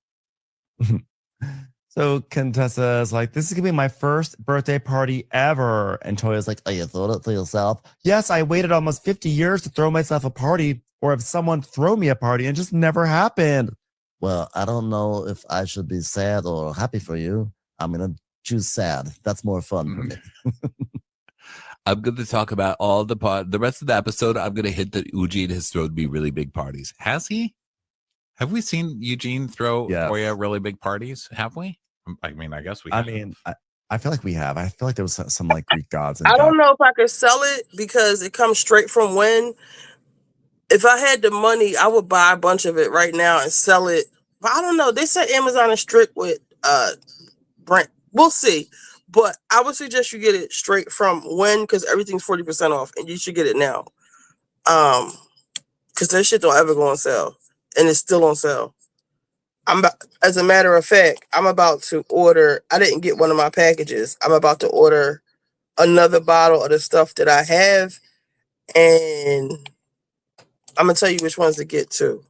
So Contessa is like, this is gonna be my first birthday party ever. And Toya's like, oh, you thought it for yourself? Yes, I waited almost 50 years to throw myself a party or have someone throw me a party, and it just never happened. Well, I don't know if I should be sad or happy for you. I'm gonna choose sad. That's more fun for me. I'm going to talk about all the rest of the episode. I'm going to hint that Eugene has thrown me really big parties. Has he? Have we seen Eugene throw Toya really big parties? Have we? I mean, I guess we have. I mean, I feel like we have. I feel like there was some like Greek gods. I don't know if I could sell it because it comes straight from when. If I had the money, I would buy a bunch of it right now and sell it. But I don't know. They said Amazon is strict with Brent. We'll see. But I would suggest you get it straight from when, because everything's 40% off, and you should get it now. Because that shit don't ever go on sale, and it's still on sale. As a matter of fact, I'm about to order. I didn't get one of my packages. I'm about to order another bottle of the stuff that I have, and I'm gonna tell you which ones to get to.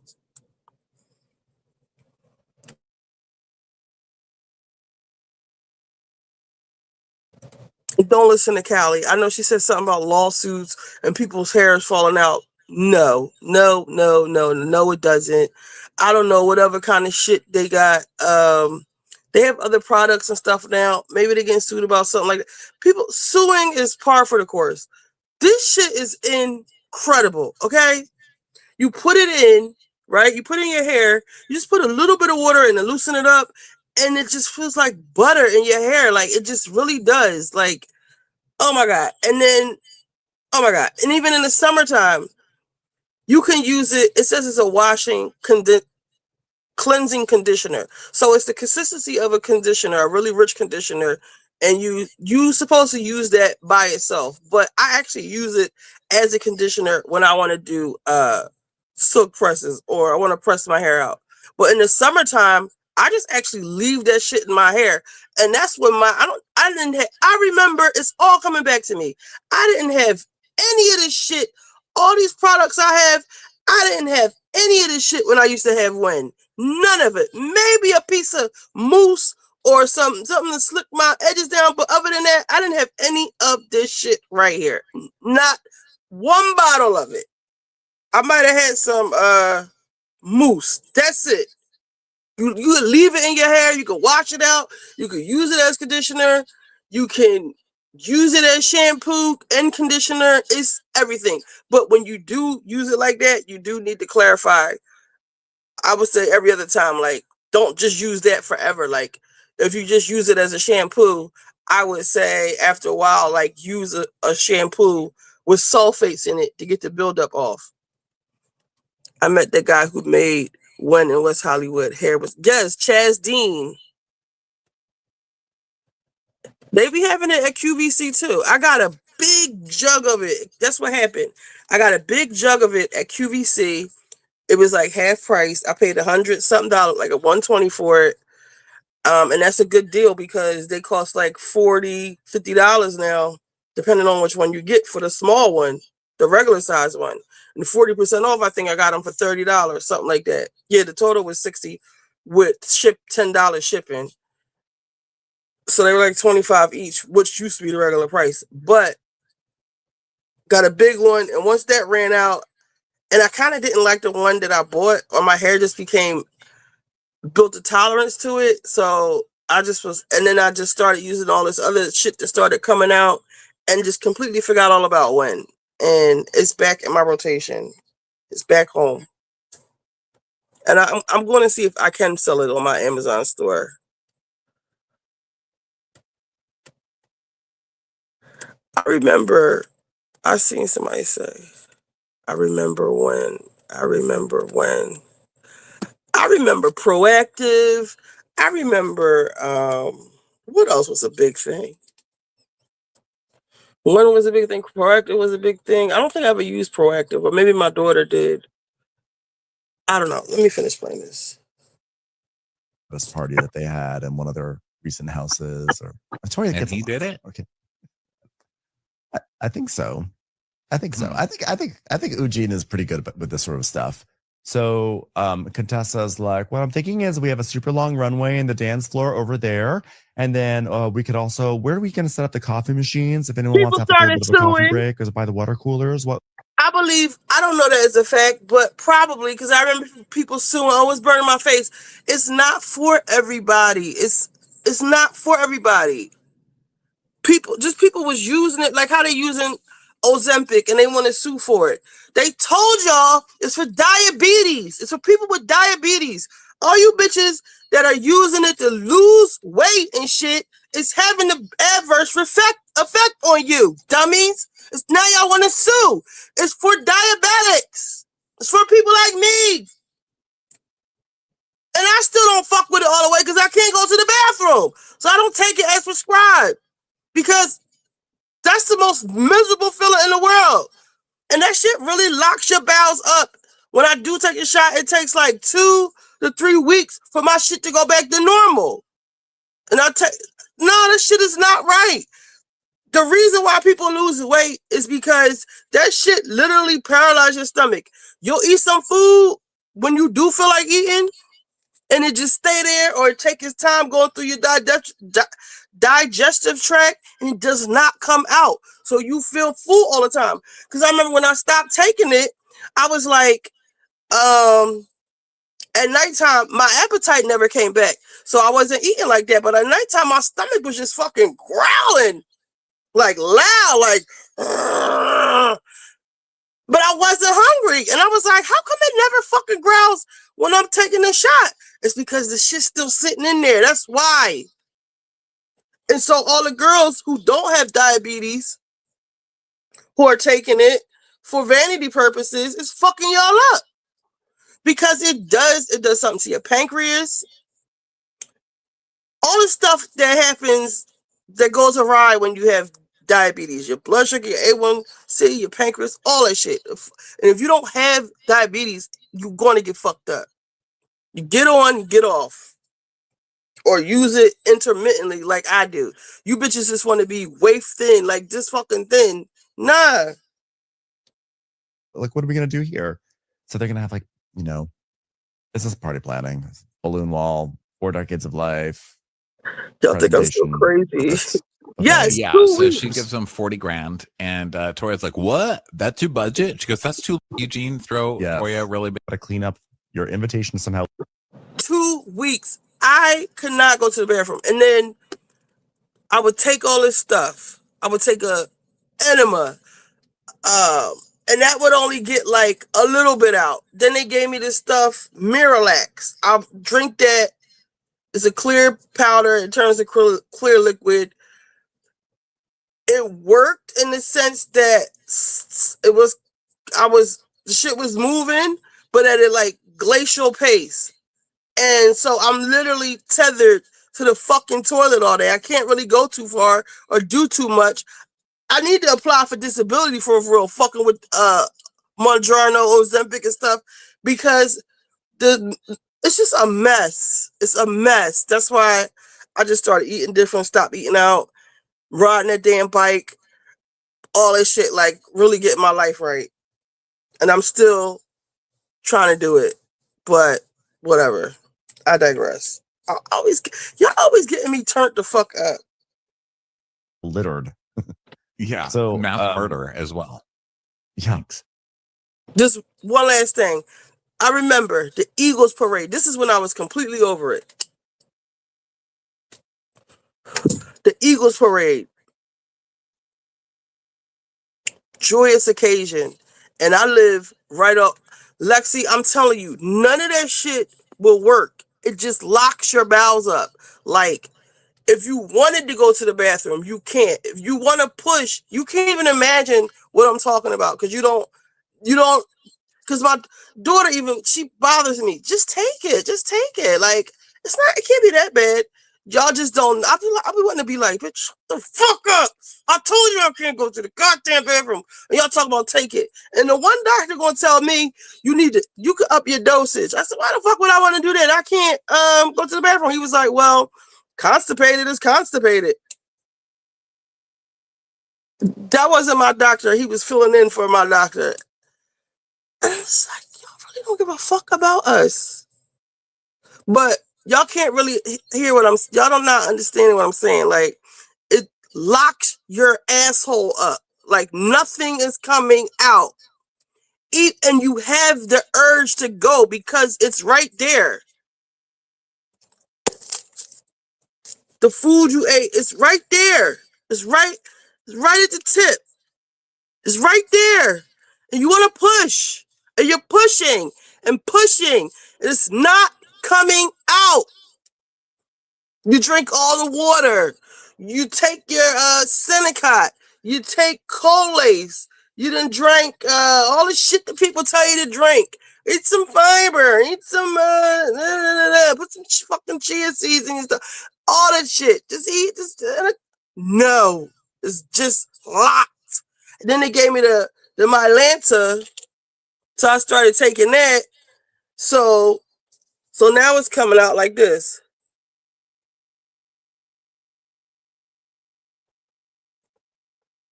Don't listen to Callie. I know she said something about lawsuits and people's hair is falling out. No, it doesn't. I don't know what other kind of shit they got. They have other products and stuff now. Maybe they're getting sued about something like that. People suing is par for the course. This shit is incredible. Okay, you put it in, right? You put it in your hair. You just put a little bit of water in and loosen it up, and it just feels like butter in your hair. Like, it just really does. Like, oh my God. And then, oh my God. And even in the summertime, you can use it. It says it's a cleansing conditioner. So it's the consistency of a conditioner, a really rich conditioner. And you supposed to use that by itself. But I actually use it as a conditioner when I want to do silk presses or I want to press my hair out. But in the summertime, I just actually leave that shit in my hair. And that's when I remember, it's all coming back to me. I didn't have any of this shit. All these products I have, I didn't have any of this shit when I used to have Wen. None of it. Maybe a piece of mousse or something to slick my edges down. But other than that, I didn't have any of this shit right here. Not one bottle of it. I might have had some mousse. That's it. You can leave it in your hair. You can wash it out. You can use it as conditioner. You can use it as shampoo and conditioner. It's everything. But when you do use it like that, you do need to clarify. I would say every other time, like, don't just use that forever. Like, if you just use it as a shampoo, I would say after a while, like, use a shampoo with sulfates in it to get the buildup off. I met the guy who made one in West Hollywood. Hair was, yes, Chaz Dean. They be having it at QVC too. I got a big jug of it. That's what happened. I got a big jug of it at QVC. It was like half price. I paid $100-something, like a $120 for it. And that's a good deal because they cost like $40, $50 now, depending on which one you get for the small one, the regular size one. And 40% off, I think I got them for $30, something like that. Yeah, the total was $60 with $10 shipping. So they were like $25 each, which used to be the regular price. But got a big one, and once that ran out, and I kind of didn't like the one that I bought, or my hair just built a tolerance to it. So I just was, and then I just started using all this other shit that started coming out, and just completely forgot all about when. And it's back in my rotation. It's back home. And I'm going to see if I can sell it on my Amazon store. I remember, I seen somebody say, I remember Proactive. I remember, what else was a big thing? One was a big thing. Proactive was a big thing. I don't think I ever used Proactive, but maybe my daughter did. I don't know. Let me finish playing this. This party that they had in one of their recent houses, or and he did it. Okay, I think so. I think Eugene is pretty good with this sort of stuff. So Contessa's like, what I'm thinking is we have a super long runway in the dance floor over there. And then we could also, where are we going to set up the coffee machines? If anyone wants to have a little bit of a coffee break, or by the water coolers, what? I believe, I don't know that as a fact, but probably, because I remember people suing, always burning my face. It's not for everybody. It's not for everybody. People was using it like how they using Ozempic and they want to sue for it. They told y'all it's for diabetes. It's for people with diabetes. All you bitches that are using it to lose weight and shit is having the adverse effect on you, dummies. Now y'all want to sue. It's for diabetics. It's for people like me. And I still don't fuck with it all the way because I can't go to the bathroom. So I don't take it as prescribed because that's the most miserable feeling in the world. And that shit really locks your bowels up. When I do take a shot, it takes like 2 to 3 weeks for my shit to go back to normal. And no, this shit is not right. The reason why people lose weight is because that shit literally paralyzes your stomach. You'll eat some food when you do feel like eating, and it just stay there, or it take its time going through your digestive tract, and it does not come out. So you feel full all the time. Because I remember when I stopped taking it, I was like, at nighttime, my appetite never came back. So I wasn't eating like that. But at nighttime, my stomach was just fucking growling. Like loud, like, but I wasn't hungry. And I was like, how come it never fucking growls when I'm taking a shot? It's because the shit's still sitting in there. That's why. And so all the girls who don't have diabetes, who are taking it for vanity purposes, is fucking y'all up. Because it does something to your pancreas. All the stuff that happens that goes awry when you have diabetes, your blood sugar, your A1C, your pancreas, all that shit. And if you don't have diabetes, you're going to get fucked up. You get on, get off. Or use it intermittently like I do. You bitches just want to be waif thin, like this fucking thin. Nah. Like, what are we going to do here? So they're gonna have like, this is party planning, balloon wall, 4 decades of life. Y'all think I'm so crazy? Yes. Yeah. 2 So weeks. she gives them 40 grand, and Toria's like, "What? That's too budget?" She goes, "That's too." Eugene, throw Toria really big. Gotta clean up your invitation somehow. 2 weeks. I could not go to the bathroom, and then I would take all this stuff. I would take a enema, and that would only get like a little bit out. Then they gave me this stuff, Miralax. I'll drink that. It's a clear powder. It turns to clear liquid. It worked in the sense that the shit was moving, but at a like glacial pace. And so I'm literally tethered to the fucking toilet all day. I can't really go too far or do too much. I need to apply for disability for real, fucking with Mounjaro, Ozempic and stuff, because it's just a mess. It's a mess. That's why I just started eating different, stopped eating out, riding that damn bike, all this shit, like really getting my life right. And I'm still trying to do it, but whatever. I digress. Y'all always getting me turned the fuck up. Littered. Yeah. So mass murder as well. Yeah. Just one last thing. I remember the Eagles parade. This is when I was completely over it. The Eagles parade. Joyous occasion. And I live right up. Lexi, I'm telling you, none of that shit will work. It just locks your bowels up. Like, if you wanted to go to the bathroom, you can't. If you want to push, you can't even imagine what I'm talking about, because you don't, because my daughter even, she bothers me. Just take it. Like, it can't be that bad. Y'all just don't. I be wanting to be like, bitch, shut the fuck up. I told you I can't go to the goddamn bathroom. And y'all talk about take it. And the one doctor gonna tell me you could up your dosage. I said, why the fuck would I want to do that? I can't go to the bathroom. He was like, well, constipated is constipated. That wasn't my doctor. He was filling in for my doctor. And it's like, y'all really don't give a fuck about us. But y'all can't really hear y'all don't not understanding what I'm saying. Like, it locks your asshole up. Like, nothing is coming out. Eat, and you have the urge to go because it's right there. The food you ate, it's right there. It's right at the tip. It's right there. And you want to push. And you're pushing and pushing. And it's not coming out. You drink all the water. You take your Senecot. You take Colace. You done drank all the shit that people tell you to drink. Eat some fiber. Eat some put some fucking chia seeds in your stuff. All that shit. Just eat. No. It's just locked. And then they gave me the Mylanta. So I started taking that. So now it's coming out like this.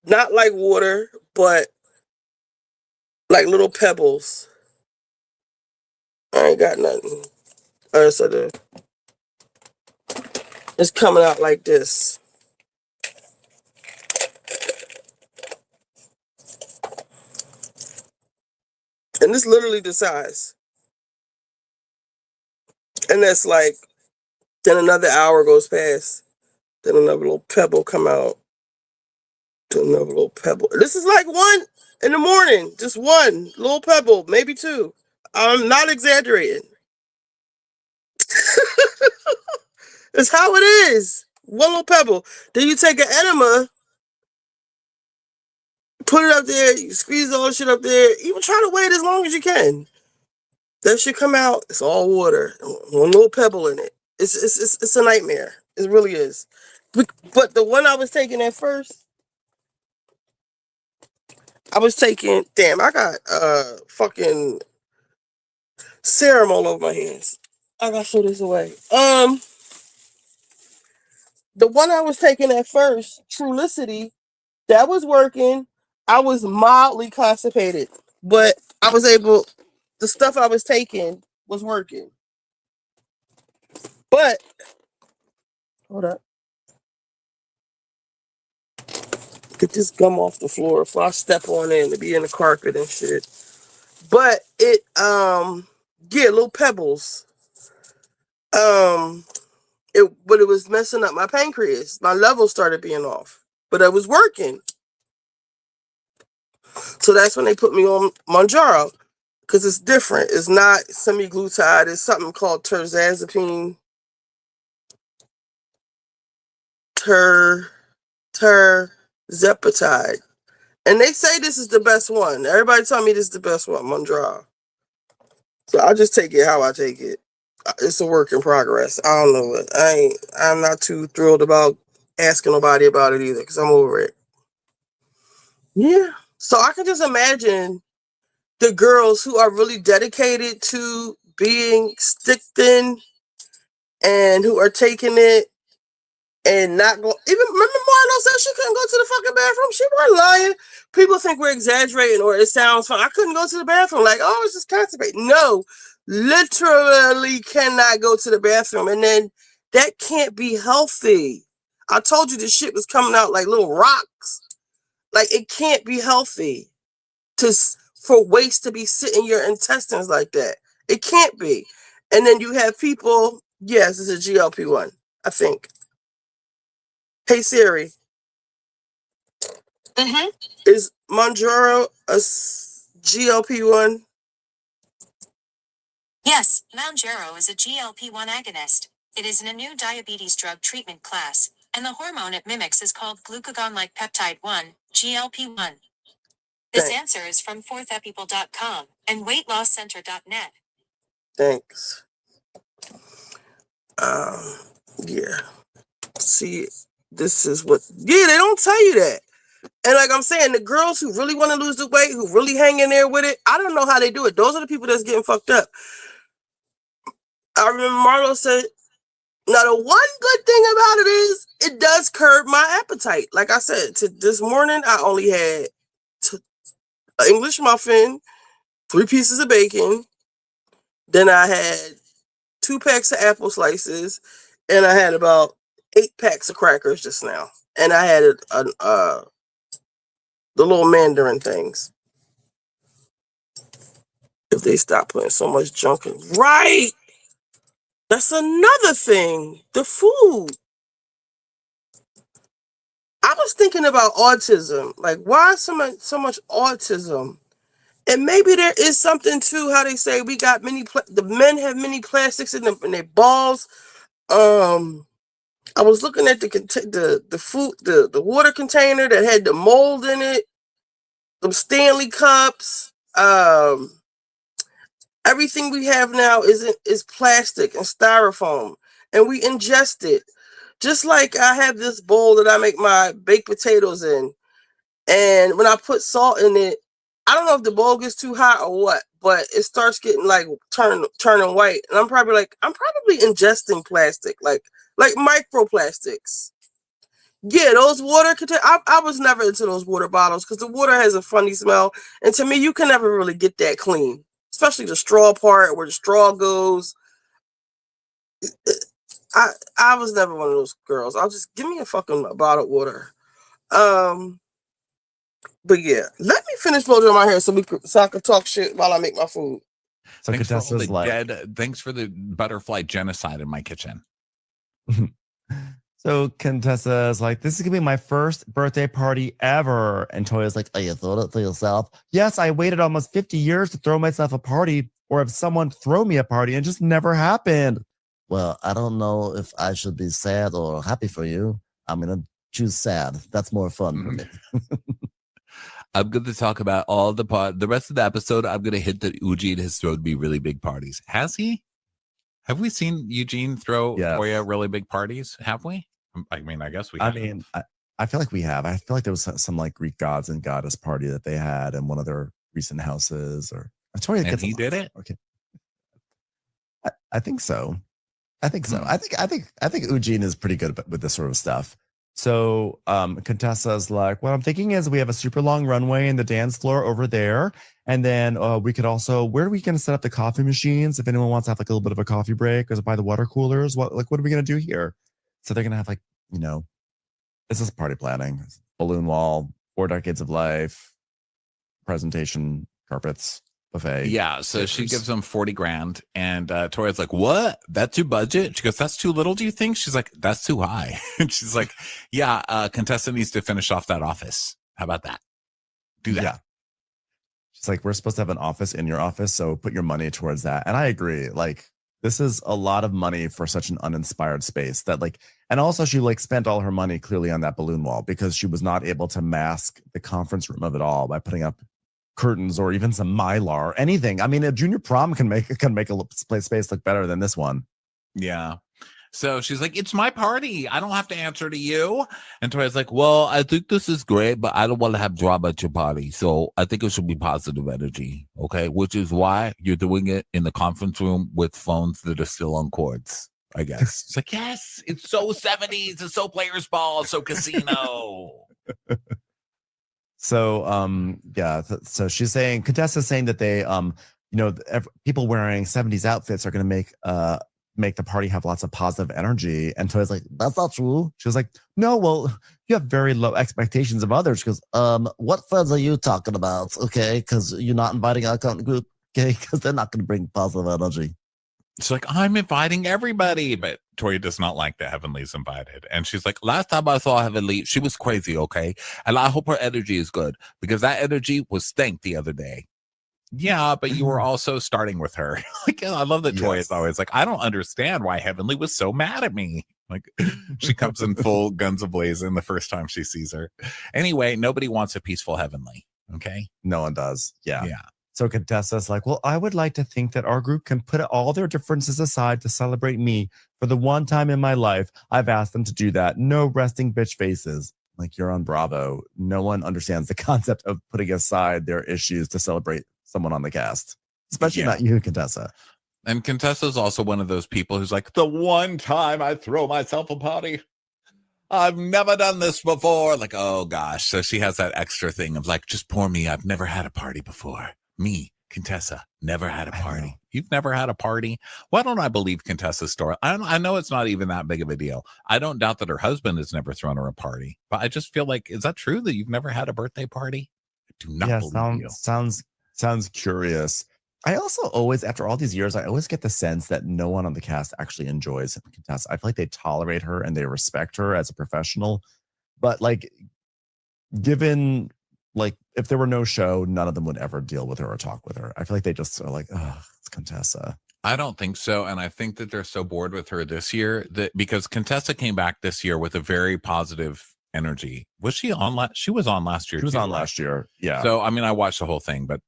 Not like water, but like little pebbles. I ain't got nothing. It's coming out like this. And this literally the size. And that's like, then another hour goes past. Then another little pebble come out. Then another little pebble. This is like 1 in the morning. Just one little pebble, maybe 2. I'm not exaggerating. It's how it is. One little pebble. Then you take an enema, put it up there, you squeeze all the shit up there. Even try to wait as long as you can. That shit come out, it's all water. One little pebble in it. It's a nightmare. It really is. But the one I was taking at first, I got fucking serum all over my hands. I gotta throw this away. The one I was taking at first, Trulicity, that was working. I was mildly constipated, but I was able the stuff I was taking was working. But hold up. Get this gum off the floor if I step on it and it be in the carpet and shit. But it little pebbles. But it was messing up my pancreas. My levels started being off. But it was working. So that's when they put me on Mounjaro. Because it's different. It's not semaglutide. It's something called terzepatide. Terzepatide. And they say this is the best one. Everybody tell me this is the best one, Mounjaro. So I just take it how I take it. It's a work in progress. I don't know what. I'm not too thrilled about asking nobody about it either because I'm over it. Yeah. So I can just imagine the girls who are really dedicated to being stick thin and who are taking it and not go. Even remember Marlo said she couldn't go to the fucking bathroom. She wasn't lying. People think we're exaggerating or it sounds fun. I couldn't go to the bathroom. Like, oh, it's just constipated. No, literally cannot go to the bathroom. And then that can't be healthy. I told you this shit was coming out like little rocks. Like, it can't be healthy for waste to be sitting in your intestines like that. It can't be. And then you have people, yes, it's a GLP-1, I think. Hey Siri. Is Mounjaro a GLP-1? Yes, Mounjaro is a GLP-1 agonist. It is in a new diabetes drug treatment class, and the hormone it mimics is called glucagon-like peptide 1, GLP-1. This answer is from fourtheppeople.com and weightlosscenter.net. Thanks. Yeah. See, this is what. Yeah, they don't tell you that. And like I'm saying, the girls who really want to lose the weight, who really hang in there with it, I don't know how they do it. Those are the people that's getting fucked up. I remember Marlo said, now the one good thing about it is it does curb my appetite. Like I said, this morning I only had an English muffin, 3 pieces of bacon. Then I had 2 packs of apple slices, and I had about 8 packs of crackers just now. And I had the little mandarin things. If they stop putting so much junk in. Right! That's another thing. The food. I was thinking about autism. Like, why so much autism? And maybe there is something to how they say we got the men have many plastics in their balls. I was looking at the food, the water container that had the mold in it, the Stanley cups. Everything we have now is plastic and styrofoam, and we ingest it. Just like I have this bowl that I make my baked potatoes in, and when I put salt in it, I don't know if the bowl gets too hot or what, but it starts getting like turning white, and I'm probably ingesting plastic, like microplastics. Yeah, those water containers. I was never into those water bottles because the water has a funny smell, and to me, you can never really get that clean, especially the straw part where the straw goes. I was never one of those girls. I'll just give me a fucking bottled water. But yeah, let me finish blowing my hair so I can talk shit while I make my food. So thanks for all Contessa's the like, thanks for the butterfly genocide in my kitchen. So Contessa's like, this is gonna be my first birthday party ever. And Toya's like, oh, you thought it to yourself? Yes, I waited almost 50 years to throw myself a party or have someone throw me a party and it just never happened. Well, I don't know if I should be sad or happy for you. I'm gonna choose sad. That's more fun for me. I'm going to talk about all the rest of the episode. I'm going to hint that Eugene has thrown me really big parties. Has he? Have we seen Eugene throw Toya really big parties? Have we? I mean, I guess we have. I mean, I feel like we have. I feel like there was some like Greek gods and goddess party that they had in one of their recent houses. Or Toya and he did it. Okay, I think so. I think so. I think Eugene is pretty good with this sort of stuff. So Contessa's like, what I'm thinking is we have a super long runway in the dance floor over there. And then we could also, where are we going to set up the coffee machines? If anyone wants to have like a little bit of a coffee break or by the water coolers, what are we going to do here? So they're going to have like, this is party planning, balloon wall, 4 decades of life, presentation, carpets, buffet. Yeah, so she gives them 40 grand, and Tori's like, what? That's your budget? She goes, that's too little, do you think? She's like, that's too high. And she's like, yeah, Contessa needs to finish off that office. How about that? Do that. Yeah. She's like, we're supposed to have an office in your office, so put your money towards that. And I agree. Like, this is a lot of money for such an uninspired space that and also she spent all her money clearly on that balloon wall because she was not able to mask the conference room of it all by putting up curtains or even some Mylar or anything. I mean, a junior prom can make a space look better than this one. Yeah. So she's like, it's my party. I don't have to answer to you. And Tori's like, well, I think this is great, but I don't want to have drama at your party. So I think it should be positive energy. Okay. Which is why you're doing it in the conference room with phones that are still on cords, I guess. It's like, yes, it's so 70s. It's so players ball. So casino. So, so she's saying, Contessa's saying that they, people wearing 70s outfits are going to make the party have lots of positive energy. And Toya's like, that's not true. She was like, no, well, you have very low expectations of others. She goes, what friends are you talking about? Okay, because you're not inviting our group. Okay, because they're not going to bring positive energy. She's like, I'm inviting everybody. But Toya does not like that Heavenly's invited. And she's like, last time I saw Heavenly, she was crazy, okay? And I hope her energy is good because that energy was stank the other day. Yeah, but you were also starting with her. I love that Toya is always like, I don't understand why Heavenly was so mad at me. Like, she comes in full guns a-blazing the first time she sees her. Anyway, nobody wants a peaceful Heavenly, okay? No one does. Yeah. So Contessa's like, well, I would like to think that our group can put all their differences aside to celebrate me. For the one time in my life, I've asked them to do that. No resting bitch faces. Like, you're on Bravo. No one understands the concept of putting aside their issues to celebrate someone on the cast, especially not you, Contessa. And Contessa's also one of those people who's like, the one time I throw myself a party, I've never done this before. Like, oh gosh. So she has that extra thing of like, just poor me. I've never had a party before. Me, Contessa, never had a party. You've never had a party? Why don't I believe Contessa's story? I know it's not even that big of a deal. I don't doubt that her husband has never thrown her a party, but I just feel like, is that true that you've never had a birthday party? I do not believe you. Sounds curious. I also always, after all these years, I always get the sense that no one on the cast actually enjoys Contessa. I feel like they tolerate her and they respect her as a professional. But given if there were no show, none of them would ever deal with her or talk with her. I feel like they just are like, oh, it's Contessa. I don't think so. And I think that they're so bored with her this year that because Contessa came back this year with a very positive energy. Was she on she was on last year. She was on last year. Yeah. So, I mean, I watched the whole thing, but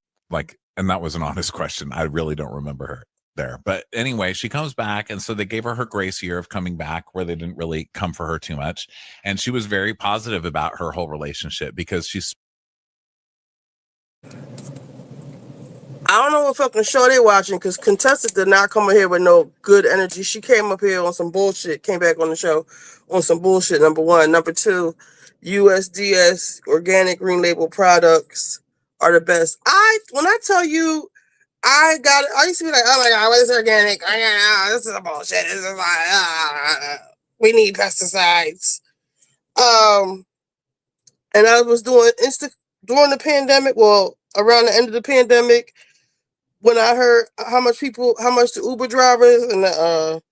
and that was an honest question. I really don't remember her there. But anyway, she comes back. And so they gave her grace year of coming back where they didn't really come for her too much. And she was very positive about her whole relationship because she's. I don't know what fucking show they watching because Contessa did not come in here with no good energy. She came up here on some bullshit, came back on the show on some bullshit, number one. Number two, USDS organic green label products are the best. When I tell you I used to be like, oh my God, what is organic? This is a bullshit. This is like, we need pesticides. And I was doing during the pandemic, well, around the end of the pandemic, when I heard how much the Uber drivers and the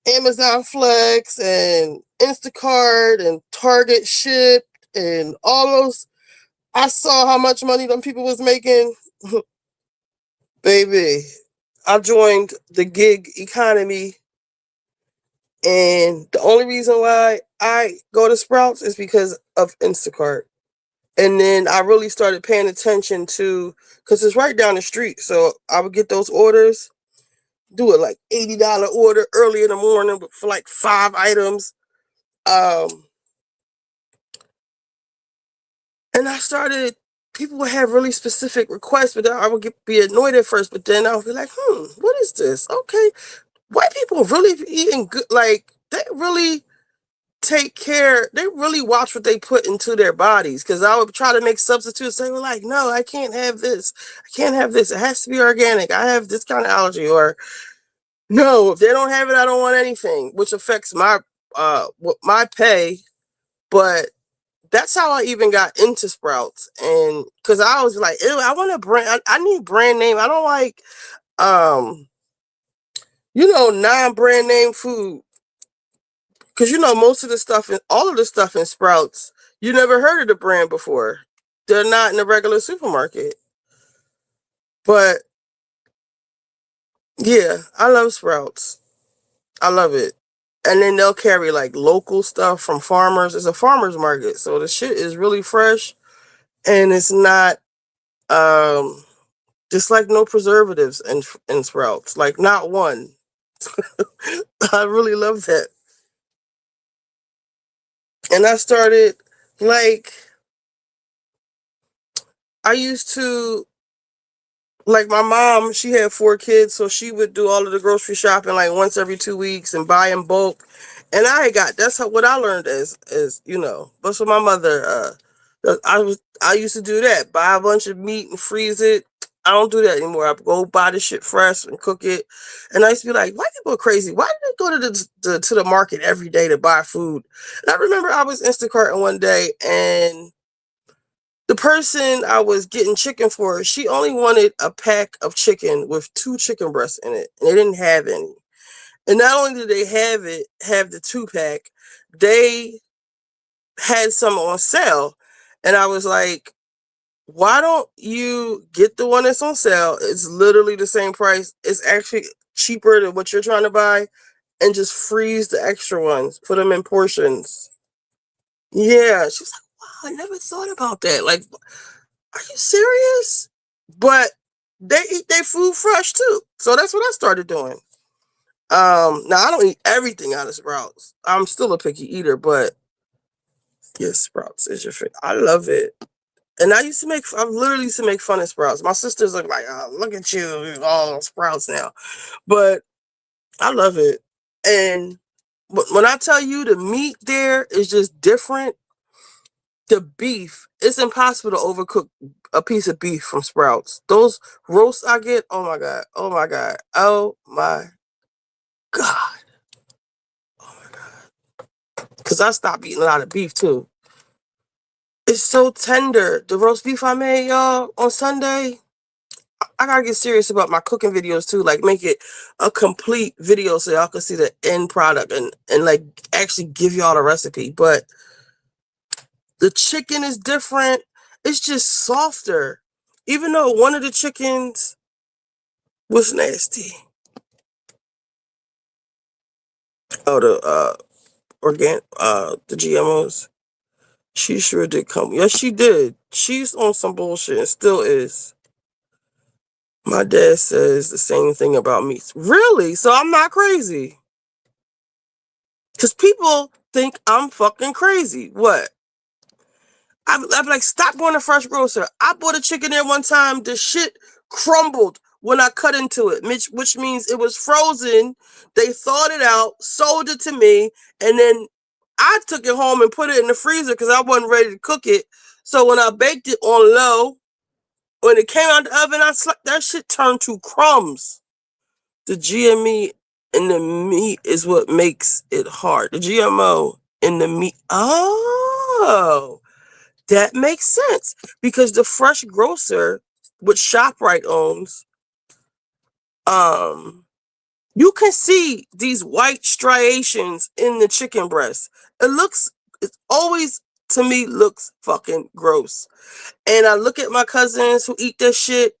Amazon Flex and Instacart and Target shipped and all those, I saw how much money them people was making. Baby, I joined the gig economy, and the only reason why I go to Sprouts is because of Instacart. And then I really started paying attention to, because it's right down the street. So I would get those orders, do it like $80 order early in the morning for like 5 items. And I started, people would have really specific requests, but I would be annoyed at first, but then I would be like, what is this? Okay. White people really eating good. Like, they really take care. They really watch what they put into their bodies. Because I would try to make substitutes. They were like, no, I can't have this. I can't have this. It has to be organic. I have this kind of allergy. Or no, if they don't have it, I don't want anything, which affects my pay. But that's how I even got into Sprouts. And because I was like, ew, I want a brand. I need brand name. I don't like non-brand name food. Because most of the stuff all of the stuff in Sprouts, you never heard of the brand before. They're not in the regular supermarket. But yeah, I love Sprouts. I love it. And then they'll carry like local stuff from farmers. It's a farmer's market, so the shit is really fresh, and it's not just like no preservatives in Sprouts, like not one. I really love that. And I started like I used to like my mom, she had 4 kids, so she would do all of the grocery shopping like once every 2 weeks and buy in bulk. And that's what I learned as But so my mother, I used to do that. Buy a bunch of meat and freeze it. I don't do that anymore. I go buy the shit fresh and cook it. And I used to be like, white people are crazy. Why did they go to the market every day to buy food? And I remember I was Instacarting one day, and the person I was getting chicken for, she only wanted a pack of chicken with 2 chicken breasts in it, and they didn't have any. And not only did they have the 2-pack, they had some on sale. And I was like, why don't you get the one that's on sale? It's literally the same price. It's actually cheaper than what you're trying to buy, and just freeze the extra ones. Put them in portions. Yeah. She was like, wow, I never thought about that. Like, are you serious? But they eat their food fresh too. So that's what I started doing. Now I don't eat everything out of Sprouts. I'm still a picky eater, but yes, Sprouts is your favorite. I love it. And I literally used to make fun of Sprouts. My sisters look like, oh, look at you, all on Sprouts now. But I love it. And when I tell you the meat there is just different, the beef, it's impossible to overcook a piece of beef from Sprouts. Those roasts I get, oh my God. Oh my God. Oh my God. Oh my God. Because I stopped eating a lot of beef too. It's so tender. The roast beef I made, y'all, on Sunday. I gotta get serious about my cooking videos too. Like make it a complete video so y'all can see the end product and like actually give y'all the recipe. But the chicken is different. It's just softer. Even though one of the chickens was nasty. Oh, the GMOs. She sure did come. Yes, she did. She's on some bullshit and still is. My dad says the same thing about me. Really? So I'm not crazy. Because people think I'm fucking crazy. What? I'm like, stop going to Fresh Grocer. I bought a chicken there one time. The shit crumbled when I cut into it, which means it was frozen. They thawed it out, sold it to me, and then I took it home and put it in the freezer because I wasn't ready to cook it. So when I baked it on low, when it came out of the oven, that shit turned to crumbs. The GME in the meat is what makes it hard. The GMO in the meat. Oh, that makes sense. Because the Fresh Grocer, which ShopRite owns, you can see these white striations in the chicken breast. It always, to me, looks fucking gross. And I look at my cousins who eat this shit,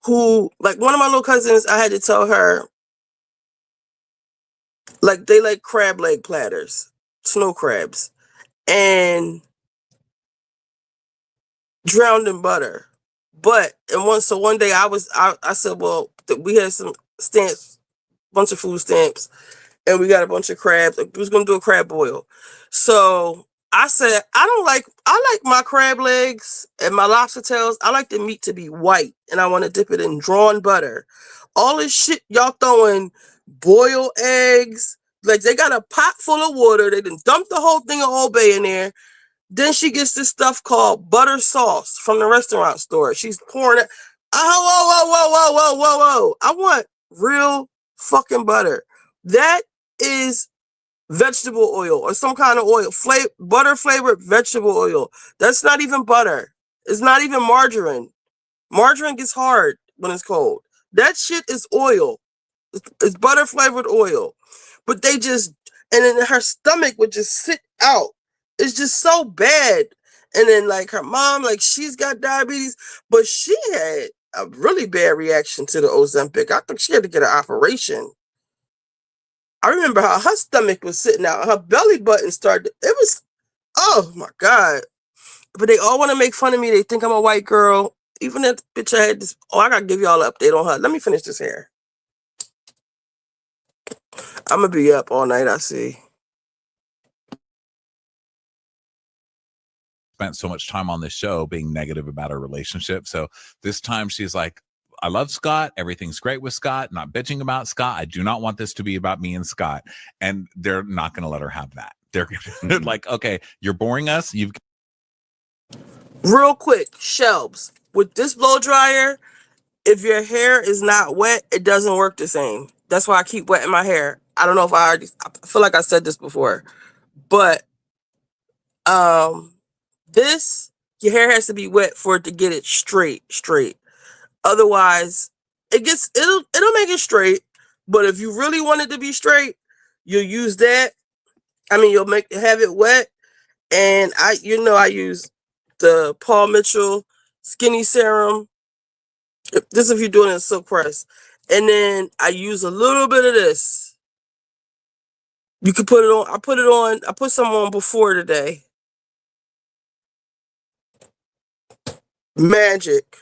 like one of my little cousins, I had to tell her, like they like crab leg platters, snow crabs, and drowned in butter. But one day I said, well, we had some stamps, bunch of food stamps, and we got a bunch of crabs. We was gonna do a crab boil. So I said, I like my crab legs and my lobster tails. I like the meat to be white, and I want to dip it in drawn butter. All this shit y'all throwing boiled eggs, Like they got a pot full of water. They done dumped the whole thing of Old Bay in there. Then she gets this stuff called butter sauce from the restaurant store. She's pouring it. Whoa. I want real fucking butter. That is vegetable oil or some kind of oil. Butter flavored vegetable oil. That's not even butter. It's not even margarine. Margarine gets hard when it's cold. That shit is oil. It's butter flavored oil. But they just, and then her stomach would just sit out. It's just so bad. And then like her mom, like she's got diabetes, but she had a really bad reaction to the Ozempic. I think she had to get an operation. I remember how her stomach was sitting out. Her belly button started. It was, oh my God. But they all want to make fun of me. They think I'm a white girl. Even that bitch I had this. Oh, I got to give y'all an update on her. Let me finish this hair. I'm going to be up all night, I see. Spent so much time on this show being negative about her relationship. So this time she's like, I love Scott. Everything's great with Scott. Not bitching about Scott. I do not want this to be about me and Scott. And they're not going to let her have that. They're like, okay, you're boring us. You've real quick, Shelbs, with this blow dryer, if your hair is not wet, it doesn't work the same. That's why I keep wetting my hair. I don't know if I feel like I said this before, but this, your hair has to be wet for it to get it straight. Otherwise, it'll make it straight. But if you really want it to be straight, you'll use that. I mean, you'll have it wet. And I use the Paul Mitchell Skinny Serum. This if you're doing it in silk press. And then I use a little bit of this. You can put it on. I put some on before today. Magic.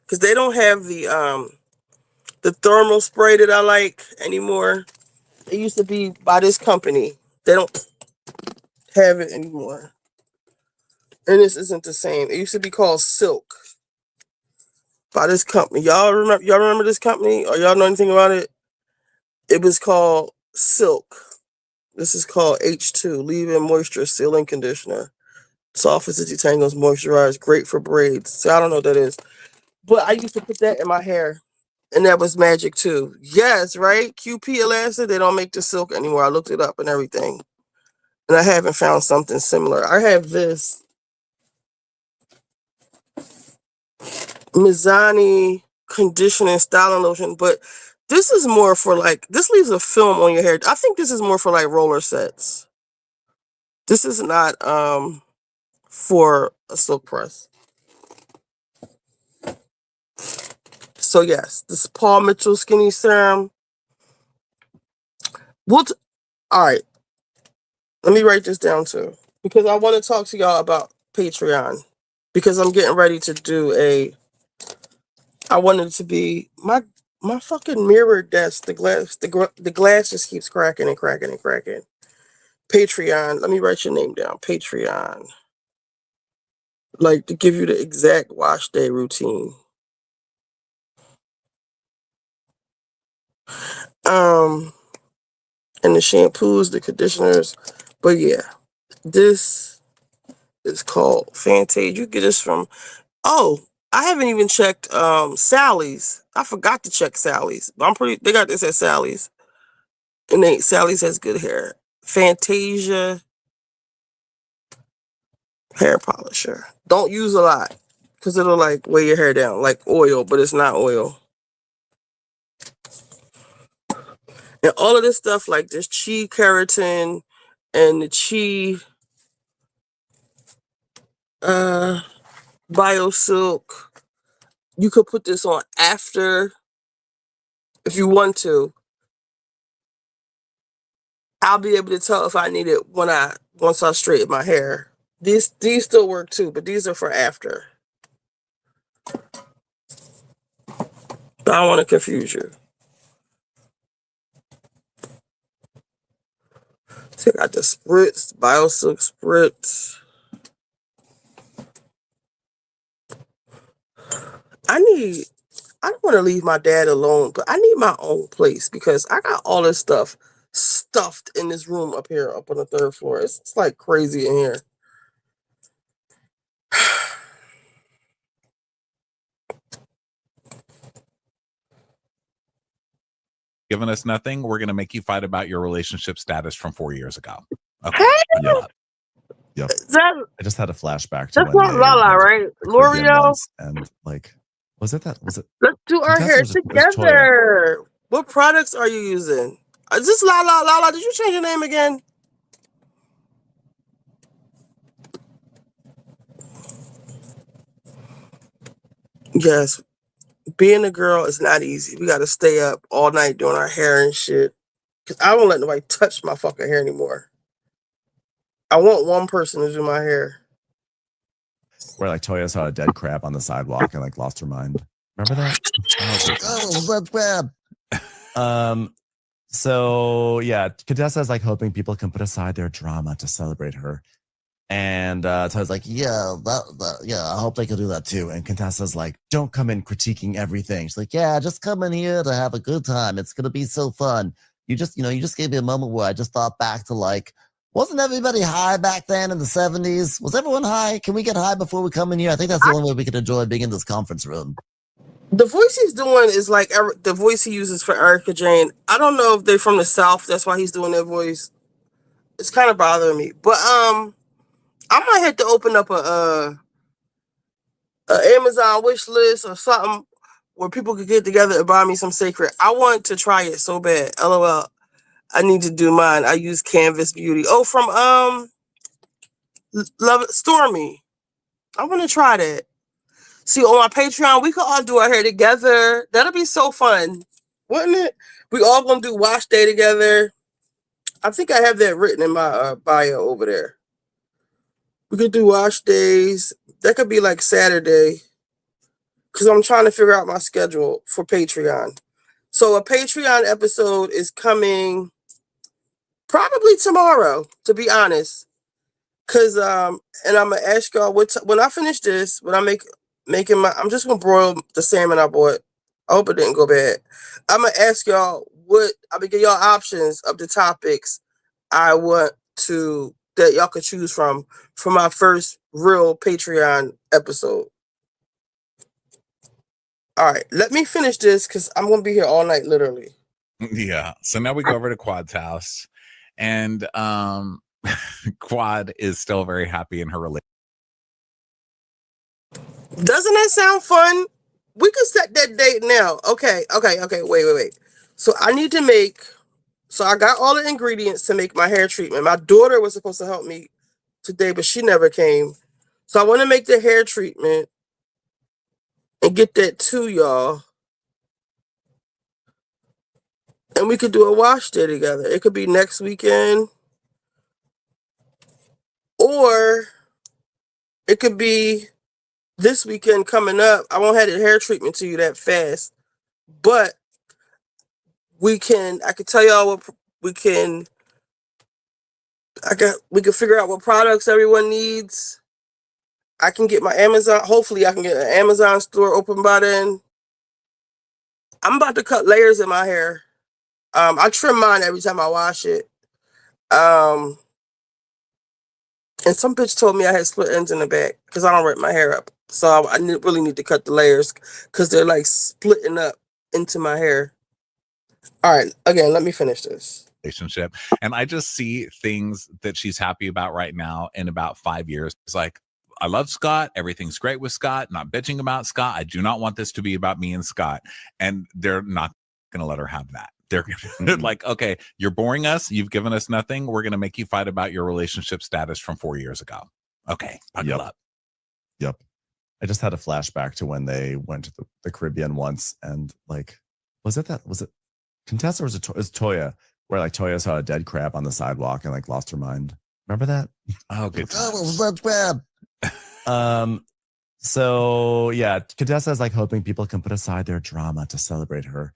Because they don't have the thermal spray that I like anymore. It used to be by this company. They don't have it anymore. And this isn't the same. It used to be called Silk by this company. Y'all remember this company? Or y'all know anything about it? It was called Silk. This is called H2, Leave-In Moisture Sealing Conditioner. Soft as it detangles, moisturized, great for braids. See, I don't know what that is. But I used to put that in my hair. And that was magic too. Yes, right? QP Elastic, they don't make the silk anymore. I looked it up and everything. And I haven't found something similar. I have this Mizani conditioning styling lotion, but this is more for like, this leaves a film on your hair. I think this is more for like roller sets. This is not for a silk press. So yes, this Paul Mitchell Skinny Serum. All right. Let me write this down too, because I want to talk to y'all about Patreon, because I'm getting ready to do I want it to be my fucking mirror desk. The glass just keeps cracking and cracking and cracking. Patreon. Let me write your name down. Patreon. Like to give you the exact wash day routine. And the shampoos, the conditioners. But yeah, this is called Fantage. You get this from, oh, I haven't even checked Sally's. I forgot to check Sally's. But they got this at Sally's. And Sally's has good hair. Fantasia hair polisher. Don't use a lot, because it'll like weigh your hair down like oil, but it's not oil. And all of this stuff, like this Chi Keratin and the Chi BioSilk, you could put this on after if you want to. I'll be able to tell if I need it once I straighten my hair. These still work too, but these are for after. I don't want to confuse you. So I got the spritz, BioSilk spritz. I don't want to leave my dad alone, but I need my own place because I got all this stuff stuffed in this room up here, up on the 3rd floor. It's like crazy in here. Giving us nothing. We're going to make you fight about your relationship status from 4 years ago. Okay. Yep. That, I just had a flashback to that's when not they Lala, went to right? the Caribbean L'Oreal. once, and like, was it? Let's do our Contessa hair or was it Toya? together. What products are you using? Is this Lala? Lala, did you change your name again? Yes. Being a girl is not easy. We got to stay up all night doing our hair and shit. Because I won't let nobody touch my fucking hair anymore. I want one person to do my hair. Where like Toya saw a dead crab on the sidewalk and like lost her mind. Remember that? Oh, that's bad. So yeah, Contessa is like hoping people can put aside their drama to celebrate her. And Toya's like, yeah, I hope they can do that too. And Contessa's like, don't come in critiquing everything. She's like, yeah, just come in here to have a good time. It's gonna be so fun. You just gave me a moment where I just thought back to like, wasn't everybody high back then in the 70s? Was everyone high? Can we get high before we come in here? I think that's the only way we can enjoy being in this conference room. The voice he's doing is like the voice he uses for Erica Jane. I don't know if they're from the South. That's why he's doing their voice. It's kind of bothering me. But I might have to open up a Amazon wish list or something where people could get together and buy me some sacred. I want to try it so bad. LOL. I need to do mine. I use Canvas Beauty. Oh, from Love Stormy. I want to try that. See, on my Patreon, we could all do our hair together. That'll be so fun, wouldn't it? We all gonna do wash day together. I think I have that written in my bio over there. We could do wash days. That could be like Saturday, because I'm trying to figure out my schedule for Patreon. So a Patreon episode is coming probably tomorrow, to be honest. Cause and I'm gonna ask y'all when I finish this, when I making my, I'm just gonna broil the salmon I bought. I hope it didn't go bad. I'm gonna ask y'all I'm gonna give y'all options of the topics I want that y'all could choose from for my first real Patreon episode. All right, let me finish this because I'm gonna be here all night, literally. Yeah. So now we go over to Quad's house, and Quad is still very happy in her relationship. Doesn't that sound fun? We could set that date now. Okay. Wait. So I need to I got all the ingredients to make my hair treatment. My daughter was supposed to help me today, but she never came. So I want to make the hair treatment and get that to y'all. And we could do a wash day together. It could be next weekend. Or it could be this weekend coming up. I won't have the hair treatment to you that fast. But I could tell y'all what we can figure out what products everyone needs. I can get my Amazon, hopefully I can get an Amazon store open by then. I'm about to cut layers in my hair. I trim mine every time I wash it. And some bitch told me I had split ends in the back because I don't rip my hair up. So I really need to cut the layers because they're like splitting up into my hair. All right, again, let me finish this. Relationship, and I just see things that she's happy about right now in about 5 years. It's like, I love Scott, everything's great with Scott, not bitching about Scott. I do not want this to be about me and Scott, and they're not gonna let her have that. They're like, okay, you're boring us, you've given us nothing, we're gonna make you fight about your relationship status from 4 years ago. Okay, buckle up. Yep. I just had a flashback to when they went to the Caribbean once, and like, was it Contessa or was it Toya? Where like Toya saw a dead crab on the sidewalk and like lost her mind. Remember that? Oh, good. That's bad. So yeah, Contessa is like hoping people can put aside their drama to celebrate her.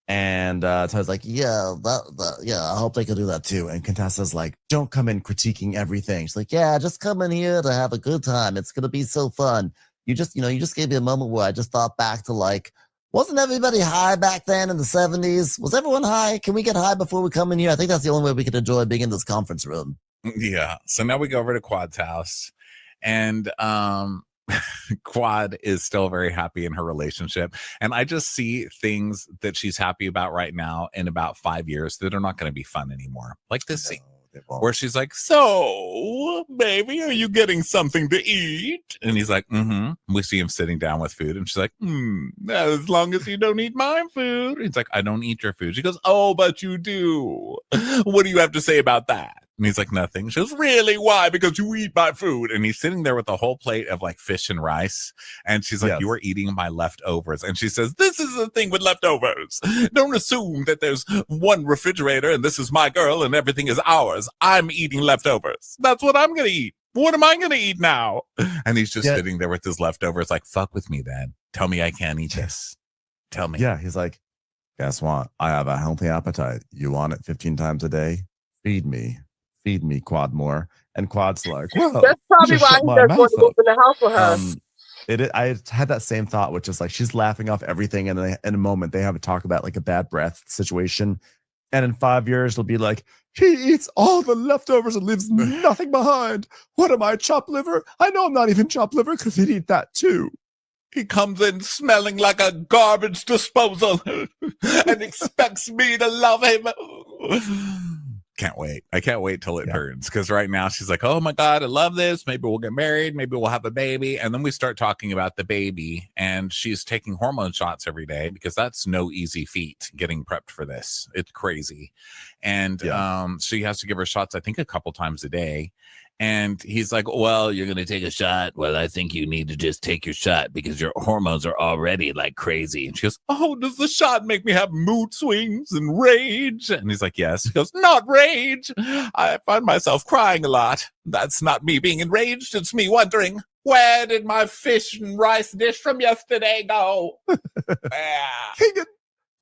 And Toya's like, yeah, I hope they can do that too. And Contessa's like, don't come in critiquing everything. She's like, yeah, just come in here to have a good time. It's gonna be so fun. You just gave me a moment where I just thought back to like, Wasn't everybody high back then in the 70s? Was everyone high? Can we get high before we come in here? I think that's the only way we could enjoy being in this conference room. Yeah. So now we go over to Quad's house, and Quad is still very happy in her relationship. And I just see things that she's happy about right now in about 5 years that are not going to be fun anymore. Like this scene where she's like, so, baby, are you getting something to eat? And he's like, mm-hmm. We see him sitting down with food, and she's like, as long as you don't eat my food. He's like, I don't eat your food. She goes, oh, but you do. What do you have to say about that? And he's like, nothing. She goes, really? Why? Because you eat my food. And he's sitting there with a whole plate of like fish and rice. And she's like, you are eating my leftovers. And she says, this is the thing with leftovers. Don't assume that there's one refrigerator and this is my girl and everything is ours. I'm eating leftovers. That's what I'm going to eat. What am I going to eat now? And he's just sitting there with his leftovers like, fuck with me, then. Tell me I can't eat this. Tell me. Yeah, he's like, guess what? I have a healthy appetite. You want it 15 times a day? Feed me, Quad more. And Quad's like, well, that's probably why he doesn't want to move in the house with her. I had that same thought, which is like she's laughing off everything, and then in a moment they have a talk about like a bad breath situation, and in 5 years it'll be like, he eats all the leftovers and leaves nothing behind. What am I, chopped liver? I know I'm not even chopped liver because he'd eat that too. He comes in smelling like a garbage disposal and expects me to love him. Can't wait. I can't wait till it turns, because right now she's like, oh my God, I love this. Maybe we'll get married. Maybe we'll have a baby. And then we start talking about the baby, and she's taking hormone shots every day because that's no easy feat getting prepped for this. It's crazy. And she has to give her shots, I think, a couple times a day. And he's like, well, you're going to take a shot. Well, I think you need to just take your shot because your hormones are already like crazy. And she goes, oh, does the shot make me have mood swings and rage? And he's like, yes. He goes, not rage. I find myself crying a lot. That's not me being enraged. It's me wondering, where did my fish and rice dish from yesterday go?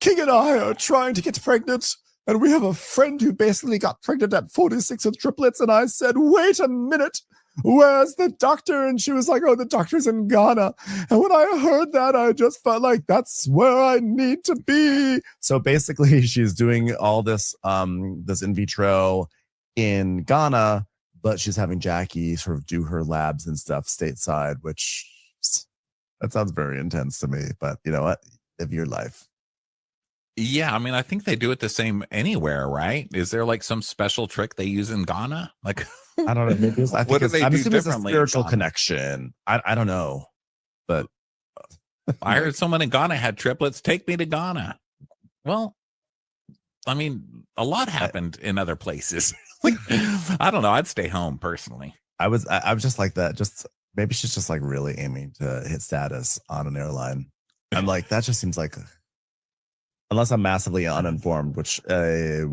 King and I are trying to get pregnant. And we have a friend who basically got pregnant at 46 with triplets. And I said, wait a minute, where's the doctor? And she was like, oh, the doctor's in Ghana. And when I heard that, I just felt like that's where I need to be. So basically, she's doing all this, this in vitro in Ghana, but she's having Jackie sort of do her labs and stuff stateside, which that sounds very intense to me. But you know what? Live your life. Yeah, I mean, I think they do it the same anywhere, right? Is there like some special trick they use in Ghana? Like, I don't know. Maybe I think what do they I'm do assuming it's a differently? spiritual connection. I don't know, but I heard someone in Ghana had triplets. Take me to Ghana. Well, I mean, a lot happened in other places. Like, I don't know. I'd stay home personally. I was just like that. Just maybe she's just like really aiming to hit status on an airline. I'm like, that just seems like. Unless I'm massively uninformed, which I'm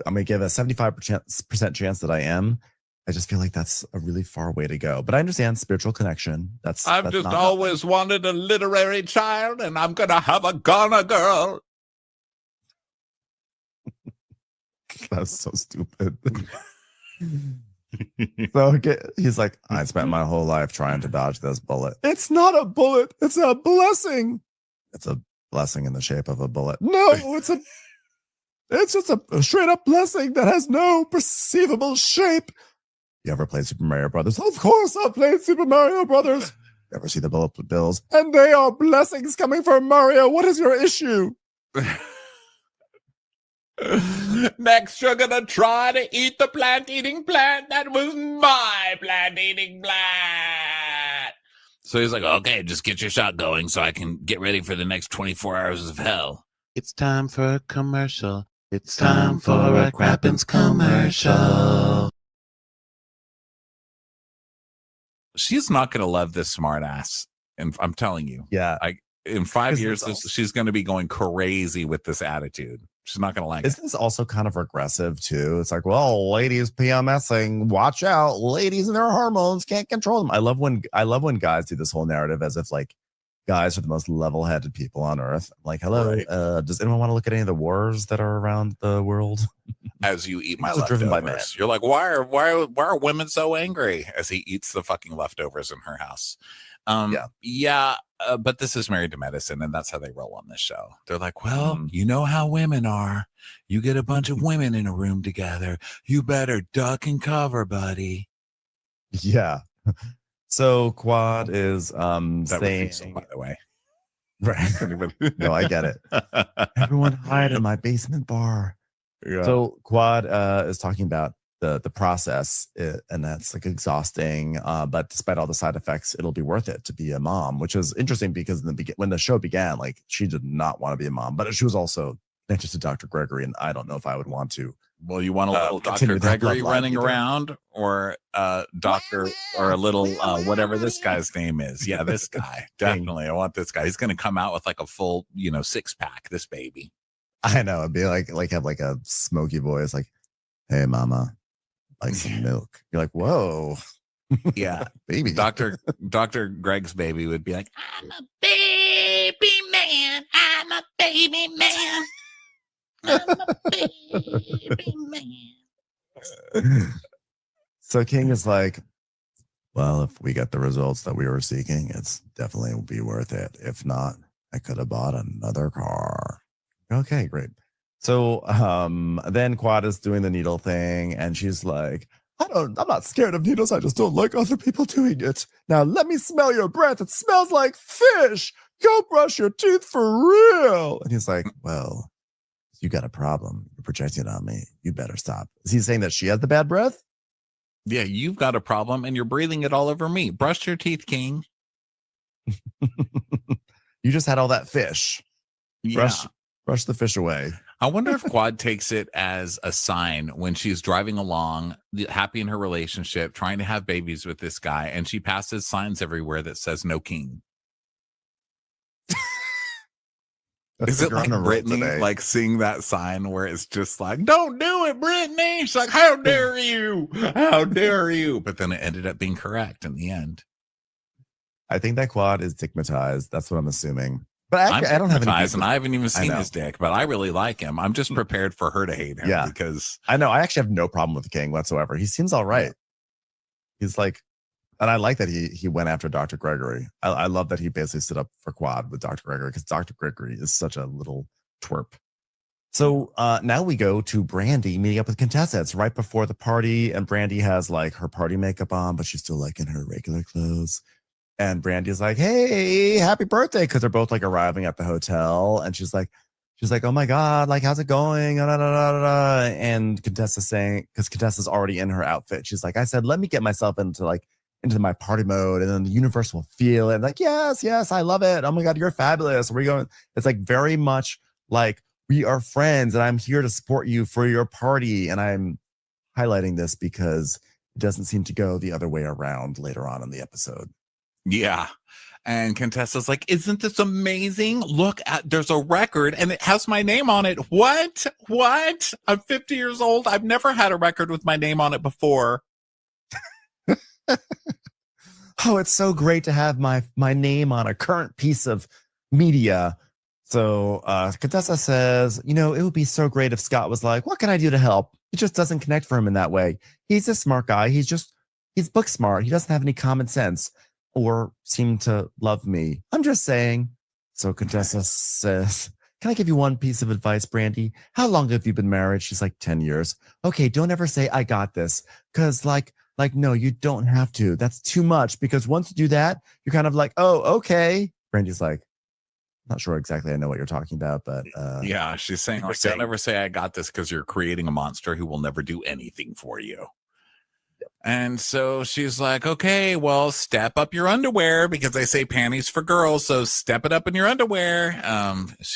gonna give a 75% chance that I am. I just feel like that's a really far way to go. But I understand spiritual connection. I've just always wanted a literary child, and I'm gonna have a Ghana girl. That's so stupid. So he's like, I spent my whole life trying to dodge this bullet. It's not a bullet. It's a blessing. It's a blessing in the shape of a bullet. No, it's just a straight up blessing that has no perceivable shape. You ever played Super Mario Brothers? Of course I've played Super Mario Brothers. You ever see the bullet bills? And they are blessings coming from Mario. What is your issue? Next, you're gonna try to eat the plant-eating plant that was my plant-eating plant. So he's like, okay, just get your shot going so I can get ready for the next 24 hours of hell. It's time for a commercial. It's time for a Crappens commercial. She's not going to love this smart ass. And I'm telling you. Yeah. In 5 years, she's going to be going crazy with this attitude. She's not going to like it. Isn't this also kind of regressive too? It's like, well, ladies PMSing, watch out. Ladies and their hormones can't control them. I love when guys do this whole narrative as if like guys are the most level-headed people on earth. I'm like, hello, right. Does anyone want to look at any of the wars that are around the world? As you eat my leftovers. Driven by men. You're like, why are women so angry? As he eats the fucking leftovers in her house. But this is Married to Medicine, and that's how they roll on this show. They're like, well, you know how women are. You get a bunch of women in a room together. You better duck and cover, buddy. Yeah. So Quad is that saying, by the way. Right. No, I get it. Everyone hide in my basement bar. Yeah. So Quad is talking about the process, and that's like exhausting. But despite all the side effects, it'll be worth it to be a mom, which is interesting because when the show began, like she did not want to be a mom, but she was also interested in Dr. Gregory, and I don't know if I would want to. Well, you want a little Dr. Gregory running around, or Dr. or a little whatever this guy's name is. Yeah, this guy. Definitely. I want this guy. He's going to come out with like a full, 6-pack, this baby. I know. It'd be like have like a smoky voice, like, hey, mama, like some milk. You're like, whoa. Yeah. Baby. Dr. Greg's baby would be like, I'm a baby man. I'm a baby man. I'm a baby man. So King is like, well, if we get the results that we were seeking, it's definitely will be worth it. If not, I could have bought another car. Okay, great. So then Quad is doing the needle thing, and she's like, I'm not scared of needles. I just don't like other people doing it. Now let me smell your breath. It smells like fish. Go brush your teeth for real. And he's like, well, you got a problem. You're projecting on me. You better stop. Is he saying that she has the bad breath? yeah, you've got a problem and you're breathing it all over me. Brush your teeth, King. You just had all that fish. Yeah. Brush the fish away. I wonder if Quad takes it as a sign when she's driving along, happy in her relationship, trying to have babies with this guy, and she passes signs everywhere that says no king. Is it like Brittany, like seeing that sign where it's just like, don't do it, Brittany? She's like, how dare you? How dare you? But then it ended up being correct in the end. I think that Quad is stigmatized. That's what I'm assuming. But I don't have any, and I haven't even seen his dick, but I really like him. I'm just prepared for her to hate him. Yeah, because I know I actually have no problem with the King whatsoever. He seems all right. He's like, and I like that he went after Dr. Gregory. I love that he basically stood up for Quad with Dr. Gregory, because Dr. Gregory is such a little twerp. So now we go to Brandy meeting up with Contessa. It's right before the party, and Brandy has like her party makeup on, but she's still like in her regular clothes. And Brandy's like, hey, happy birthday, because they're both like arriving at the hotel. And she's like, oh my God, like, how's it going? And Contessa's saying, because Contessa's already in her outfit, she's like, I said, let me get myself into my party mode, and then the universe will feel it. And like, yes, I love it. Oh my God, you're fabulous. We're going. It's like very much like we are friends, and I'm here to support you for your party. And I'm highlighting this because it doesn't seem to go the other way around later on in the episode. Yeah. And Contessa's like, isn't this amazing? Look, there's a record and it has my name on it. What? I'm 50 years old. I've never had a record with my name on it before. Oh, it's so great to have my name on a current piece of media. So Contessa says, it would be so great if Scott was like, what can I do to help? It just doesn't connect for him in that way. He's a smart guy. He's book smart. He doesn't have any common sense or seem to love me. I'm just saying. So Contessa says, can I give you one piece of advice, Brandy? How long have you been married? She's like, 10 years. Okay, don't ever say I got this. Because like, no, you don't have to. That's too much. Because once you do that, you're kind of like, oh, okay. Brandy's like, not sure exactly I know what you're talking about, but yeah, she's saying, like, don't ever say I got this, because you're creating a monster who will never do anything for you. And so she's like, okay, well, step up your underwear, because they say panties for girls. So step it up in your underwear.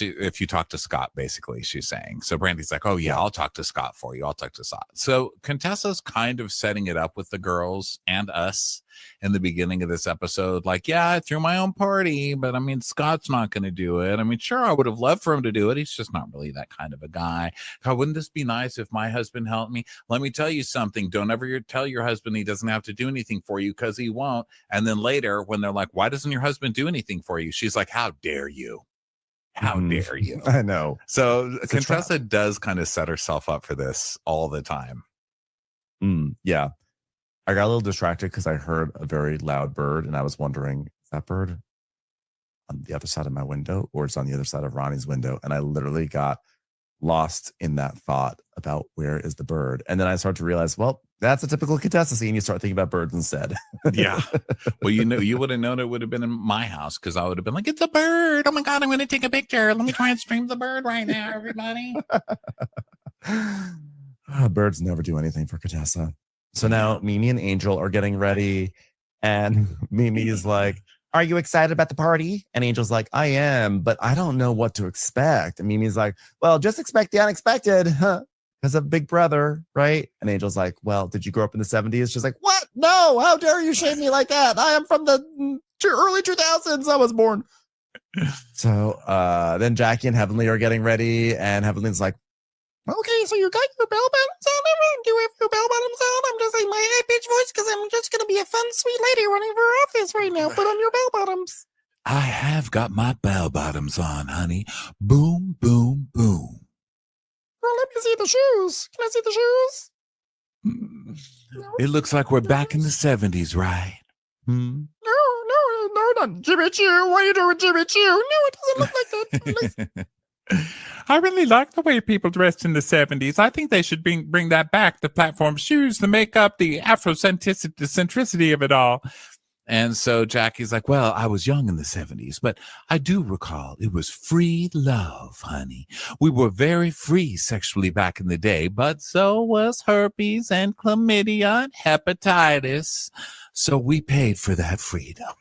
If you talk to Scott, basically, she's saying. So Brandy's like, oh yeah, I'll talk to Scott for you. I'll talk to Scott. So Contessa's kind of setting it up with the girls and us in the beginning of this episode. Like, yeah, I threw my own party, but I mean, Scott's not going to do it. I mean, sure, I would have loved for him to do it. He's just not really that kind of a guy. God, wouldn't this be nice if my husband helped me? Let me tell you something. Don't ever tell your husband he doesn't have to do anything for you, because he won't. And then later, when they're like, why doesn't your husband do anything for you? She's like, how dare you? How dare you? I know. So Contessa does kind of set herself up for this all the time. Yeah. I got a little distracted because I heard a very loud bird, and I was wondering, is that bird on the other side of my window or it's on the other side of Ronnie's window? And I literally got lost in that thought about where is the bird. And then I started to realize, well, that's a typical Contessa scene. You start thinking about birds instead. Yeah. Well, you would have known it would have been in my house because I would have been like, it's a bird. Oh my God, I'm going to take a picture. Let me try and stream the bird right now, everybody. Birds never do anything for Contessa. So now Mimi and Angel are getting ready. And Mimi is like, are you excited about the party? And Angel's like, I am, but I don't know what to expect. And Mimi's like, well, just expect the unexpected, huh? Because of Big Brother, right? And Angel's like, well, did you grow up in the 70s? She's like, what? No, how dare you shame me like that? I am from the early 2000s. I was born. So then Jackie and Heavenly are getting ready. And Heavenly's like, okay, so you got your bell bottoms on. Everyone do have your bell bottoms on. I'm just saying my high pitched voice because I'm just going to be a fun, sweet lady running for office right now. Put on your bell bottoms. I have got my bell bottoms on, honey. Boom, boom, boom. Well, let me see the shoes. Can I see the shoes? It looks like we're back in the 70s, right? No, not Jimmy Choo. What are you doing, Jimmy Choo? No, it doesn't look like that. I really like the way people dressed in the 70s. I think they should bring that back, the platform shoes, to make up the Afrocentricity of it all. And so Jackie's like, well, I was young in the 70s, but I do recall it was free love, honey. We were very free sexually back in the day, but so was herpes and chlamydia and hepatitis. So we paid for that freedom.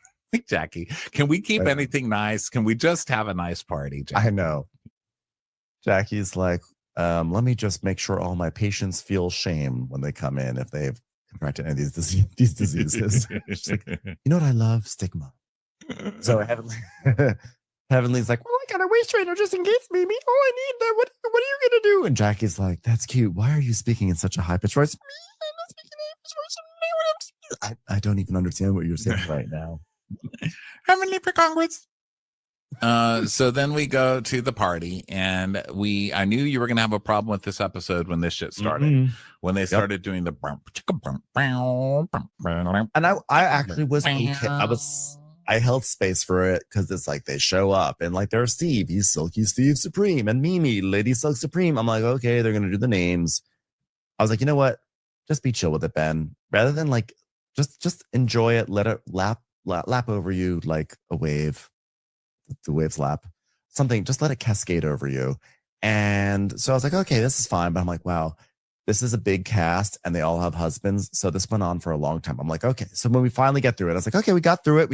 Jackie, can we keep anything nice? Can we just have a nice party, Jackie? I know. Jackie's like, let me just make sure all my patients feel shame when they come in if they've contracted any of these diseases. She's like, you know what I love? Stigma. So Heavenly's like, well, I got a waist trainer just in case, baby. Oh, I need that. What are you going to do? And Jackie's like, that's cute. Why are you speaking in such a high-pitched voice? I'm not speaking in a high-pitched voice. I don't even understand what you're saying right now. Heavenly for Congress. So then we go to the party, and I knew you were gonna have a problem with this episode when this shit started. When they started doing the and I actually was okay. I held space for it because it's like they show up and like there's Steve, he's Silky Steve Supreme, and Mimi, Lady Silk Supreme. I'm like, okay, they're gonna do the names. I was like, you know what? Just be chill with it, Ben. Rather than like just enjoy it, let it lap over you like a wave. The waves lap, something, just let it cascade over you. And so I was like, okay, this is fine. But I'm like, wow, this is a big cast and they all have husbands. So this went on for a long time. I'm like, okay. So when we finally get through it, I was like, okay, we got through it.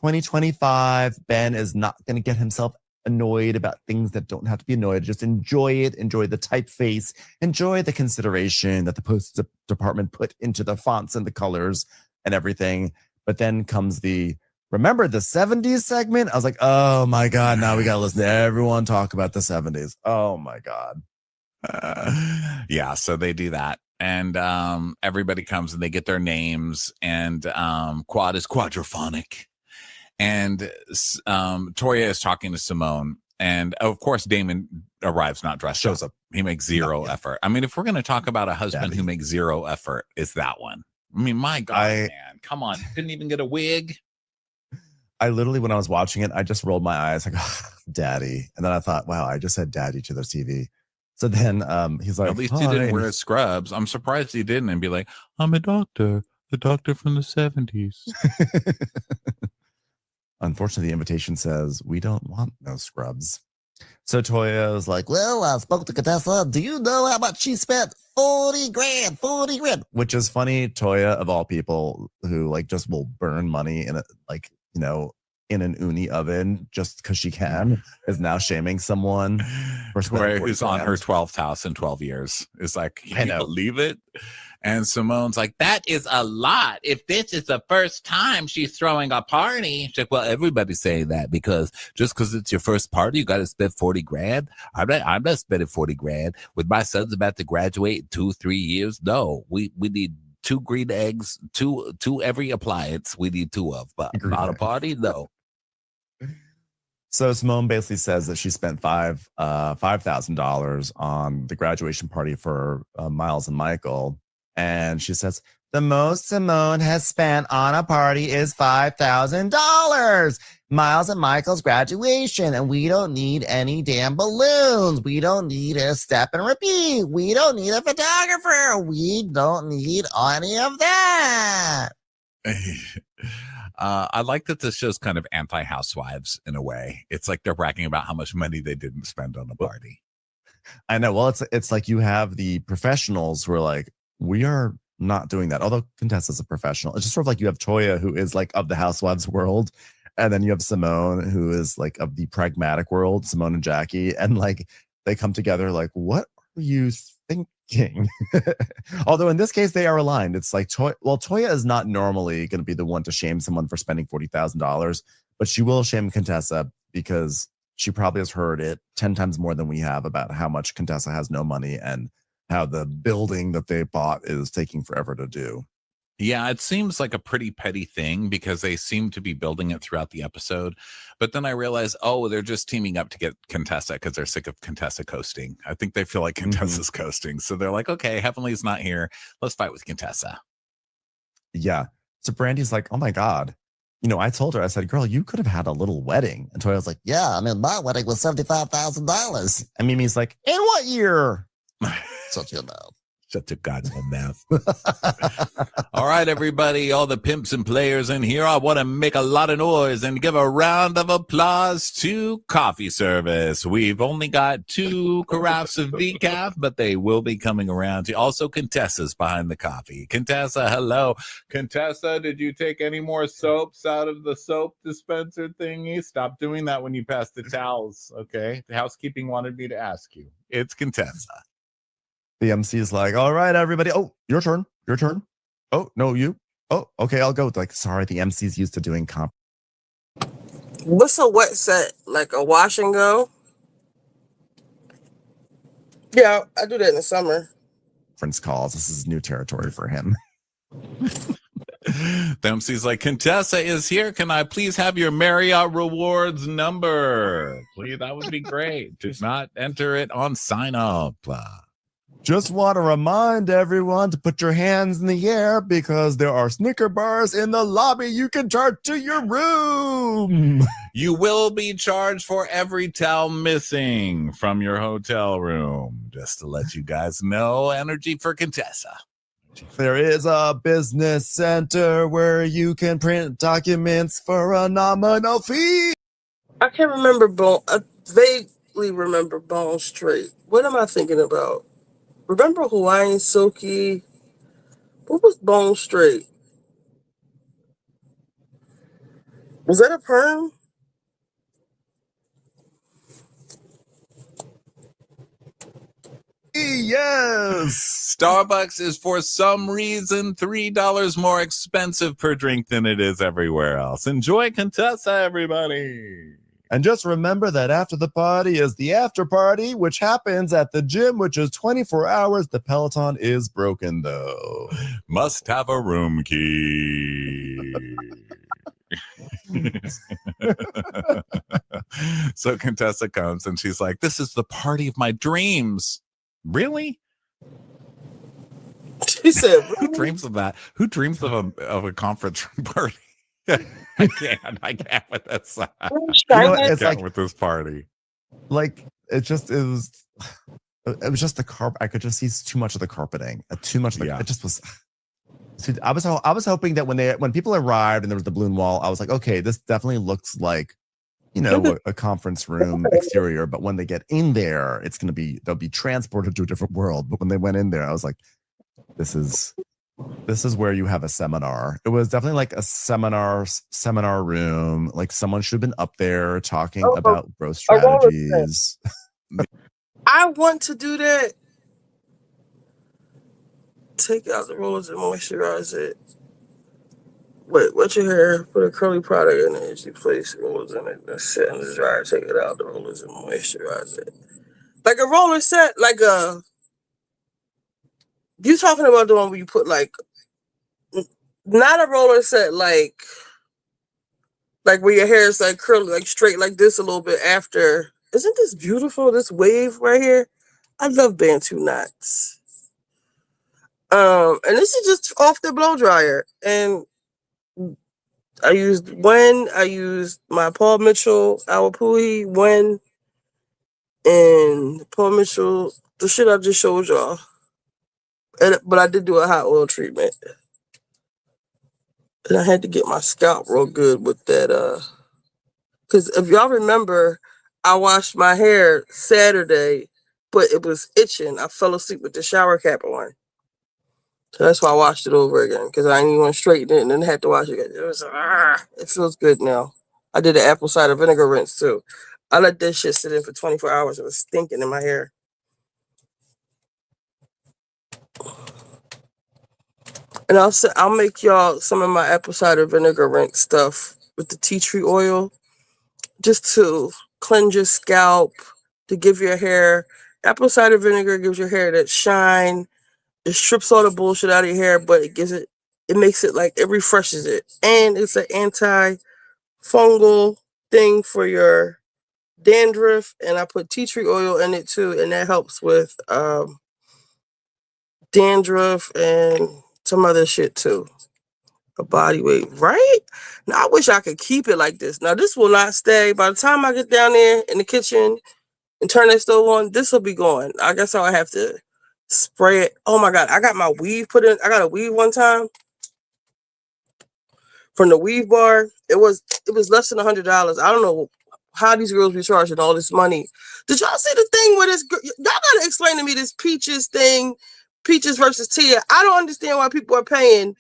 2025, Ben is not going to get himself annoyed about things that don't have to be annoyed. Just enjoy it. Enjoy the typeface. Enjoy the consideration that the post department put into the fonts and the colors and everything. But then comes remember the 70s segment? I was like, oh my God, now we got to listen to everyone talk about the 70s. Oh my God. Yeah, so they do that. And everybody comes and they get their names. And Quad is quadraphonic. And Toya is talking to Simone. And of course, Damon arrives not dressed. Shows up. He makes zero effort. I mean, if we're going to talk about a husband who makes zero effort, it's that one. I mean, my God, man. Come on. Couldn't even get a wig. I literally, when I was watching it, I just rolled my eyes like, oh, daddy. And then I thought, wow, I just said daddy to the TV. So then he's like, at least he didn't wear scrubs. I'm surprised he didn't and be like, I'm a doctor from the 70s. Unfortunately, the invitation says, we don't want no scrubs. So Toya was like, well, I spoke to Contessa. Do you know how much she spent? 40 grand, which is funny. Toya, of all people, who like just will burn money in it, like, you know, in an uni oven just because she can, is now shaming someone who's on her 12th house in 12 years. It's like, can you believe it? And Simone's like, that is a lot. If this is the first time she's throwing a party. She's like, well, everybody's saying that because just because it's your first party, you got to spend 40 grand. I'm not spending 40 grand. With my son's about to graduate in 2-3 years. No, we need 2 green eggs, two every appliance. We need 2 of, but not a party. No. So Simone basically says that she spent $5,000 on the graduation party for Miles and Michael. And she says, The most Simone has spent on a party is $5,000. Miles and Michael's graduation, and we don't need any damn balloons. We don't need a step and repeat. We don't need a photographer. We don't need any of that. I like that this show's kind of anti-housewives in a way. It's like they're bragging about how much money they didn't spend on the party. I know. Well, it's like you have the professionals who are like, we are not doing that. Although Contessa's a professional. It's just sort of like you have Toya, who is like of the housewives world. And then you have Simone, who is like of the pragmatic world, Simone and Jackie. And like they come together like, what are you thinking? Although in this case, they are aligned. It's like, Toya is not normally going to be the one to shame someone for spending $40,000, but she will shame Contessa because she probably has heard it 10 times more than we have about how much Contessa has no money and how the building that they bought is taking forever to do. Yeah, it seems like a pretty petty thing because they seem to be building it throughout the episode. But then I realize, oh, they're just teaming up to get Contessa because they're sick of Contessa coasting. I think they feel like Contessa's coasting. So they're like, okay, Heavenly's not here. Let's fight with Contessa. Yeah. So Brandy's like, oh my God. You know, I told her, I said, girl, you could have had a little wedding. And Toya was like, yeah, I mean, my wedding was $75,000. And Mimi's like, in what year? Shut your mouth. Shut your goddamn mouth. All right, everybody, all the pimps and players in here, I want to make a lot of noise and give a round of applause to coffee service. We've only got 2 carafes of decaf, but they will be coming around to also Contessa's behind the coffee. Contessa, hello. Contessa, did you take any more soaps out of the soap dispenser thingy? Stop doing that when you pass the towels, okay? The housekeeping wanted me to ask you. It's Contessa. The MC is like, all right, everybody. Oh, your turn. Your turn. Oh, no, you. Oh, okay, I'll go. Like, sorry, the MC's used to doing comp. What's a wet set? Like a wash and go? Yeah, I do that in the summer. Conference calls. This is new territory for him. The MC's like, Contessa is here. Can I please have your Marriott Rewards number? Please, that would be great. Do not enter it on sign up. Just want to remind everyone to put your hands in the air because there are Snicker bars in the lobby you can charge to your room. You will be charged for every towel missing from your hotel room. Just to let you guys know, energy for Contessa. There is a business center where you can print documents for a nominal fee. I can't remember I vaguely remember Bone Straight. What am I thinking about? Remember Hawaiian Silky? What was Bone Straight? Was that a perm? Yes. Starbucks is for some reason $3 more expensive per drink than it is everywhere else. Enjoy Contessa, everybody. And just remember that after the party is the after party, which happens at the gym, which is 24 hours. The Peloton is broken, though. Must have a room key. So Contessa comes and she's like, this is the party of my dreams. Really? She said, who dreams of that? Who dreams of a conference room party? I can't with this. It's like with this party. Like it was just the carpet. I could just see too much of the carpeting. Too much of it just was. I was hoping that when people arrived and there was the balloon wall, I was like, okay, this definitely looks like, you know, a conference room exterior. But when they get in there, they'll be transported to a different world. But when they went in there, I was like, this is where you have a seminar. It was definitely like a seminar room. Like someone should have been up there talking about growth strategies. I want to do that. Take out the rollers and moisturize it. Wait, wet your hair, put a curly product in it, you place rollers in it, then set in the dryer, take it out the rollers and moisturize it. Like a roller set, you talking about the one where you put not a roller set like where your hair is like curly, like straight like this a little bit after. Isn't this beautiful, this wave right here? I love Bantu knots. And this is just off the blow dryer. And I used my Paul Mitchell Awapui Wen and Paul Mitchell, the shit I just showed y'all. But I did do a hot oil treatment. And I had to get my scalp real good with that. Because if y'all remember, I washed my hair Saturday, but it was itching. I fell asleep with the shower cap on. So that's why I washed it over again, because I didn't even want to straighten it and then had to wash it again. It feels good now. I did an apple cider vinegar rinse too. I let that shit sit in for 24 hours. It was stinking in my hair. And I'll make y'all some of my apple cider vinegar rinse stuff with the tea tree oil, just to cleanse your scalp, to give your hair. Apple cider vinegar gives your hair that shine. It strips all the bullshit out of your hair, but it makes it like, it refreshes it. And it's an anti-fungal thing for your dandruff. And I put tea tree oil in it too, and that helps with dandruff and some other shit too. A body weight, right? Now I wish I could keep it like this. Now this will not stay. By the time I get down there in the kitchen and turn that stove on, this will be gone. I guess I'll have to spray it. Oh my God, I got my weave put in. I got a weave one time from the weave bar. It was less than $100. I don't know how these girls be charging all this money. Did y'all see the thing with this? Y'all gotta explain to me this Peaches thing, Peaches versus Tia. I don't understand why people are paying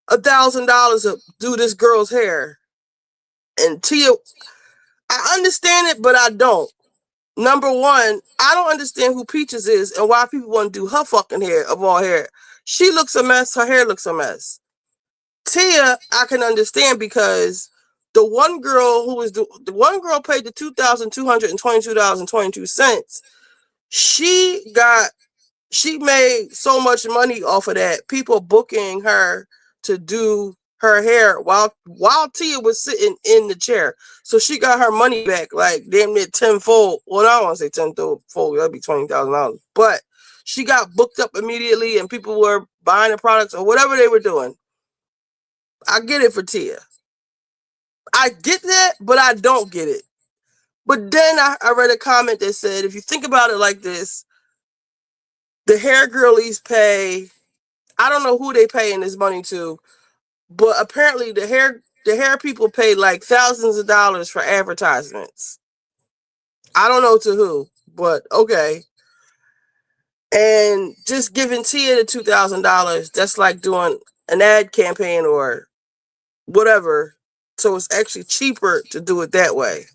$1,000 to do this girl's hair. And Tia, I understand it, but I don't. Number one, I don't understand who Peaches is and why people want to do her fucking hair of all hair. She looks a mess. Her hair looks a mess. Tia, I can understand, because the one girl paid the $2,222.22. She made so much money off of that. People booking her to do her hair while Tia was sitting in the chair. So she got her money back like damn near tenfold. Well, I don't want to say tenfold, that'd be $20,000. But she got booked up immediately and people were buying the products or whatever they were doing. I get it for Tia. I get that, but I don't get it. But then I read a comment that said, if you think about it like this, the hair girlies pay, I don't know who they paying this money to, but apparently the hair people pay like thousands of dollars for advertisements. I don't know to who, but okay. And just giving Tia the $2,000, that's like doing an ad campaign or whatever. So it's actually cheaper to do it that way.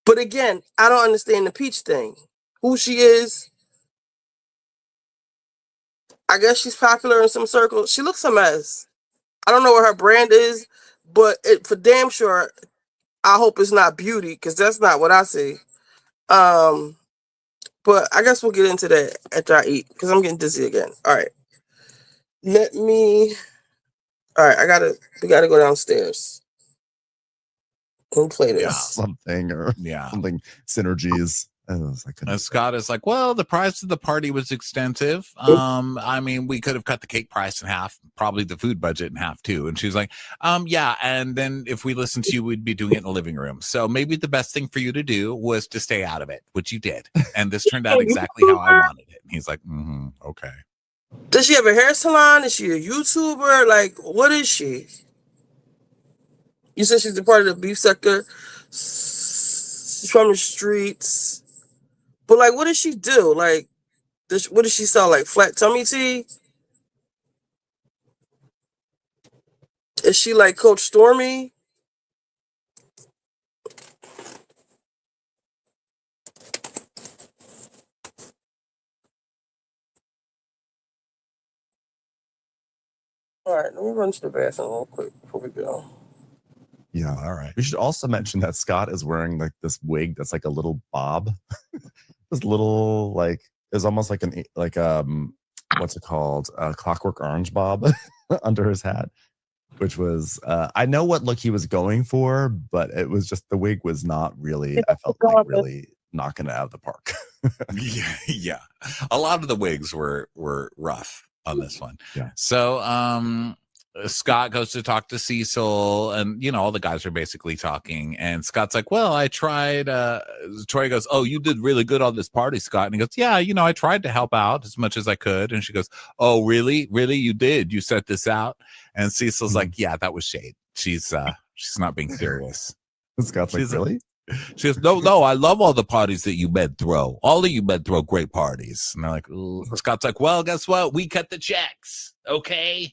But again, I don't understand the Peach thing. Who she is. I guess she's popular in some circles. She looks a mess. I don't know what her brand is, but for damn sure, I hope it's not beauty, because that's not what I see. But I guess we'll get into that after I eat, because I'm getting dizzy again. All right. All right, we gotta go downstairs. We'll play this. Yeah, something synergies. And Scott is like, well, the price of the party was extensive. I mean, we could have cut the cake price in half, probably the food budget in half too. And she's like, yeah. And then if we listened to you, we'd be doing it in the living room. So maybe the best thing for you to do was to stay out of it, which you did. And this turned out exactly how I wanted it. And he's like, okay. Does she have a hair salon? Is she a YouTuber? Like, what is she? You said she's a part of the beef sector. She's from the streets. But, like, what does she do? Like, what does she sell? Like, flat tummy tea? Is she like Coach Stormy? All right, let me run to the bathroom real quick before we go. Yeah, all right. We should also mention that Scott is wearing like this wig that's like a little bob. This little, like, is almost like what's it called? A Clockwork Orange bob under his hat, which was, I know what look he was going for, but it was just, the wig was not really, I felt like really knocking it out of the park. Yeah. A lot of the wigs were rough on this one. Yeah. So Scott goes to talk to Cecil, and all the guys are basically talking, and Scott's like, well, I tried. Troy goes, oh, you did really good on this party, Scott. And he goes, yeah, I tried to help out as much as I could. And she goes, oh, really you did, you set this out? And Cecil's like, yeah, that was shade. She's not being serious. Scott's like, really? She goes, no, I love all the parties that you men throw. All of you men throw great parties. And they're like, ooh. Scott's like, well, guess what? We cut the checks, okay?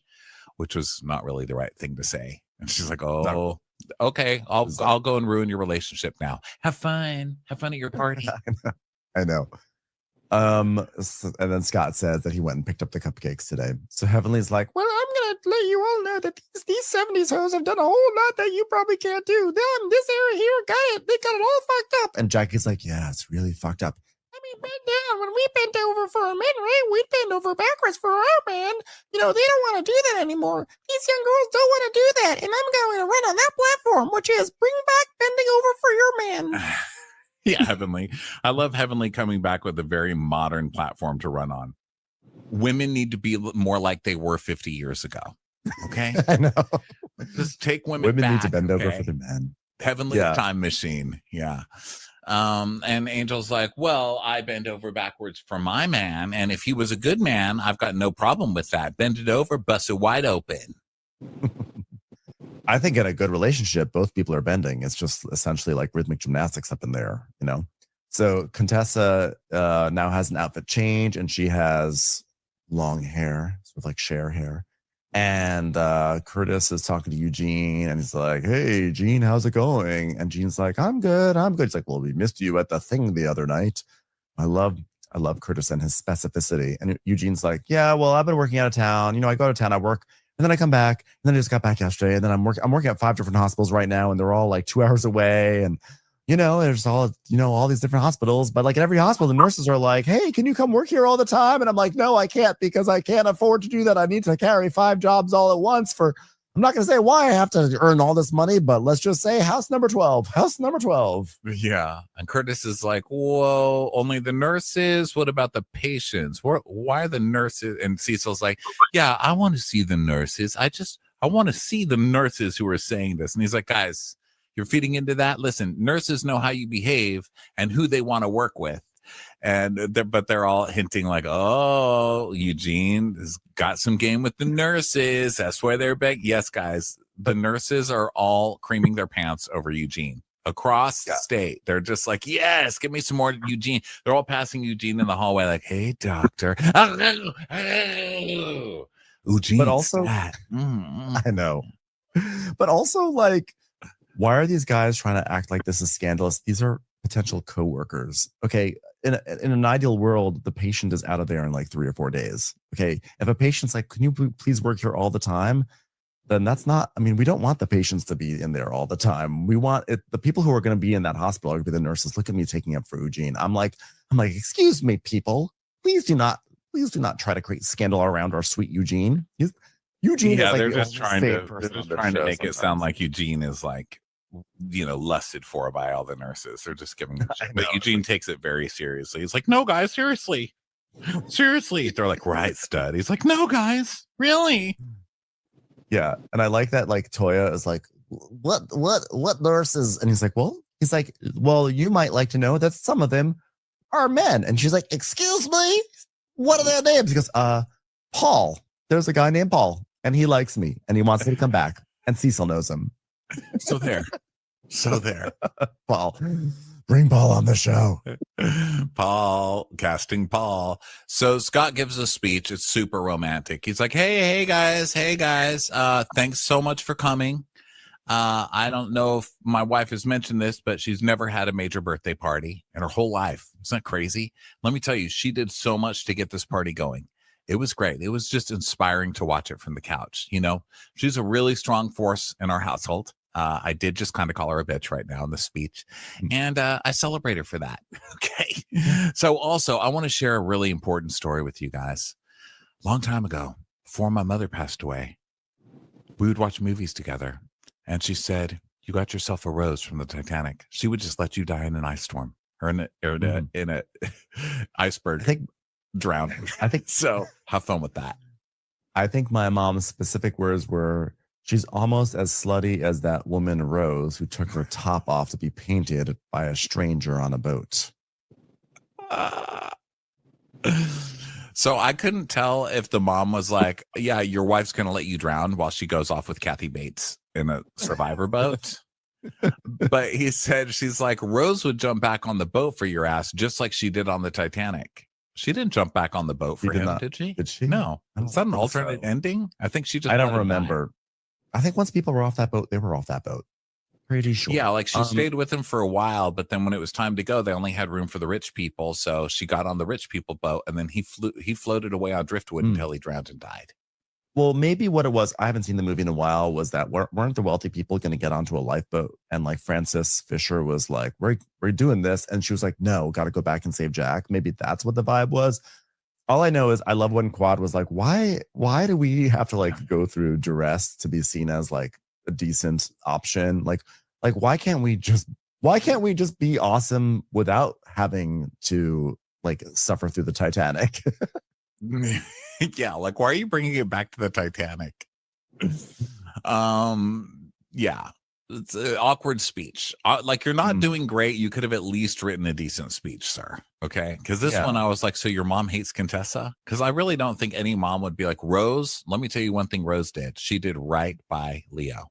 Which was not really the right thing to say. And she's like, oh, okay, I'll go and ruin your relationship now. Have fun at your party. I know. And then Scott says that he went and picked up the cupcakes today. So Heavenly's like, Well, I'm gonna let you all know that these 70s hoes have done a whole lot that you probably can't do. Them, this area here got it. They got it all fucked up. and Jackie's like, yeah, it's really fucked up. I mean, right now, when we bent over for our men, right? We bend over backwards for our man. They don't want to do that anymore. These young girls don't want to do that. And I'm going to run on that platform, which is bring back bending over for your man. Yeah, Heavenly. I love Heavenly coming back with a very modern platform to run on. Women need to be more like they were 50 years ago. Okay? I know. Just take women back. Need to bend over for the men. Heavenly time machine. Yeah. And Angel's like, well, I bend over backwards for my man. And if he was a good man, I've got no problem with that. Bend it over, bust it wide open. I think in a good relationship, both people are bending. It's just essentially like rhythmic gymnastics up in there, So Contessa now has an outfit change, and she has long hair, sort of like Cher hair. And Curtis is talking to Eugene, and he's like, hey, Gene, how's it going? And Gene's like, I'm good. He's like, well, we missed you at the thing the other night. I love Curtis and his specificity. And Eugene's like, yeah, well, I've been working out of town. I go to town, I work, and then I come back, and then I just got back yesterday, and then I'm working at 5 different hospitals right now, and they're all like 2 hours away, and there's all these different hospitals, but like at every hospital, the nurses are like, hey, can you come work here all the time? And I'm like, no, I can't, because I can't afford to do that. I need to carry 5 jobs all at once I'm not going to say why I have to earn all this money, but let's just say house number 12. Yeah. And Curtis is like, whoa, only the nurses? What about the patients? Why are the nurses? And Cecil's like, yeah, I want to see the nurses. I want to see the nurses who are saying this. And he's like, guys, you're feeding into that. Listen, nurses know how you behave and who they want to work with. But they're all hinting like, oh, Eugene has got some game with the nurses. That's why they're big. Yes, guys, the nurses are all creaming their pants over Eugene across the state. They're just like, yes, give me some more Eugene. They're all passing Eugene in the hallway like, hey, doctor. Eugene, but also, I know. But also, like, why are these guys trying to act like this is scandalous? These are potential coworkers. Okay, in an ideal world, the patient is out of there in like 3 or 4 days. Okay, if a patient's like, can you please work here all the time? Then that's not, we don't want the patients to be in there all the time. We want it. The people who are going to be in that hospital are going to be the nurses. Look at me taking up for Eugene. I'm like, excuse me, people, please do not try to create scandal around our sweet Eugene. Eugene is like they're just trying to make it sound like Eugene is like, lusted for by all the nurses. They're just giving him shit. But Eugene takes it very seriously. He's like, no, guys, seriously. They're like, right, stud. He's like, no, guys, really? Yeah. And I like that, like, Toya is like, what nurses? And he's like, well, you might like to know that some of them are men. And she's like, excuse me? What are their names? He goes, Paul. There's a guy named Paul, and he likes me, and he wants me to come back. And Cecil knows him. So there. Paul. Bring Paul on the show. Paul, casting Paul. So Scott gives a speech. It's super romantic. He's like, hey guys. Thanks so much for coming. I don't know if my wife has mentioned this, but she's never had a major birthday party in her whole life. Isn't that crazy? Let me tell you, she did so much to get this party going. It was great. It was just inspiring to watch it from the couch. She's a really strong force in our household. I did just kind of call her a bitch right now in the speech, and I celebrate her for that. Okay. So also, I want to share a really important story with you guys. Long time ago, before my mother passed away, we would watch movies together, and she said, you got yourself a rose from the Titanic. She would just let you die in an ice storm. or in a iceberg. I think drowned. I think so. Have fun with that. I think my mom's specific words were, "She's almost as slutty as that woman Rose who took her top off to be painted by a stranger on a boat." So I couldn't tell if the mom was like, "Yeah, your wife's gonna let you drown," while she goes off with Kathy Bates in a survivor boat. But he said, she's like, "Rose would jump back on the boat for your ass, just like she did on the Titanic." She didn't jump back on the boat for him, did she? Did she? No. I don't Is that an think alternate so. ending? I think she just. I don't let him die. remember. I think once people were off that boat, they were off that boat. Pretty sure. Yeah, like she stayed with him for a while, but then when it was time to go, they only had room for the rich people. So she got on the rich people boat, and then he floated away on driftwood until he drowned and died. Well, maybe what it was, I haven't seen the movie in a while, was that weren't the wealthy people going to get onto a lifeboat? And like Frances Fisher was like, we're doing this. And she was like, no, got to go back and save Jack. Maybe that's what the vibe was. All I know is I love when Quad was like, why do we have to like go through duress to be seen as like a decent option? Like why can't we just be awesome without having to like suffer through the Titanic? Yeah, like why are you bringing it back to the Titanic? Yeah, it's an awkward speech. Like you're not doing great. You could have at least written a decent speech, sir. Okay, because this one I was like, so your mom hates Contessa? Because I really don't think any mom would be like, Rose, let me tell you one thing Rose did. She did right by Leo.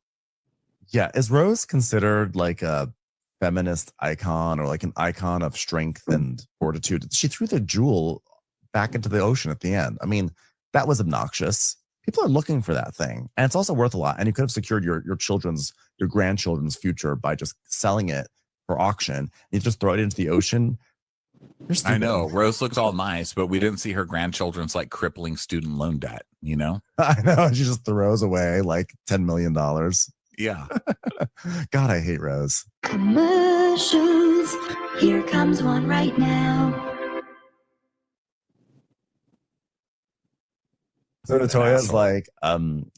Yeah, is Rose considered like a feminist icon or like an icon of strength and fortitude? She threw the jewel back into the ocean at the end. I mean, that was obnoxious. People are looking for that thing, and it's also worth a lot. And you could have secured your grandchildren's future by just selling it for auction. You just throw it into the ocean. I know Rose looks all nice, but we didn't see her grandchildren's like crippling student loan debt. You know, I know she just throws away like $10 million. Yeah. God, I hate Rose. Commercials. Here comes one right now. So Natoya's like,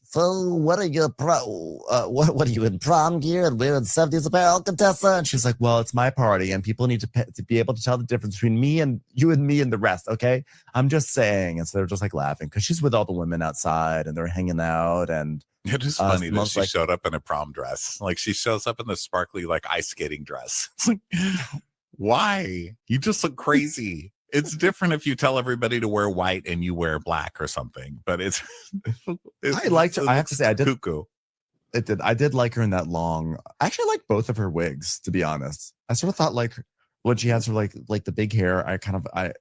so what are your what are you in prom gear and wearing 70s apparel, Contessa? And she's like, well, it's my party and people need to be able to tell the difference between me and you and me and the rest, okay? I'm just saying. And so they're just like laughing because she's with all the women outside and they're hanging out. And it is funny that she like, showed up in a prom dress. Like she shows up in the sparkly like ice skating dress. It's like, why? You just look crazy. It's different if you tell everybody to wear white and you wear black or something, but it's I liked her. I have to say, I did. Cuckoo. It did. I did like her in that long. I actually like both of her wigs, to be honest. I sort of thought like when she has her like the big hair, I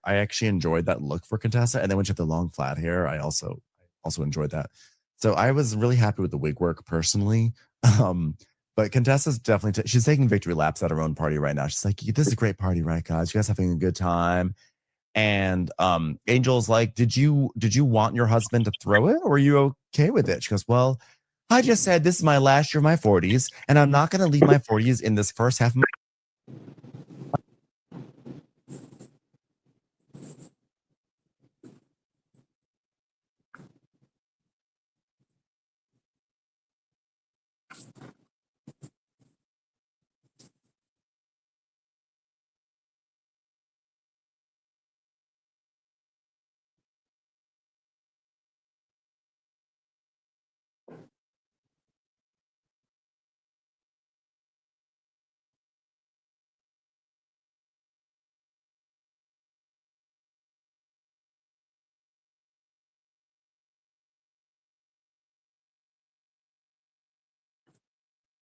actually enjoyed that look for Contessa. And then when she had the long flat hair, I also enjoyed that. So I was really happy with the wig work personally. But Contessa's definitely she's taking victory laps at her own party right now. She's like, this is a great party, right, guys? You guys having a good time? And Angel's like, did you want your husband to throw it or are you okay with it? She goes, well, I just said this is my last year of my 40s and I'm not going to leave my 40s in this first half of my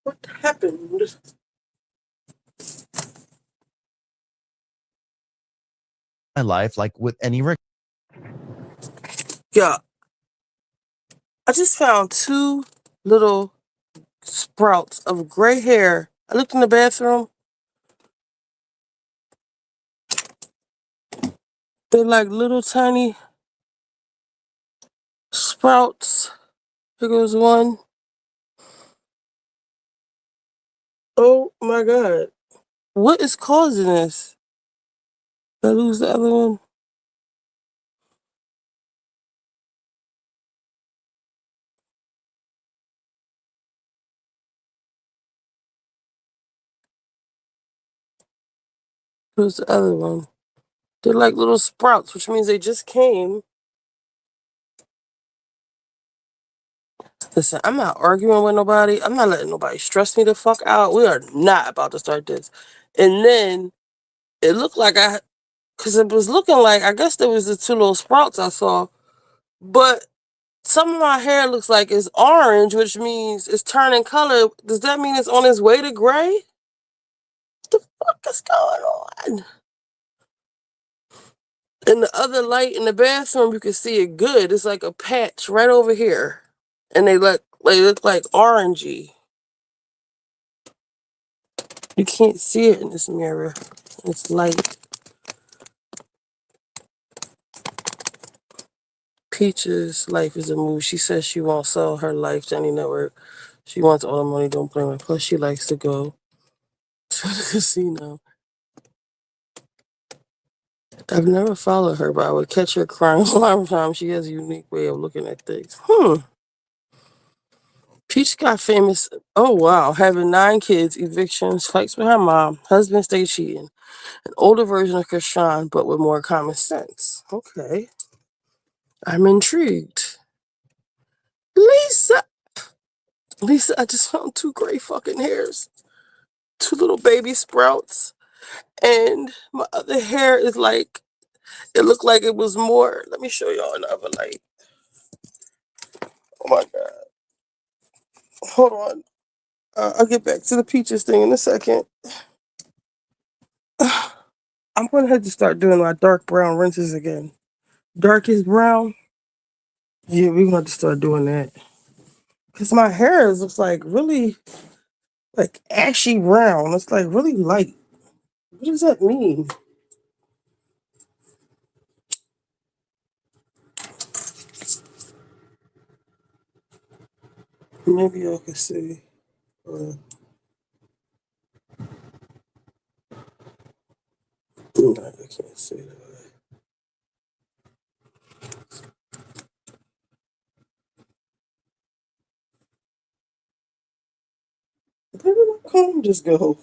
What happened? life, like with any Yeah, I just found two little sprouts of gray hair. I looked in the bathroom. They're like little tiny sprouts. Here goes one. Oh my God. What is causing this? Did I lose the other one? Who's the other one? They're like little sprouts, which means they just came. Listen, I'm not arguing with nobody. I'm not letting nobody stress me the fuck out. We are not about to start this. And then it looked like because it was looking like, I guess there was the two little sprouts I saw. But some of my hair looks like it's orange, which means it's turning color. Does that mean it's on its way to gray? What the fuck is going on? In the other light in the bathroom, you can see it good. It's like a patch right over here. And they look like orangey. You can't see it in this mirror. It's light. Peach's life is a move. She says she won't sell her life to any network. She wants all the money, don't blame her. Plus, she likes to go to the casino. I've never followed her, but I would catch her crying a lot of times. She has a unique way of looking at things. Peach got famous. Oh, wow. Having 9 kids, evictions, fights with her mom, husband stayed cheating. An older version of Krishan, but with more common sense. Okay. I'm intrigued. Lisa, I just found 2 gray fucking hairs. 2 little baby sprouts. And my other hair is like, it looked like it was more. Let me show y'all another light. Oh my God. Hold on. I'll get back to the peaches thing in a second. I'm going to have to start doing my dark brown rinses again. Darkest brown? Yeah, we're going to have to start doing that. Because my hair looks like really like ashy brown. It's like really light. What does that mean? Maybe I can see. No, I can't see that. Where did my comb just go?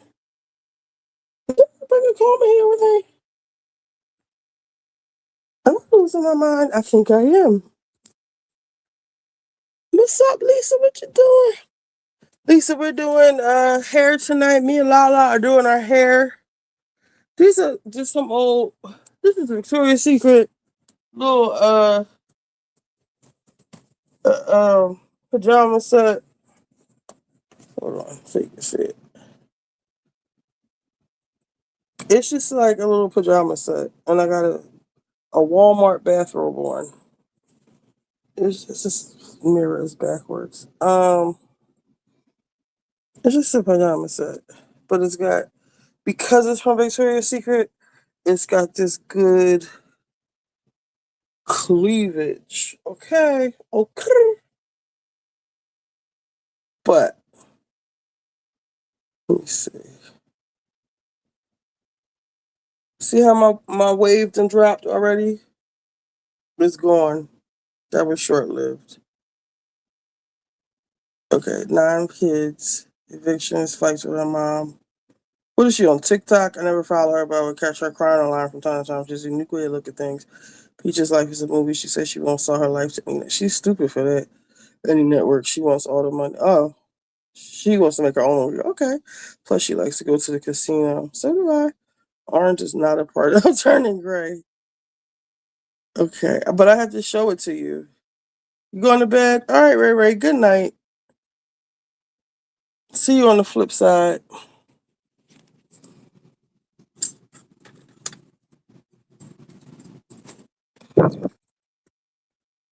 Did I bring a comb in here with me? I'm losing my mind. I think I am. What's up, Lisa? What you doing? Lisa, we're doing hair tonight. Me and Lala are doing our hair. These are just some old. This is Victoria's Secret little pajama set. Hold on, so you can see it. It's just like a little pajama set, and I got a Walmart bathrobe on. It's just this mirror is backwards. It's just a pajama set, but it's got, because it's from Victoria's Secret, it's got this good cleavage. Okay. But let me see. See how my wave done dropped already? It's gone. That was short lived. Okay, 9 kids, evictions, fights with her mom. What is she on TikTok? I never follow her, but I would catch her crying online from time to time. She's a unique way to look at things. Peach's life is a movie. She says she won't sell her life to me. She's stupid for that. Any network, she wants all the money. Oh, she wants to make her own movie. Okay. Plus, she likes to go to the casino. So do I. Orange is not a part of turning gray. Okay, but I have to show it to you. You going to bed? All right, Ray Ray. Good night. See you on the flip side.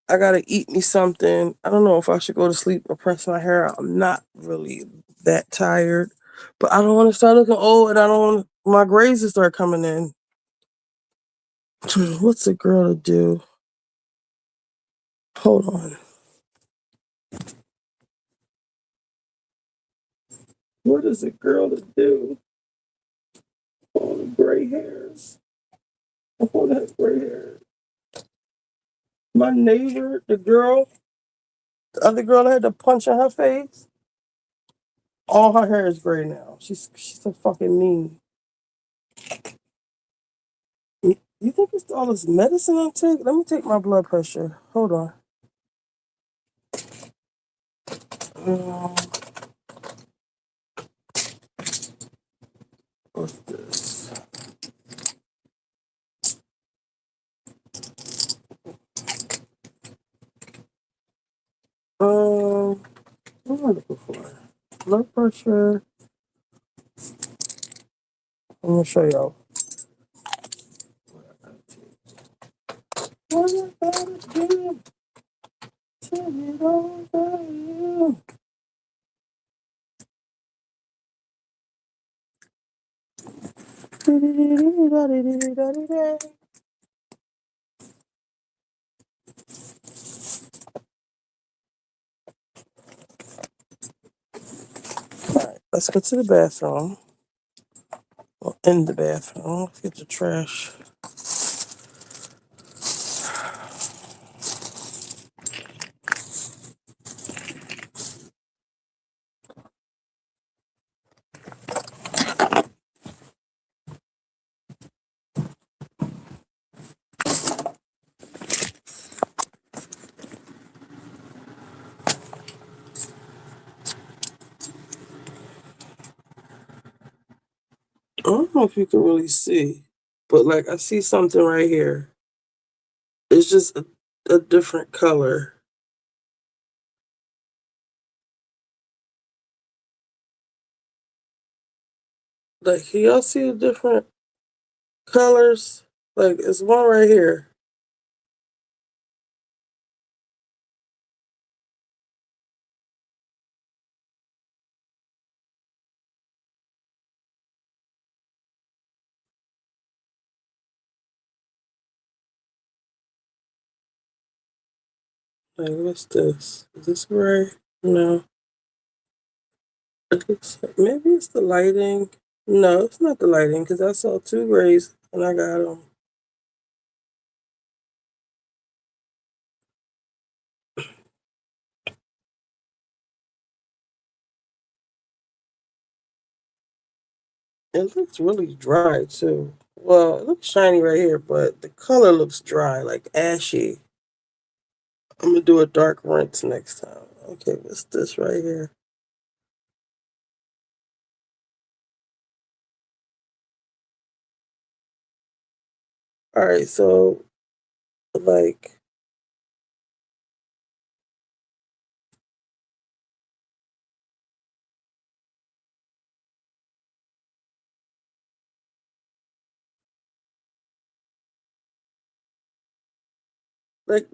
I gotta eat me something. I don't know if I should go to sleep or press my hair out. I'm not really that tired, but I don't want to start looking old, and I don't want my grays to start coming in. What's a girl to do? Hold on. What is a girl to do? All the gray hairs. I want to have gray hair. My neighbor, the other girl that had the punch in her face, all her hair is gray now. She's so fucking mean. You think it's all this medicine I take? Let me take my blood pressure. Hold on. What's this? What am I looking for? Blood pressure. I'm gonna show y'all. What I gotta do to get over you? Alright, let's go to the bathroom. Well, in the bathroom. Let's get the trash. I don't know if you can really see, but like I see something right here. It's just a different color. Like, can y'all see the different colors? Like, it's one right here. Like, what's this? Is this gray? No. Maybe it's the lighting. No, it's not the lighting because I saw two grays and I got them. It looks really dry too. Well, it looks shiny right here, but the color looks dry, like ashy. I'm gonna do a dark rinse next time. Okay, what's this right here? All right, so like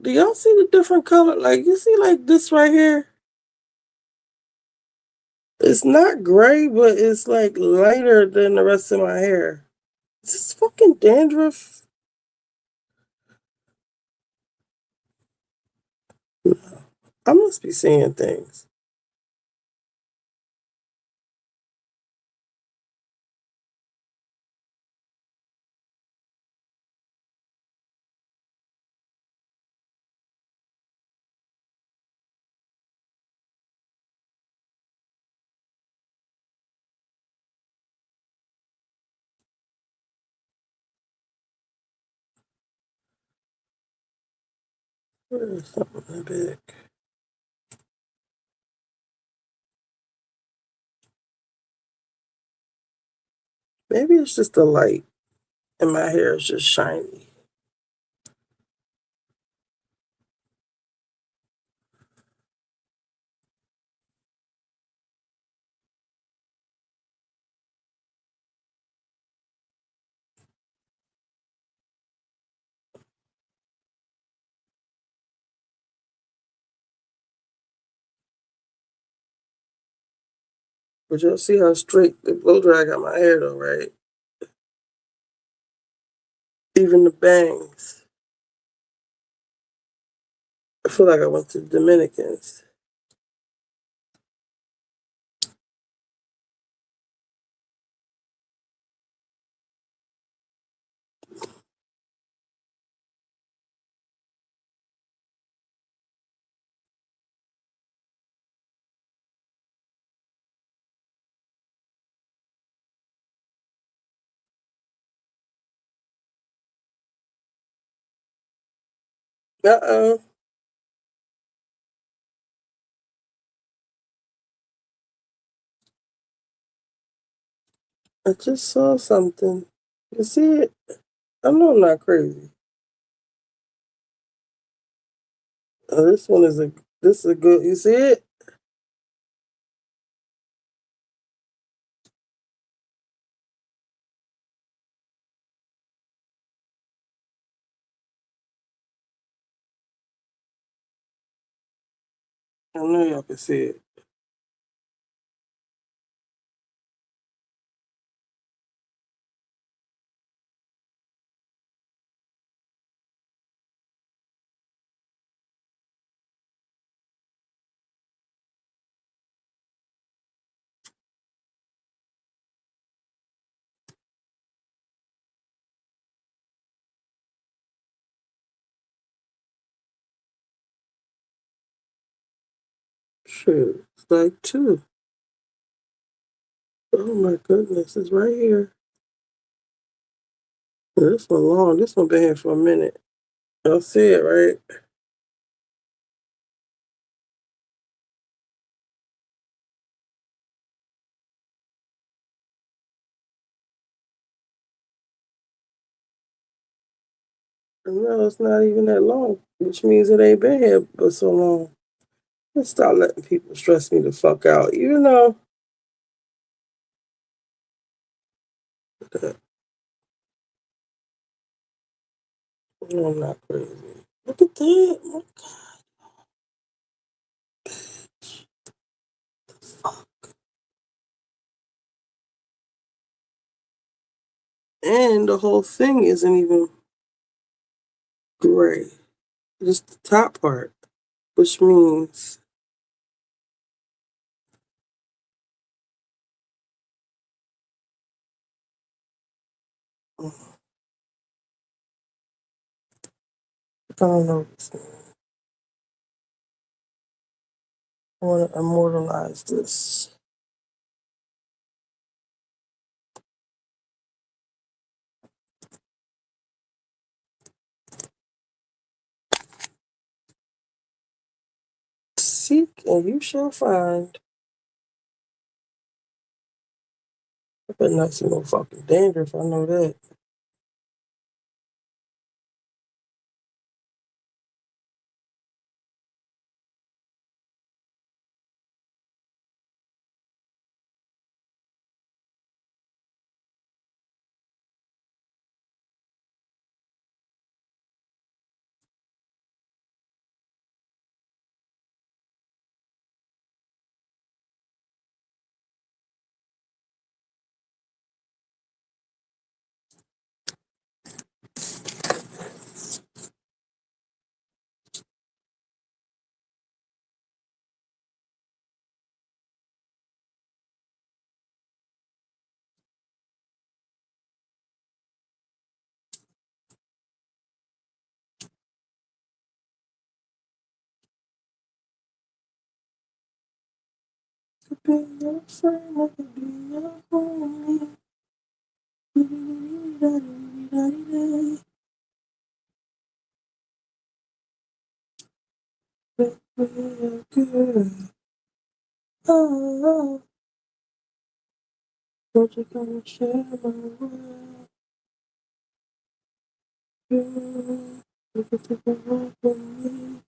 do y'all see the different color? Like you see like this right here? It's not gray, but it's like lighter than the rest of my hair. Is this fucking dandruff? I must be seeing things. There's something big. Maybe it's just the light and my hair is just shiny. But you'll see how straight the blow dry got my hair though, right? Even the bangs. I feel like I went to the Dominicans. Uh-oh. I just saw something. You see it? I know I'm not crazy. Oh, this is a good. You see it? I know y'all can see it. Shit, it's like two. Oh my goodness, it's right here. This one long. This one been here for a minute. Y'all see it, right? No, it's not even that long, which means it ain't been here for so long. Let's stop letting people stress me the fuck out, even though. No, I'm not crazy. Look at that. My God. And the whole thing isn't even gray. Just the top part, which means I don't know. I want to immortalize this. Seek and you shall find. I better not see no fucking dandruff. I know that. Could be your friend, I could be your homie. Girl. Oh, don't you come and share my world, girl. You can take a walk with me.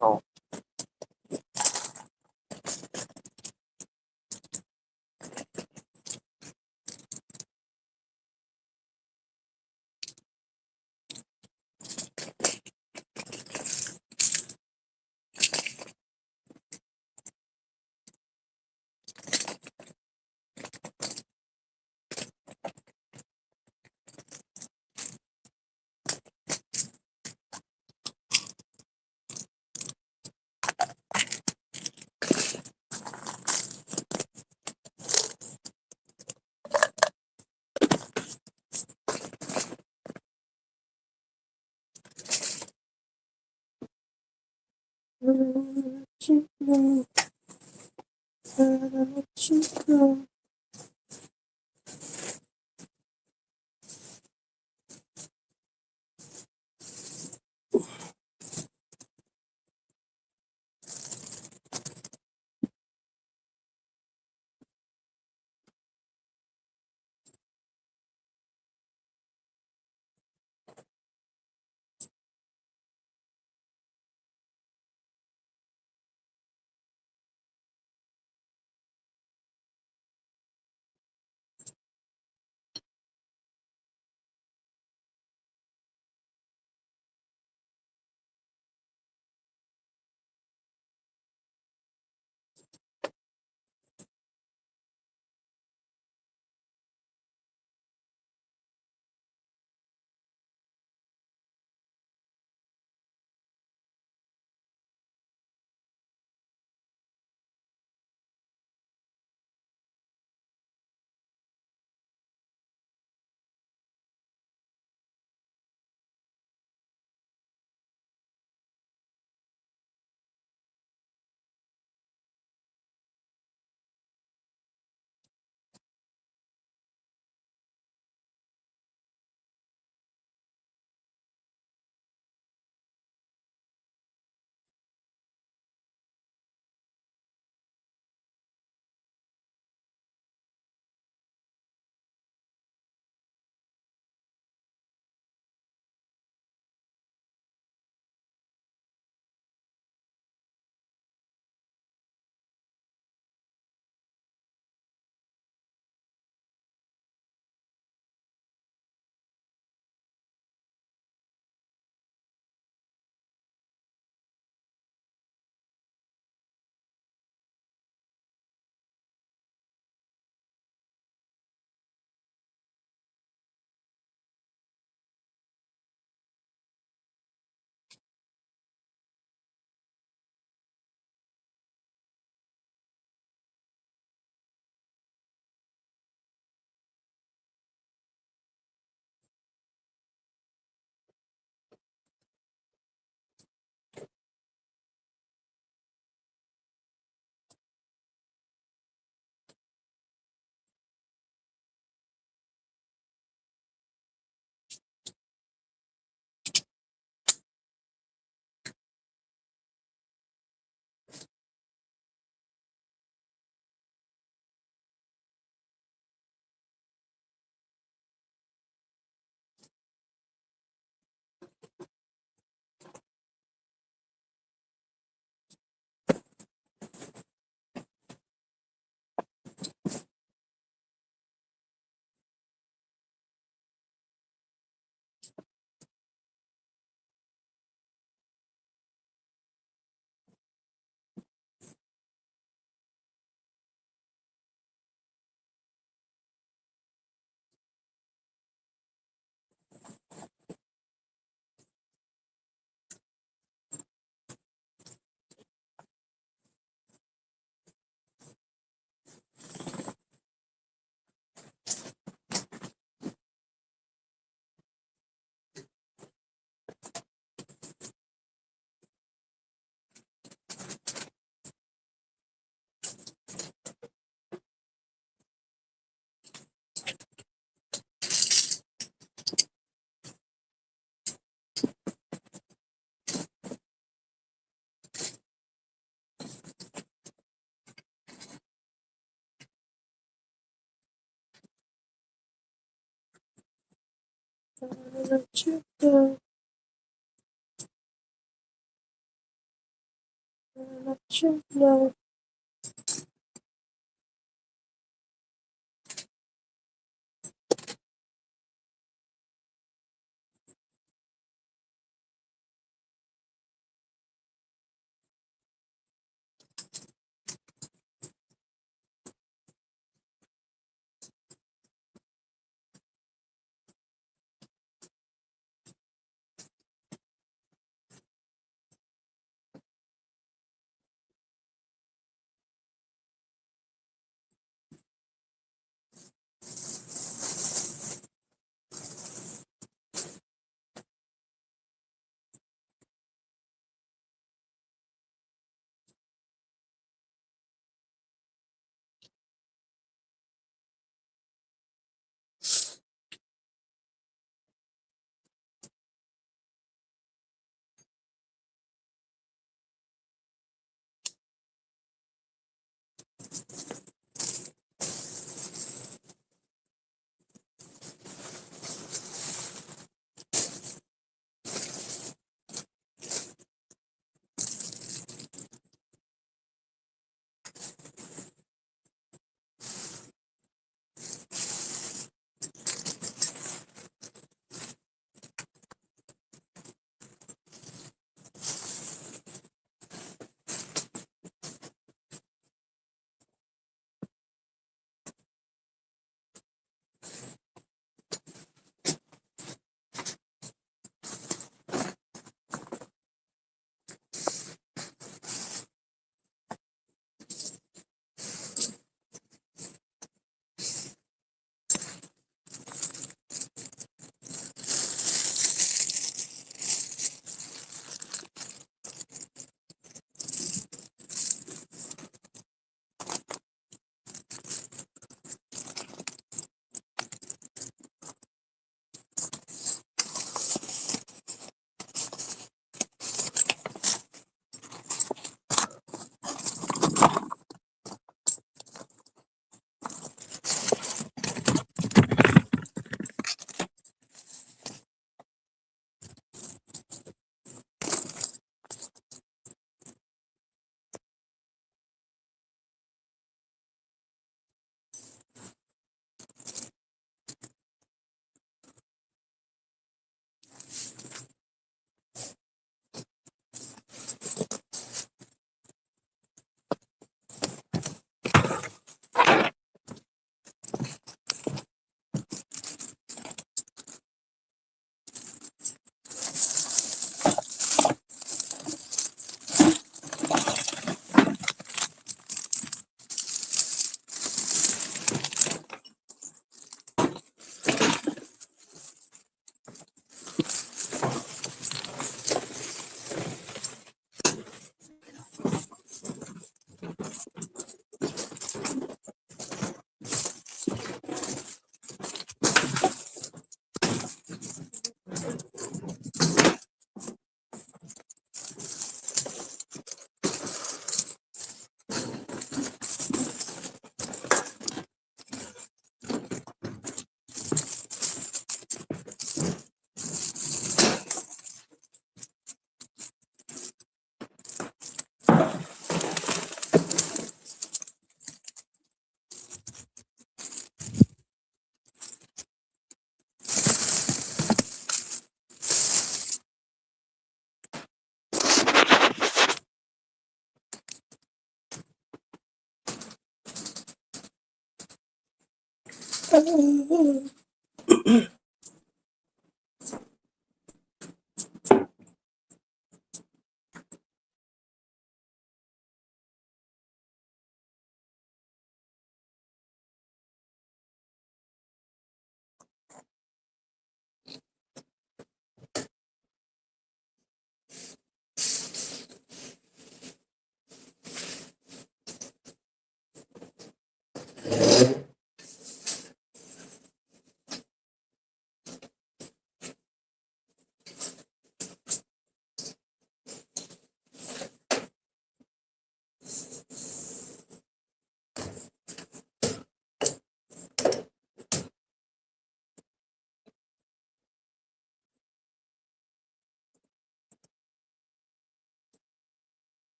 Oh. Let you go. Let you know.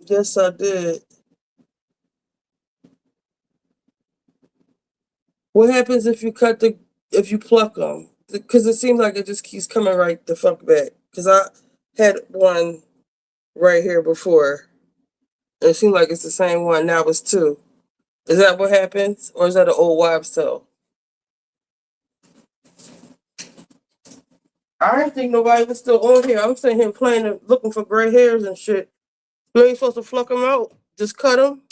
Yes, I did. What happens if you pluck them? Because it seems like it just keeps coming right the fuck back. Because I had one right here before. And it seemed like it's the same one. Now it's two. Is that what happens? Or is that an old wives' tale? I didn't think nobody was still on here. I'm sitting here playing and looking for gray hairs and shit. You ain't supposed to pluck them out. Just cut them.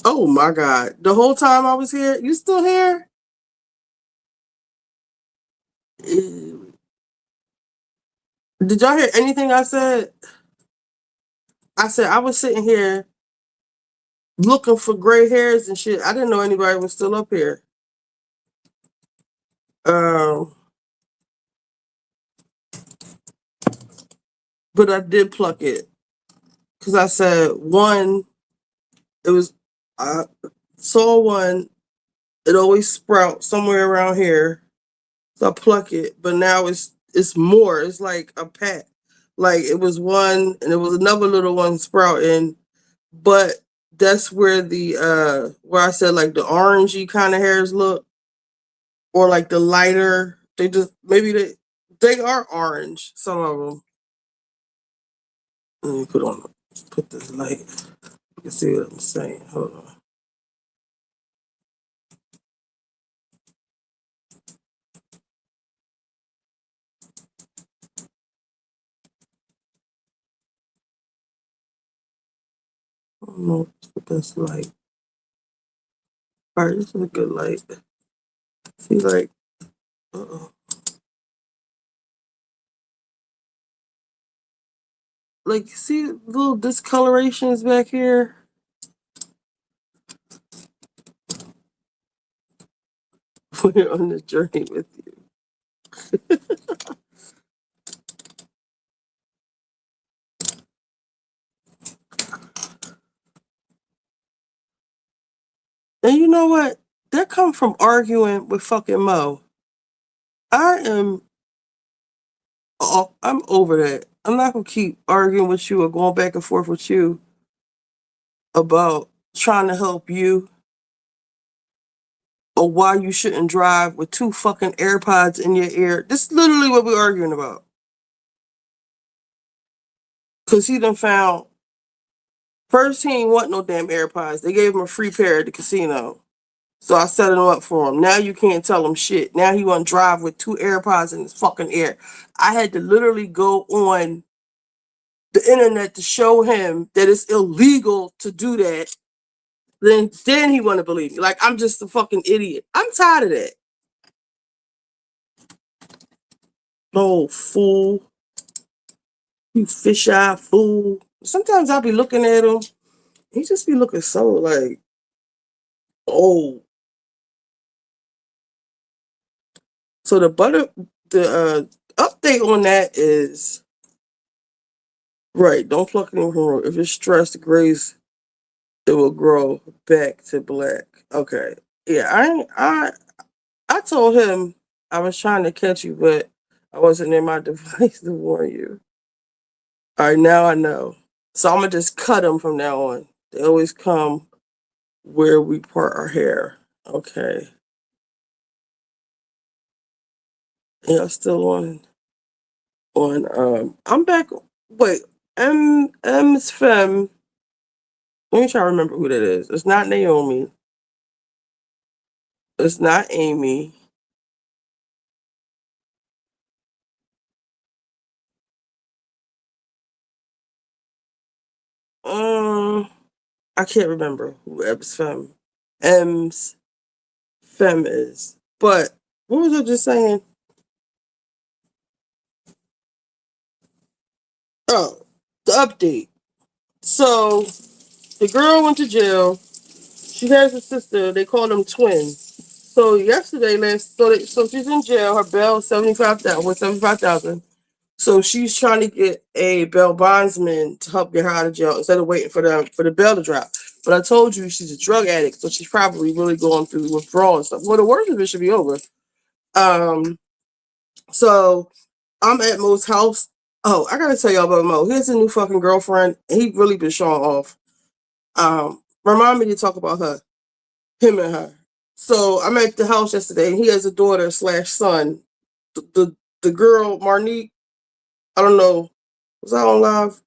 Oh my God. The whole time I was here, you still here? Did y'all hear anything I said? I said I was sitting here looking for gray hairs and shit. I didn't know anybody was still up here. But I did pluck it. Because I said one, I saw one, it always sprouts somewhere around here. So I pluck it, but now it's more. It's like a pack. Like it was one and it was another little one sprouting, but that's where where I said like the orangey kind of hairs look, or like the lighter. They are orange. Some of them. Let me put this light. You can see what I'm saying. Hold on. I don't know what's the best light. All right, this is a good light. See, like, like, see little discolorations back here? We're on the journey with you. And you know what? That come from arguing with fucking Mo. I'm over that. I'm not gonna keep arguing with you or going back and forth with you about trying to help you or why you shouldn't drive with two fucking AirPods in your ear. This is literally what we're arguing about. Cause he done found first he ain't want no damn AirPods. They gave him a free pair at the casino. So I set him up for him. Now you can't tell him shit. Now he want to drive with two AirPods in his fucking ear. I had to literally go on the internet to show him that it's illegal to do that. Then he want to believe me. Like I'm just a fucking idiot. I'm tired of that. Oh, fool. You fish-eyed fool. Sometimes I'll be looking at him. He just be looking so like, oh. So the update on that is right. Don't pluck anything from road. If it's stressed, the grays, it will grow back to black. Okay. Yeah, I told him I was trying to catch you, but I wasn't in my device to warn you. All right, now I know. So I'm gonna just cut them from now on. They always come where we part our hair. Okay. Yeah, still on. on I'm back. Wait, M's Femme. Let me try to remember who that is. It's not Naomi. It's not Amy. I can't remember who M's Femme is. But what was I just saying? Oh, the update. So the girl went to jail. She has a sister. They call them twins. So yesterday, so she's in jail. Her bail is $75,000. So she's trying to get a bail bondsman to help get her out of jail instead of waiting for the bail to drop. But I told you she's a drug addict, so she's probably really going through withdrawal and stuff. Well, the worst of it should be over. So I'm at Mo's house. Oh, I gotta tell y'all about Mo. He has a new fucking girlfriend, and he really been showing off. Remind me to talk about him and her. So I'm at the house yesterday, and he has a daughter/son. The girl Marnique, I don't know, was I on live?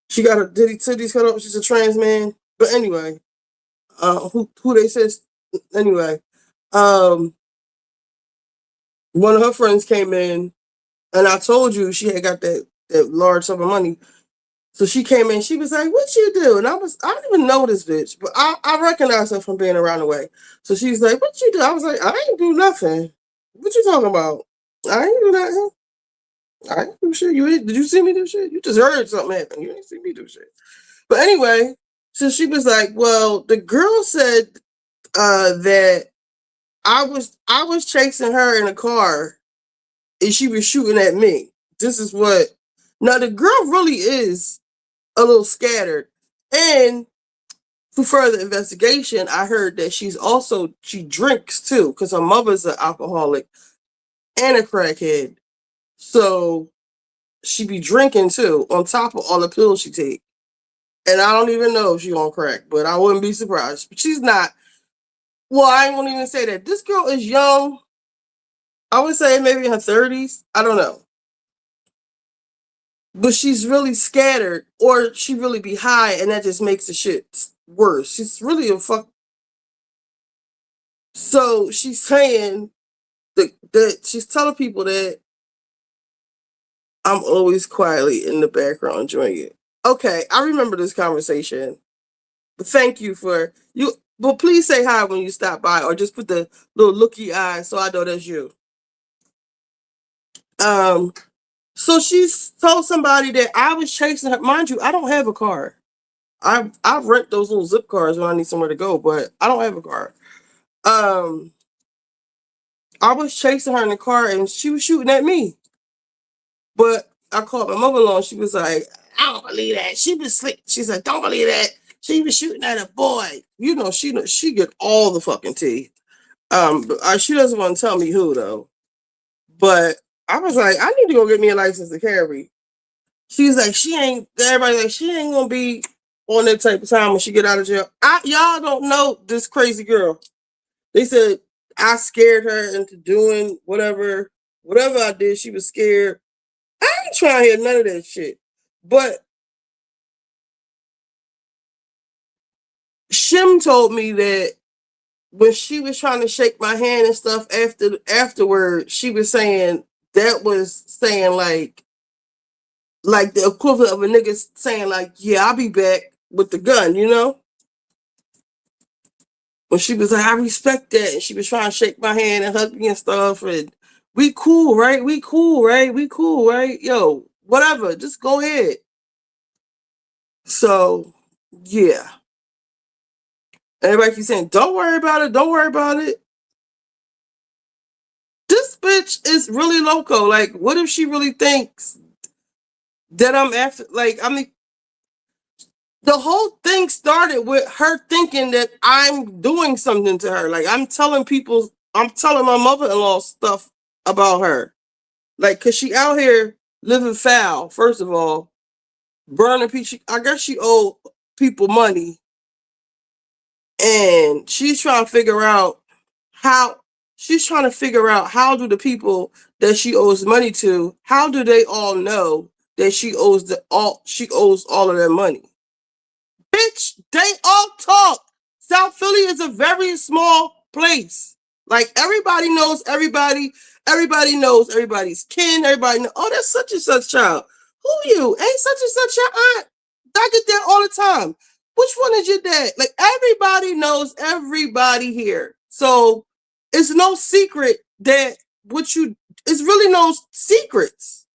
She got her titties cut off. She's a trans man, but anyway, who they says anyway. One of her friends came in, and I told you she had got that large sum of money. So she came in, she was like, "What you do?" And I didn't even know this bitch, but I recognized her from being around the way. So she's like, "What you do?" I was like, "I ain't do nothing. What you talking about? I ain't do nothing. I ain't do shit. Did you see me do shit? You just heard something happen. You ain't see me do shit." But anyway, so she was like, "Well, the girl said that I was chasing her in a car and she was shooting at me. This is what." Now the girl really is a little scattered. And through further investigation, I heard that she drinks too, because her mother's an alcoholic and a crackhead. So she be drinking too, on top of all the pills she take. And I don't even know if she on crack, but I wouldn't be surprised. But she's not. Well, I won't even say that. This girl is young. I would say maybe in her 30s. I don't know. But she's really scattered, or she really be high, and that just makes the shit worse. She's really a fuck. So she's saying that she's telling people that I'm always quietly in the background enjoying it. Okay, I remember this conversation. But thank you for you. But please say hi when you stop by, or just put the little looky eye so I know that's you. So she's told somebody that I was chasing her. Mind you, I don't have a car. I rent those little zip cars when I need somewhere to go, but I don't have a car. I was chasing her in the car and she was shooting at me. But I called my mother-in-law and she was like, "I don't believe that. She was slick." She said, "Don't believe that. She was shooting at a boy." You know, she get all the fucking tea. But she doesn't want to tell me who though. But I was like, I need to go get me a license to carry. She's like, everybody's like, she ain't gonna be on that type of time when she get out of jail. Y'all don't know this crazy girl. They said I scared her into doing whatever I did. She was scared. I ain't trying to hear none of that shit. But Shim told me that when she was trying to shake my hand and stuff afterward, she was saying that was saying like the equivalent of a nigga saying like, "Yeah, I'll be back" with the gun, you know? When she was like, "I respect that," and she was trying to shake my hand and hug me and stuff, and we cool, right? We cool, right? We cool, right? Yo, whatever, just go ahead. So, yeah. Everybody keeps saying, "Don't worry about it, don't worry about it." This bitch is really loco. Like, what if she really thinks that I'm after, like, I mean, the whole thing started with her thinking that I'm doing something to her. Like, I'm telling my mother-in-law stuff about her. Like, cause she out here living foul, first of all, burning people. I guess she owed people money. And she's trying to figure out how she's trying to figure out how do the people that she owes money to, how do they all know that she owes all of their money? Bitch, they all talk. South Philly is a very small place. Like everybody knows everybody. Everybody knows everybody's kin. Everybody knows, oh, that's such and such child. Who you? Ain't such and such your aunt? I get that all the time. Which one is your dad? Like everybody knows everybody here. So it's no secret that it's really no secrets.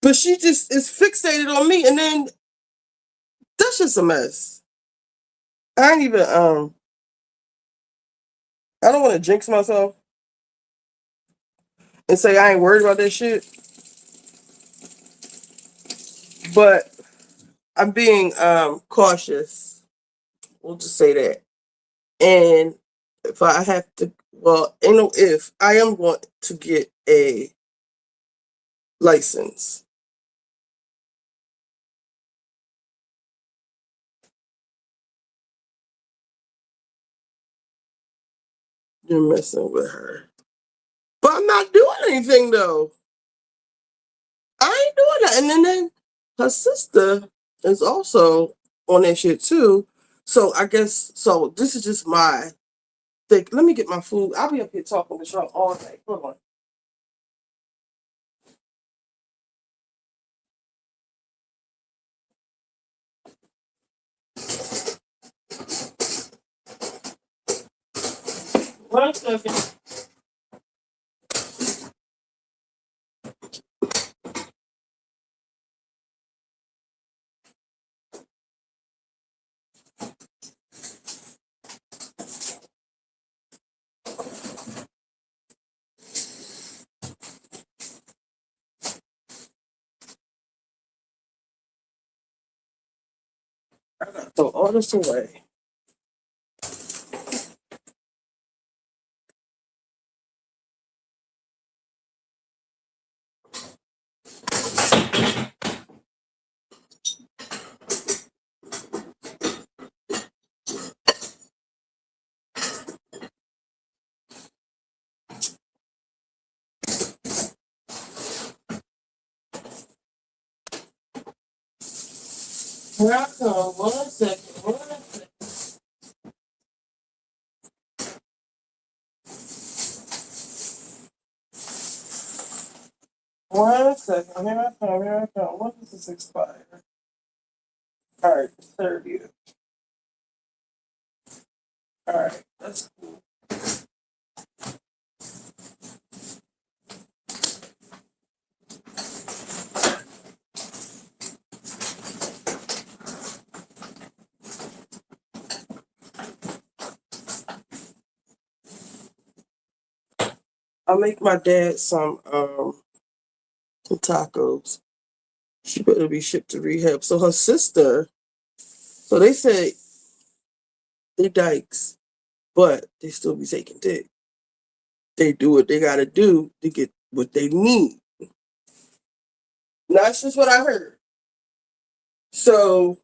But she just is fixated on me, and then that's just a mess. I ain't even I don't want to jinx myself and say I ain't worried about that shit. But I'm being cautious. We'll just say that. And if I have to, well, ain't no if, I am going to get a license. You're messing with her. But I'm not doing anything though. I ain't doing that. And then her sister is also on that shit too. So I guess, so this is just my thing. Let me get my food. I'll be up here talking with y'all all day. Hold on. One second. I gotta throw all this away. Here I come. 1 second. 1 second. One second. Here I come. Here I come. When does this expire? All right, 30th. All right, that's cool. I'll make my dad some tacos. She better be shipped to rehab. So her sister, so they say they dykes, but they still be taking dick. They do what they gotta do to get what they need. That's just what I heard. So,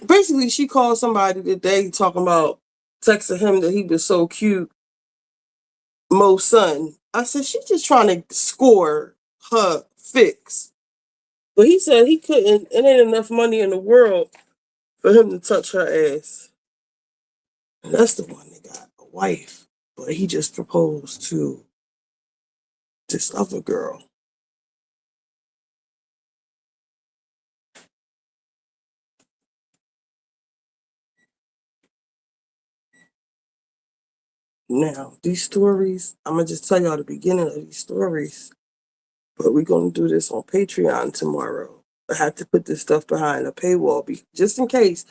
basically she called somebody today talking about texting him that he was so cute. Mo's son. I said, she's just trying to score her fix. But he said he couldn't, it ain't enough money in the world for him to touch her ass. And that's the one that got a wife. But he just proposed to this other girl. Now, these stories, I'm going to just tell y'all the beginning of these stories. But we're going to do this on Patreon tomorrow. I have to put this stuff behind a paywall just in case,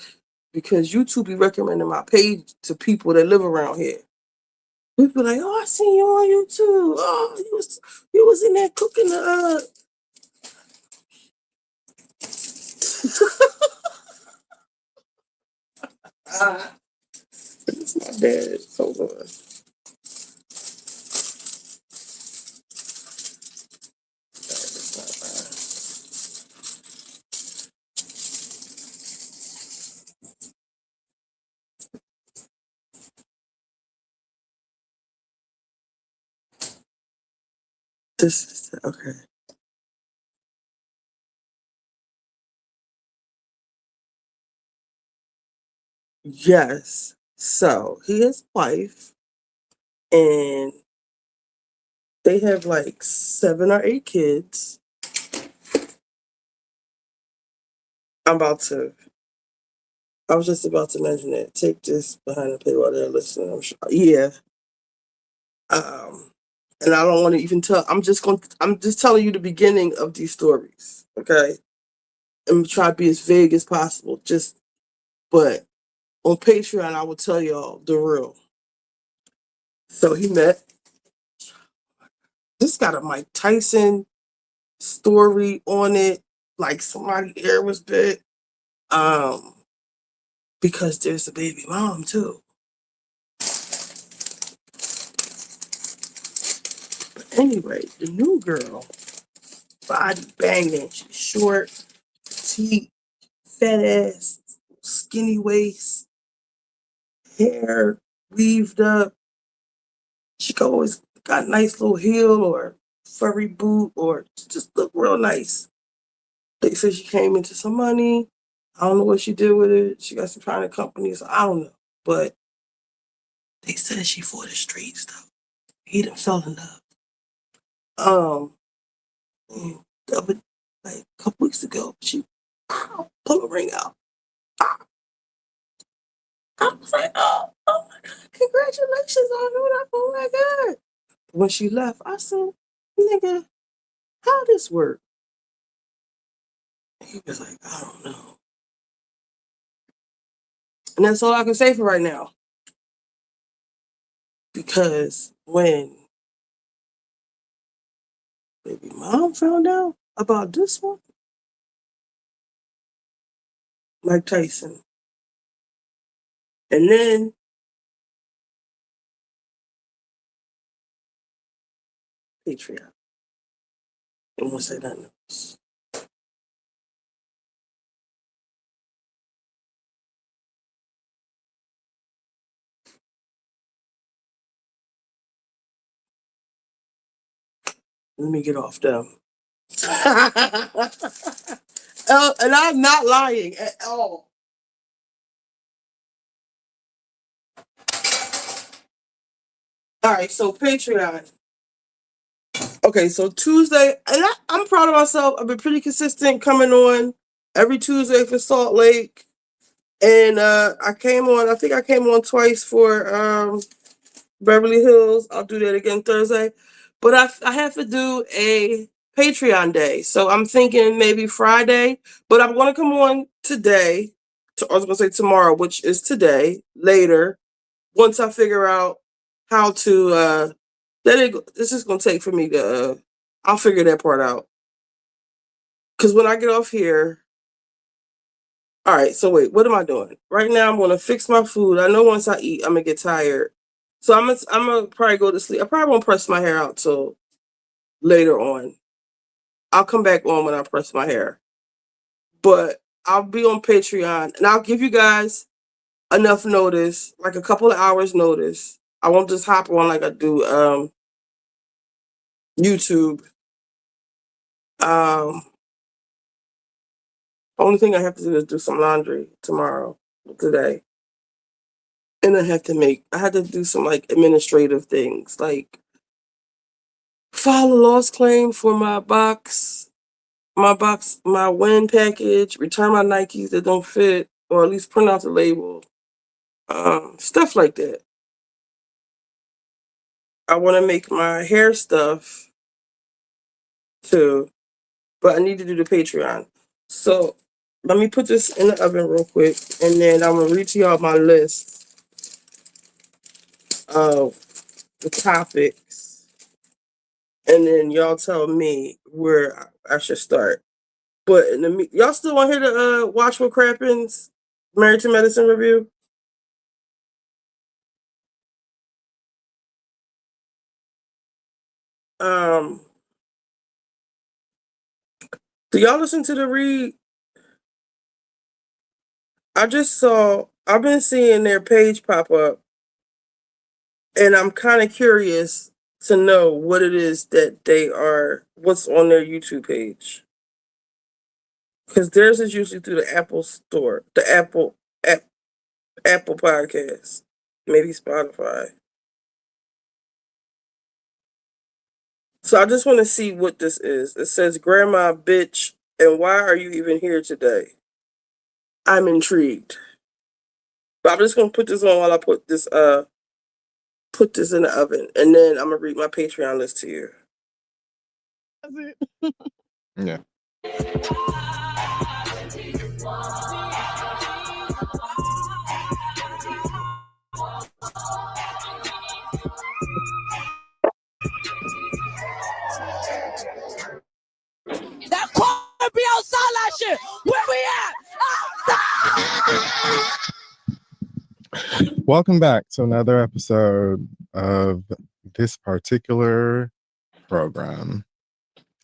because YouTube be recommending my page to people that live around here. People like, oh, I seen you on YouTube. Oh, you was in there cooking the it's my dad. Hold on. This is okay. Yes. So he has a wife, and they have like 7 or 8 kids. I was just about to mention that. Take this behind the paywall there, listening. I'm sure. Yeah. And I don't want to even tell. I'm just telling you the beginning of these stories. Okay. And try to be as vague as possible. But on Patreon, I will tell y'all the real. So he met. This got a Mike Tyson story on it. Like somebody ear was bit. Because there's a baby mom too. But anyway, the new girl, body banging, she's short, petite, fat ass, skinny waist, hair weaved up. She could always got a nice little heel or furry boot or just look real nice. They said she came into some money. I don't know what she did with it. She got some kind of companies. I don't know. But they said she for the streets though. He done fell in love. The other, like a couple weeks ago, she pulled a ring out. I was like, oh my God, congratulations on it. Oh my God. When she left, I said, nigga, how this work? He was like, I don't know. And that's all I can say for right now. Because when baby mom found out about this one, Mike Tyson, and then Patreon, and won't say nothing else. Let me get off them. And I'm not lying at all. All right, so Patreon. Okay, so Tuesday, and I'm proud of myself. I've been pretty consistent coming on every Tuesday for Salt Lake. And I think I came on twice for Beverly Hills. I'll do that again Thursday. But I have to do a Patreon day. So I'm thinking maybe Friday. But I'm going to come on today. I was going to say tomorrow, which is today, later. Once I figure out how to, this is going to take for me to, I'll figure that part out. Because when I get off here, all right, so wait, what am I doing? Right now, I'm going to fix my food. I know once I eat, I'm going to get tired. So I'm gonna probably go to sleep. I probably won't press my hair out till later on. I'll come back on when I press my hair. But I'll be on Patreon, and I'll give you guys enough notice, like a couple of hours notice. I won't just hop on like I do YouTube. Only thing I have to do is do some laundry today. And I had to do some like administrative things, like file a loss claim for my WIN package, return my Nikes that don't fit, or at least print out the label. Stuff like that. I want to make my hair stuff too, but I need to do the Patreon. So let me put this in the oven real quick, and then I'm gonna read to y'all my list of the topics, and then y'all tell me where I should start. But y'all still want to hear the Watch What Crappens Married to Medicine review? Do y'all listen to the read? I've been seeing their page pop up, and I'm kind of curious to know what it is that what's on their YouTube page. Because theirs is usually through the Apple Store, the Apple Podcast, maybe Spotify. So I just want to see what this is. It says, "Grandma, bitch, and why are you even here today?" I'm intrigued. But I'm just gonna put this on while I put this in the oven, and then I'm gonna read my Patreon list to you. Yeah. That choir be outside that shit. Where we at? Welcome back to another episode of this particular program.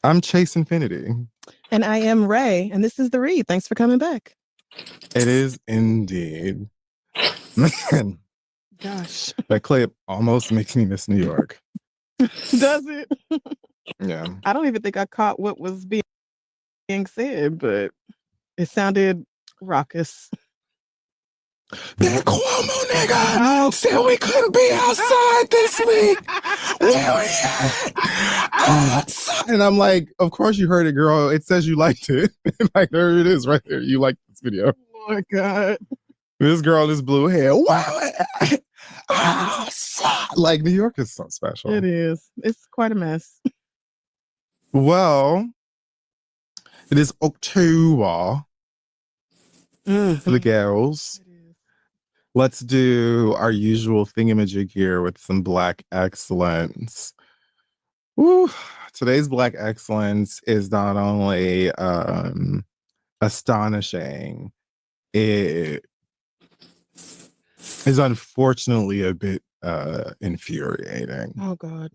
I'm Chase Infinity. And I am Ray, and this is The Read. Thanks for coming back. It is indeed. Man, gosh, that clip almost makes me miss New York. Does it? Yeah. I don't even think I caught what was being said, but it sounded raucous. That Cuomo nigga said we couldn't be outside this week. Where we at? And I'm like, of course you heard it, girl. It says you liked it. Like, there it is right there. You liked this video. Oh my God. This girl, this blue hair. Wow. Like, New York is so special. It is. It's quite a mess. Well, it is October for the girls. Let's do our usual thingamajig here with some Black excellence. Woo. Today's Black excellence is not only astonishing, it is unfortunately a bit infuriating. Oh God.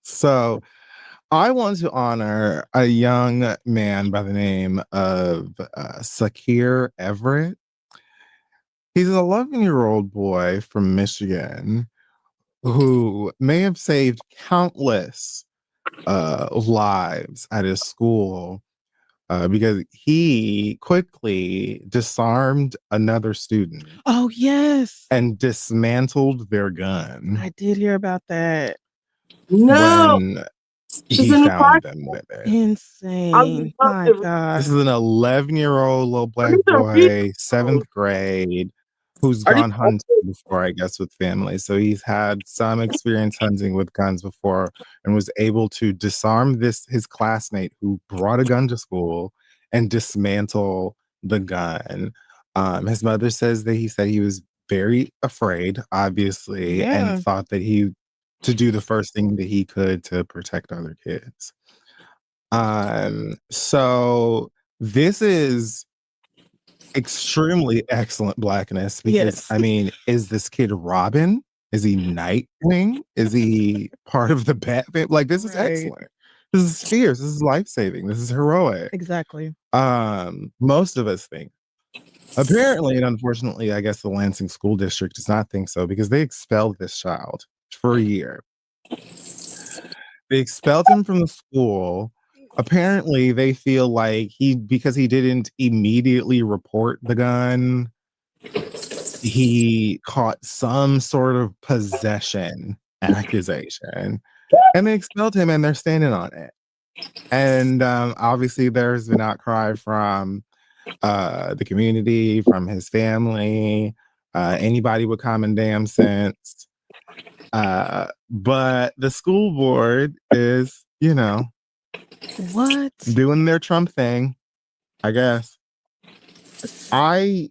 So I want to honor a young man by the name of Sakir Everett. He's an 11-year-old boy from Michigan who may have saved countless lives at his school because he quickly disarmed another student. Oh, yes. And dismantled their gun. I did hear about that. No. When he found them with it. Insane. My God. This is an 11-year-old little black boy, 7th grade, who's gone hunting before, I guess, with family. So he's had some experience hunting with guns before and was able to disarm his classmate who brought a gun to school and dismantle the gun. His mother says that he said he was very afraid, obviously, and thought that to do the first thing that he could to protect other kids. So this is extremely excellent Blackness because I mean, is this kid Robin? Is he Nightwing? Is he part of the Batman? Like, this is excellent. This is fierce. This is life-saving. This is heroic. Exactly. Most of us think. Apparently, and unfortunately, I guess the Lansing School District does not think so because they expelled this child for a year. They expelled him from the school. Apparently, they feel like because he didn't immediately report the gun, he caught some sort of possession accusation. And they expelled him and they're standing on it. And obviously, there's been outcry from the community, from his family, anybody with common damn sense. But the school board is, doing their Trump thing, I guess. I'm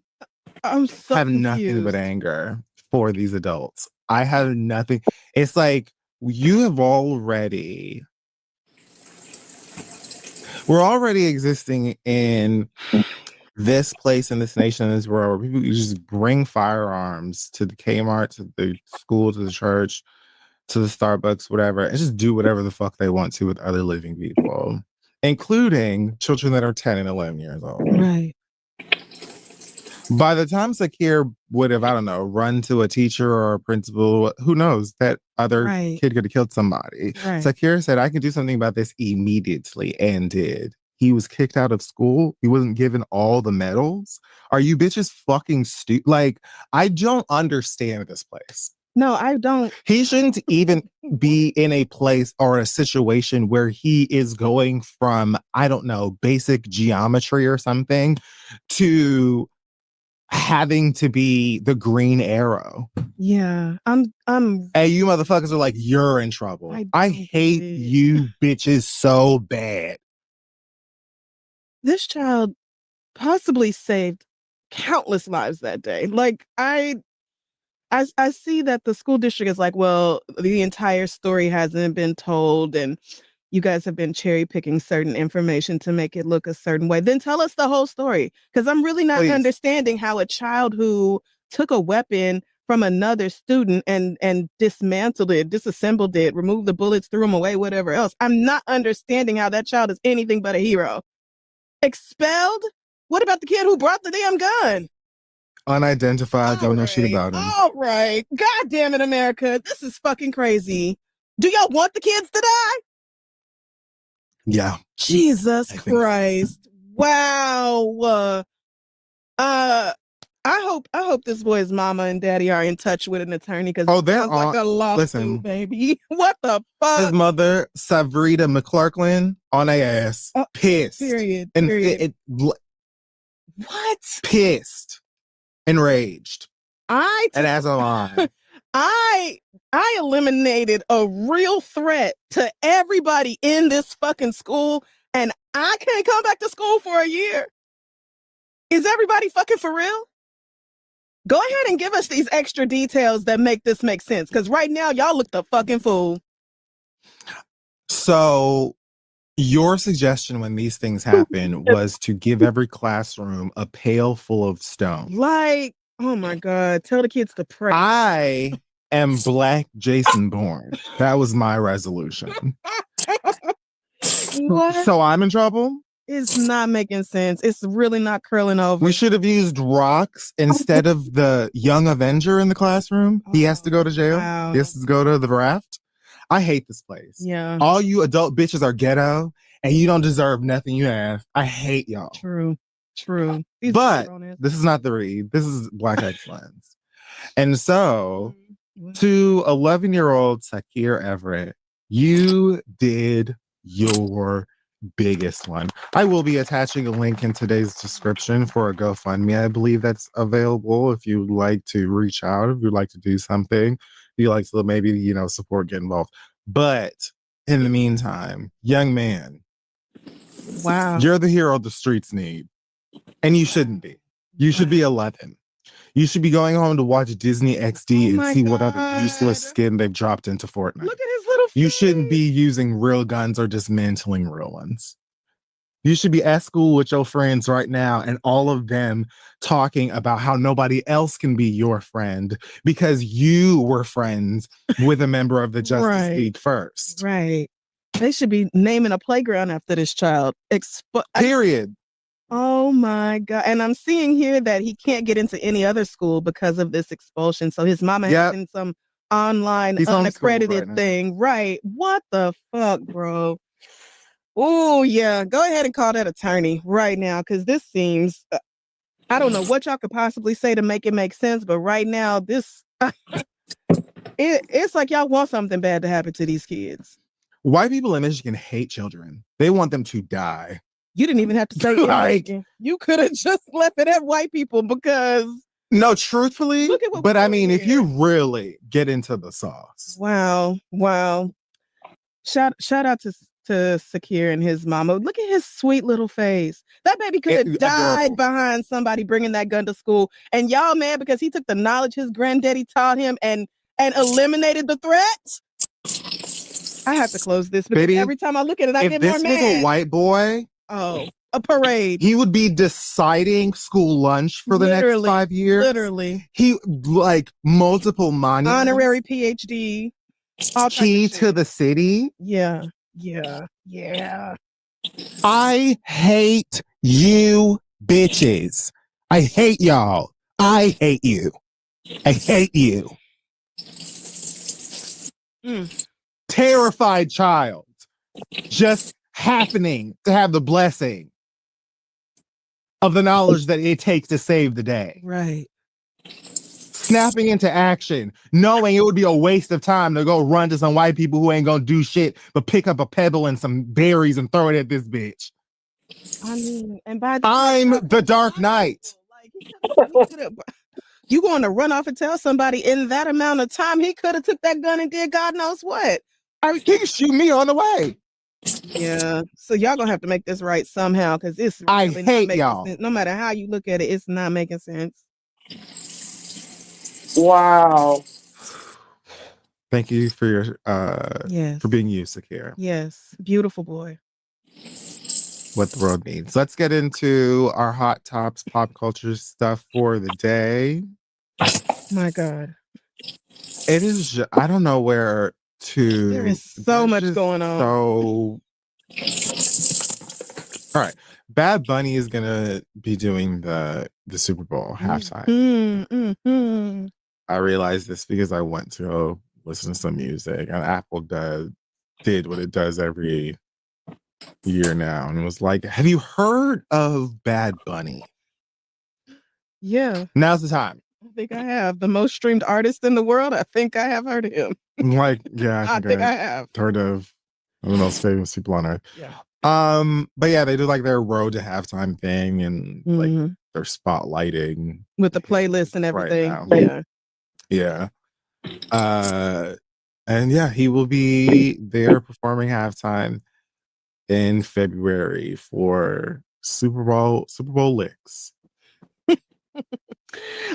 so have nothing confused. but anger for these adults. I have nothing. It's like we're already existing in this place, in this nation, in this world, where people just bring firearms to the Kmart, to the school, to the church, to the Starbucks, whatever, and just do whatever the fuck they want to with other living people, including children that are 10 and 11 years old. Right. By the time Sakir would have, I don't know, run to a teacher or a principal, who knows, that other Right. kid could have killed somebody. Right. Sakira said, I can do something about this immediately, and did. He was kicked out of school. He wasn't given all the medals. Are you bitches fucking stupid? Like, I don't understand this place. No, I don't. He shouldn't even be in a place or a situation where he is going from, I don't know, basic geometry or something to having to be the green arrow. Yeah. Hey, you motherfuckers are like, you're in trouble. I hate you bitches so bad. This child possibly saved countless lives that day. Like, I see that the school district is like, well, the entire story hasn't been told, and you guys have been cherry picking certain information to make it look a certain way. Then tell us the whole story, because I'm really not understanding how a child who took a weapon from another student and dismantled it, disassembled it, removed the bullets, threw them away, whatever else. I'm not understanding how that child is anything but a hero. Expelled? What about the kid who brought the damn gun? Unidentified, don't know shit about him. All right. God damn it, America. This is fucking crazy. Do y'all want the kids to die? Yeah. Jesus Christ. Wow. I hope this boy's mama and daddy are in touch with an attorney, because they're like a lawsuit, listen, baby. What the fuck? His mother, Savrita McClarklin, on their ass. Pissed. Period. And What? Pissed. Enraged. And as am I. I eliminated a real threat to everybody in this fucking school, and I can't come back to school for a year. Is everybody fucking for real? Go ahead and give us these extra details that make this make sense, because right now y'all look the fucking fool. So your suggestion when these things happen was to give every classroom a pail full of stone. Like, oh my God, tell the kids to pray. I am Black Jason Bourne. That was my resolution. What? So I'm in trouble? It's not making sense. It's really not curling over. We should have used rocks instead of the young Avenger in the classroom. He has to go to jail. Wow. He has to go to the raft. I hate this place. Yeah. All you adult bitches are ghetto, and you don't deserve nothing you have. I hate y'all. True. But this is not the read. This is Black Excellence. And so, to 11-year-old Sakir Everett, you did your biggest one. I will be attaching a link in today's description for a GoFundMe. I believe that's available if you'd like to reach out, if you'd like to do something, if you'd like to maybe, support, get involved. But in the meantime, young man, wow, you're the hero the streets need. And you shouldn't be. You should be 11. You should be going home to watch Disney XD and see what other useless skin they've dropped into Fortnite. Look at his little face. You shouldn't be using real guns or dismantling real ones. You should be at school with your friends right now and all of them talking about how nobody else can be your friend because you were friends with a member of the Justice League first. Right. They should be naming a playground after this child. Period. Oh my God. And I'm seeing here that he can't get into any other school because of this expulsion. So his mama has been some online unaccredited thing. Right. What the fuck, bro? Oh, yeah. Go ahead and call that attorney right now, because this seems, I don't know what y'all could possibly say to make it make sense, but right now, this, it's like y'all want something bad to happen to these kids. White people in Michigan hate children. They want them to die. You didn't even have to say it. You could have just left it at white people, because no, truthfully, but I mean, if you really get into the sauce. Wow. Shout out to Sakir and his mama. Look at his sweet little face. That baby could have died behind somebody bringing that gun to school. And y'all mad because he took the knowledge his granddaddy taught him and eliminated the threat? I have to close this because every time I look at it, I get more mad. If this was a white boy, a parade, he would be deciding school lunch for the next 5 years. Literally. He multiple monuments. Honorary PhD. Key to the city. Yeah. I hate you bitches. I hate y'all. I hate you. I hate you. Terrified child. Just happening to have the blessing of the knowledge that it takes to save the day. Right. Snapping into action, knowing it would be a waste of time to go run to some white people who ain't gonna do shit but pick up a pebble and some berries and throw it at this bitch. I mean, and I'm the Dark Knight. You going to run off and tell somebody in that amount of time? He could have took that gun and did God knows what. He can shoot me on the way. Yeah. So y'all gonna have to make this right somehow, because it's I really hate not making y'all. sense. No matter how you look at it, it's not making sense. Wow. Thank you for your Yes. for being you, Sakira. Yes. Beautiful boy. What the world needs. Let's get into our hot tops pop culture stuff for the day. My God. It is I don't know where to. There is so much going on. So all right. Bad Bunny is gonna be doing the Super Bowl halftime. I realized this because I went to go listen to some music, and Apple did what it does every year now, and it was like, have you heard of Bad Bunny? Yeah. Now's the time. I think I have. The most streamed artist in the world. I think I have heard of him. I'm like, yeah, I think I have. heard of one of the most famous people on earth. Yeah. But yeah, they do like their road to halftime thing, and like their spotlighting with the playlist and everything. Right yeah. And yeah, he will be there performing halftime in February for Super Bowl licks.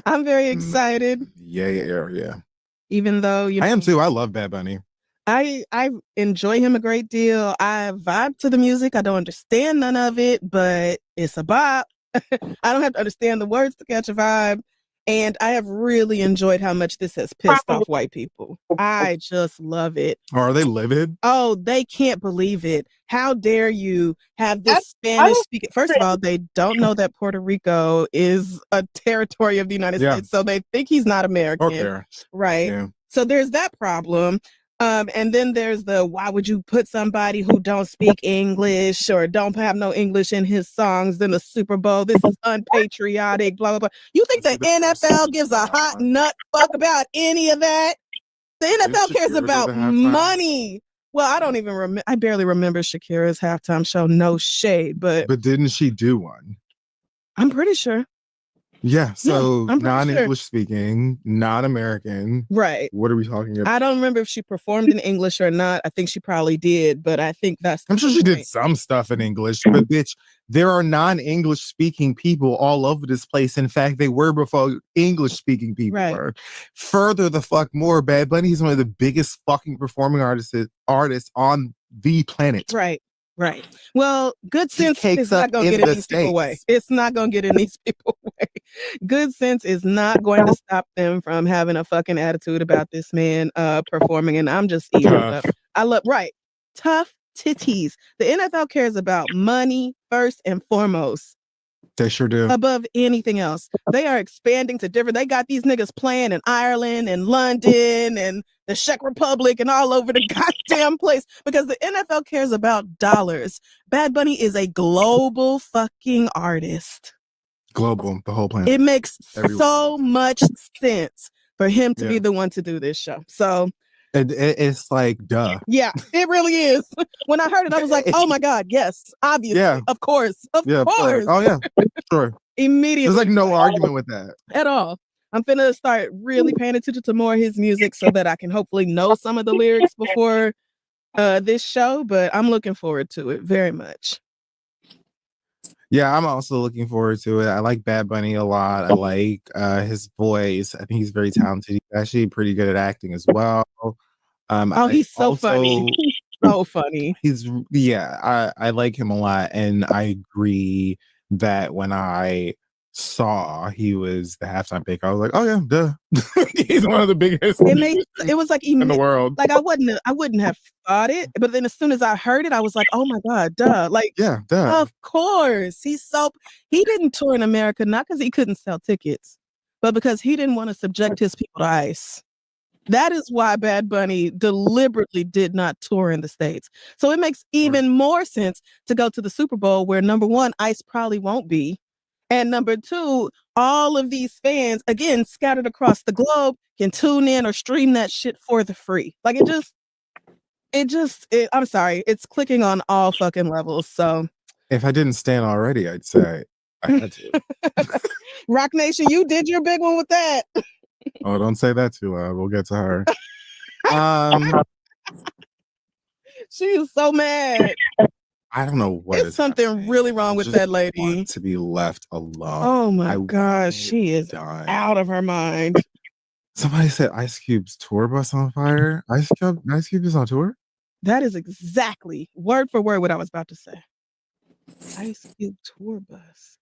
I'm very excited. Yeah. Even though I am too. I love Bad Bunny. I enjoy him a great deal. I vibe to the music. I don't understand none of it, but it's a bop. I don't have to understand the words to catch a vibe. And I have really enjoyed how much this has pissed off white people. I just love it. Are they livid? Oh, they can't believe it. How dare you have this Spanish speaking? First of all, they don't know that Puerto Rico is a territory of the United States. So they think he's not American. Okay. Right. Yeah. So there's that problem. And then there's the, why would you put somebody who don't speak English or don't have no English in his songs in the Super Bowl? This is unpatriotic, blah, blah, blah. You think the NFL gives a hot nut fuck about any of that? The NFL cares about money. Well, I don't even remember. I barely remember Shakira's halftime show. No shade, but didn't she do one? I'm pretty sure. Yeah, so I'm pretty non-English speaking, non-American. Right. What are we talking about? I don't remember if she performed in English or not. I think she probably did, but I think I'm sure she did some stuff in English, but bitch, there are non-English speaking people all over this place. In fact, they were before English speaking people were. Further the fuck more, Bad Bunny is one of the biggest fucking performing artists on the planet. Right. Well, good sense is not going to get in these people away. It's not going to get in these people away. Good sense is not going to stop them from having a fucking attitude about this man performing. And I'm just eating up. Tough titties. The NFL cares about money first and foremost. They sure do. Above anything else. They are expanding to different. They got these niggas playing in Ireland and London and the Czech Republic and all over the goddamn place because the NFL cares about dollars. Bad Bunny is a global fucking artist. Global, the whole planet. It makes so much sense for him to be the one to do this show. So it's like, duh. Yeah, it really is. When I heard it, I was like, oh my God, yes, obviously. Yeah. Of course. Of course. Oh, yeah. Sure. Immediately. There's like no argument with that. At all. I'm finna start really paying attention to more of his music so that I can hopefully know some of the lyrics before this show, but I'm looking forward to it very much. Yeah, I'm also looking forward to it. I like Bad Bunny a lot. I like his voice. I think he's very talented. He's actually pretty good at acting as well. He's so funny. He's so funny. I like him a lot. And I agree that when I saw he was the halftime pick, I was like, oh yeah, duh. He's one of the biggest it was like in the world. Like I wouldn't have thought it, but then as soon as I heard it, I was like, oh my God, duh. Like, yeah, duh. Of course. He didn't tour in America, not because he couldn't sell tickets, but because he didn't want to subject his people to ice. That is why Bad Bunny deliberately did not tour in the States. So it makes even more sense to go to the Super Bowl where number one, Ice probably won't be. And number two, all of these fans, again, scattered across the globe, can tune in or stream that shit for the free. Like I'm sorry, it's clicking on all fucking levels. So If I didn't stand already, I'd say I had to. Rock Nation, you did your big one with that. Oh, don't say that too loud. We'll get to her. She is so mad. I don't know what There's something really wrong with that lady. Want to be left alone. Oh my gosh, she is out of her mind. Somebody said Ice Cube's tour bus on fire. Ice Cube is on tour? That is exactly word for word what I was about to say. Ice Cube tour bus.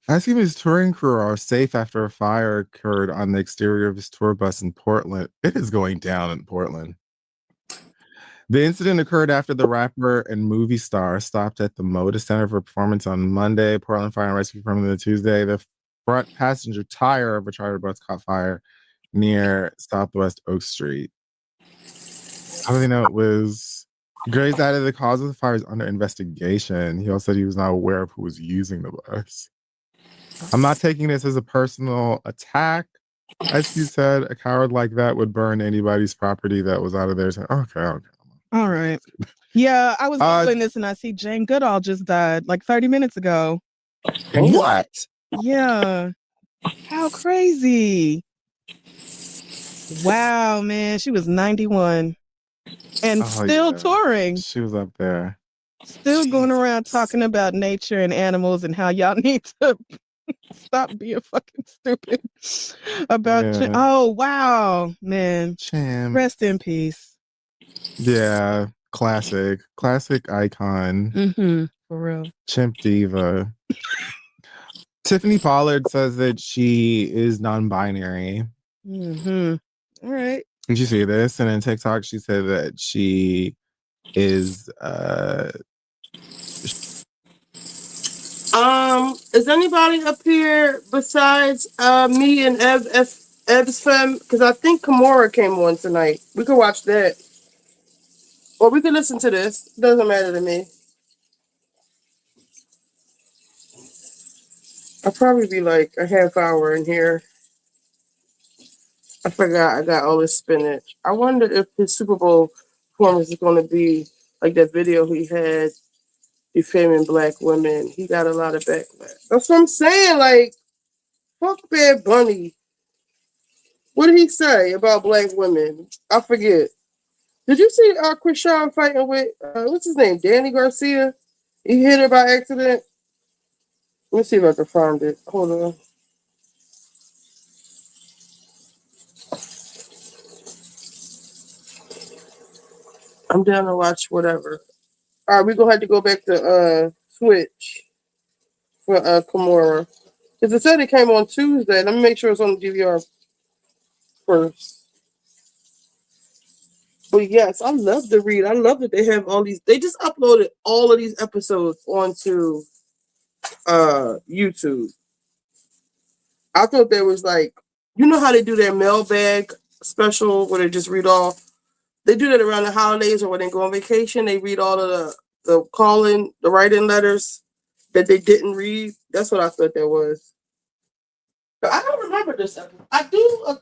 Ice Cube and his touring crew are safe after a fire occurred on the exterior of his tour bus in Portland. It is going down in Portland. The incident occurred after the rapper and movie star stopped at the Moda Center for performance on Monday. Portland Fire and Rescue Department on Tuesday. The front passenger tire of a charter bus caught fire near Southwest Oak Street. How do they know it was? Gray's added the cause of the fire is under investigation. He also said he was not aware of who was using the bus. I'm not taking this as a personal attack. As you said, a coward like that would burn anybody's property that was out of theirs. Okay. All right. Yeah, I was Googling this and I see Jane Goodall just died like 30 minutes ago. What? Yeah. How crazy. Wow, man. She was 91 and still touring. She was up there. Still going around talking about nature and animals and how y'all need to stop being fucking stupid about oh wow, man. Rest in peace. Yeah, classic icon. For real. Chimp diva. Tiffany Pollard says that she is non-binary. All right. Did you see this? And in TikTok, she said that she is is anybody up here besides me and Ev's fam? Because I think Kimura came on tonight. We could watch that. Or we could listen to this. Doesn't matter to me. I'll probably be like a half hour in here. I forgot I got all this spinach. I wonder if his Super Bowl performance is going to be like that video he had defaming black women. He got a lot of backlash. That's what I'm saying. Like, fuck Bad Bunny. What did he say about black women? I forget. Did you see Krishan fighting with, what's his name? Danny Garcia? He hit her by accident. Let me see if I can find it. Hold on. I'm down to watch whatever. All right, we're going to have to go back to Switch for Kimura. Because it said it came on Tuesday. Let me make sure it's on the DVR first. But yes, I love to read. I love that they have all these. They just uploaded all of these episodes onto YouTube. I thought there was like, you know how they do their mailbag special where they just read all. They do that around the holidays or when they go on vacation. They read all of the write-in letters that they didn't read. That's what I thought there was. But I don't remember this episode. I do,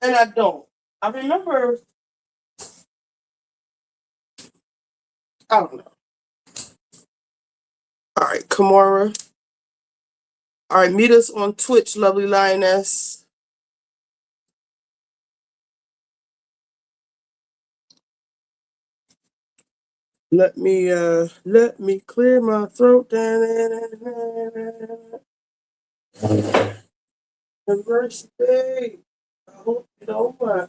and I don't. I remember. I don't know. All right, Kimura. All right, meet us on Twitch, lovely lioness. Let me clear my throat. Diversity. I hope you don't mind.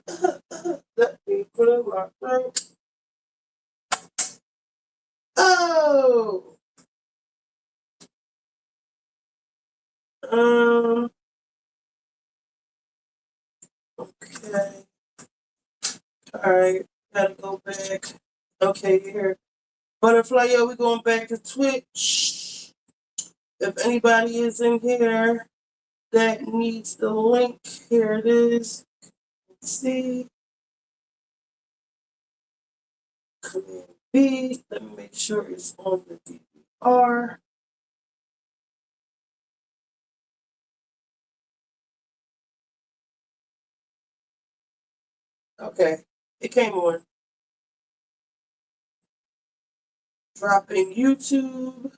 Let me clear my throat. Oh. Okay. All right. Gotta go back. Okay, here. Butterfly, yo, we're going back to Twitch. If anybody is in here that needs the link, here it is. Let's see. Command B. Let me make sure it's on the DVR. Okay, it came on. Dropping YouTube.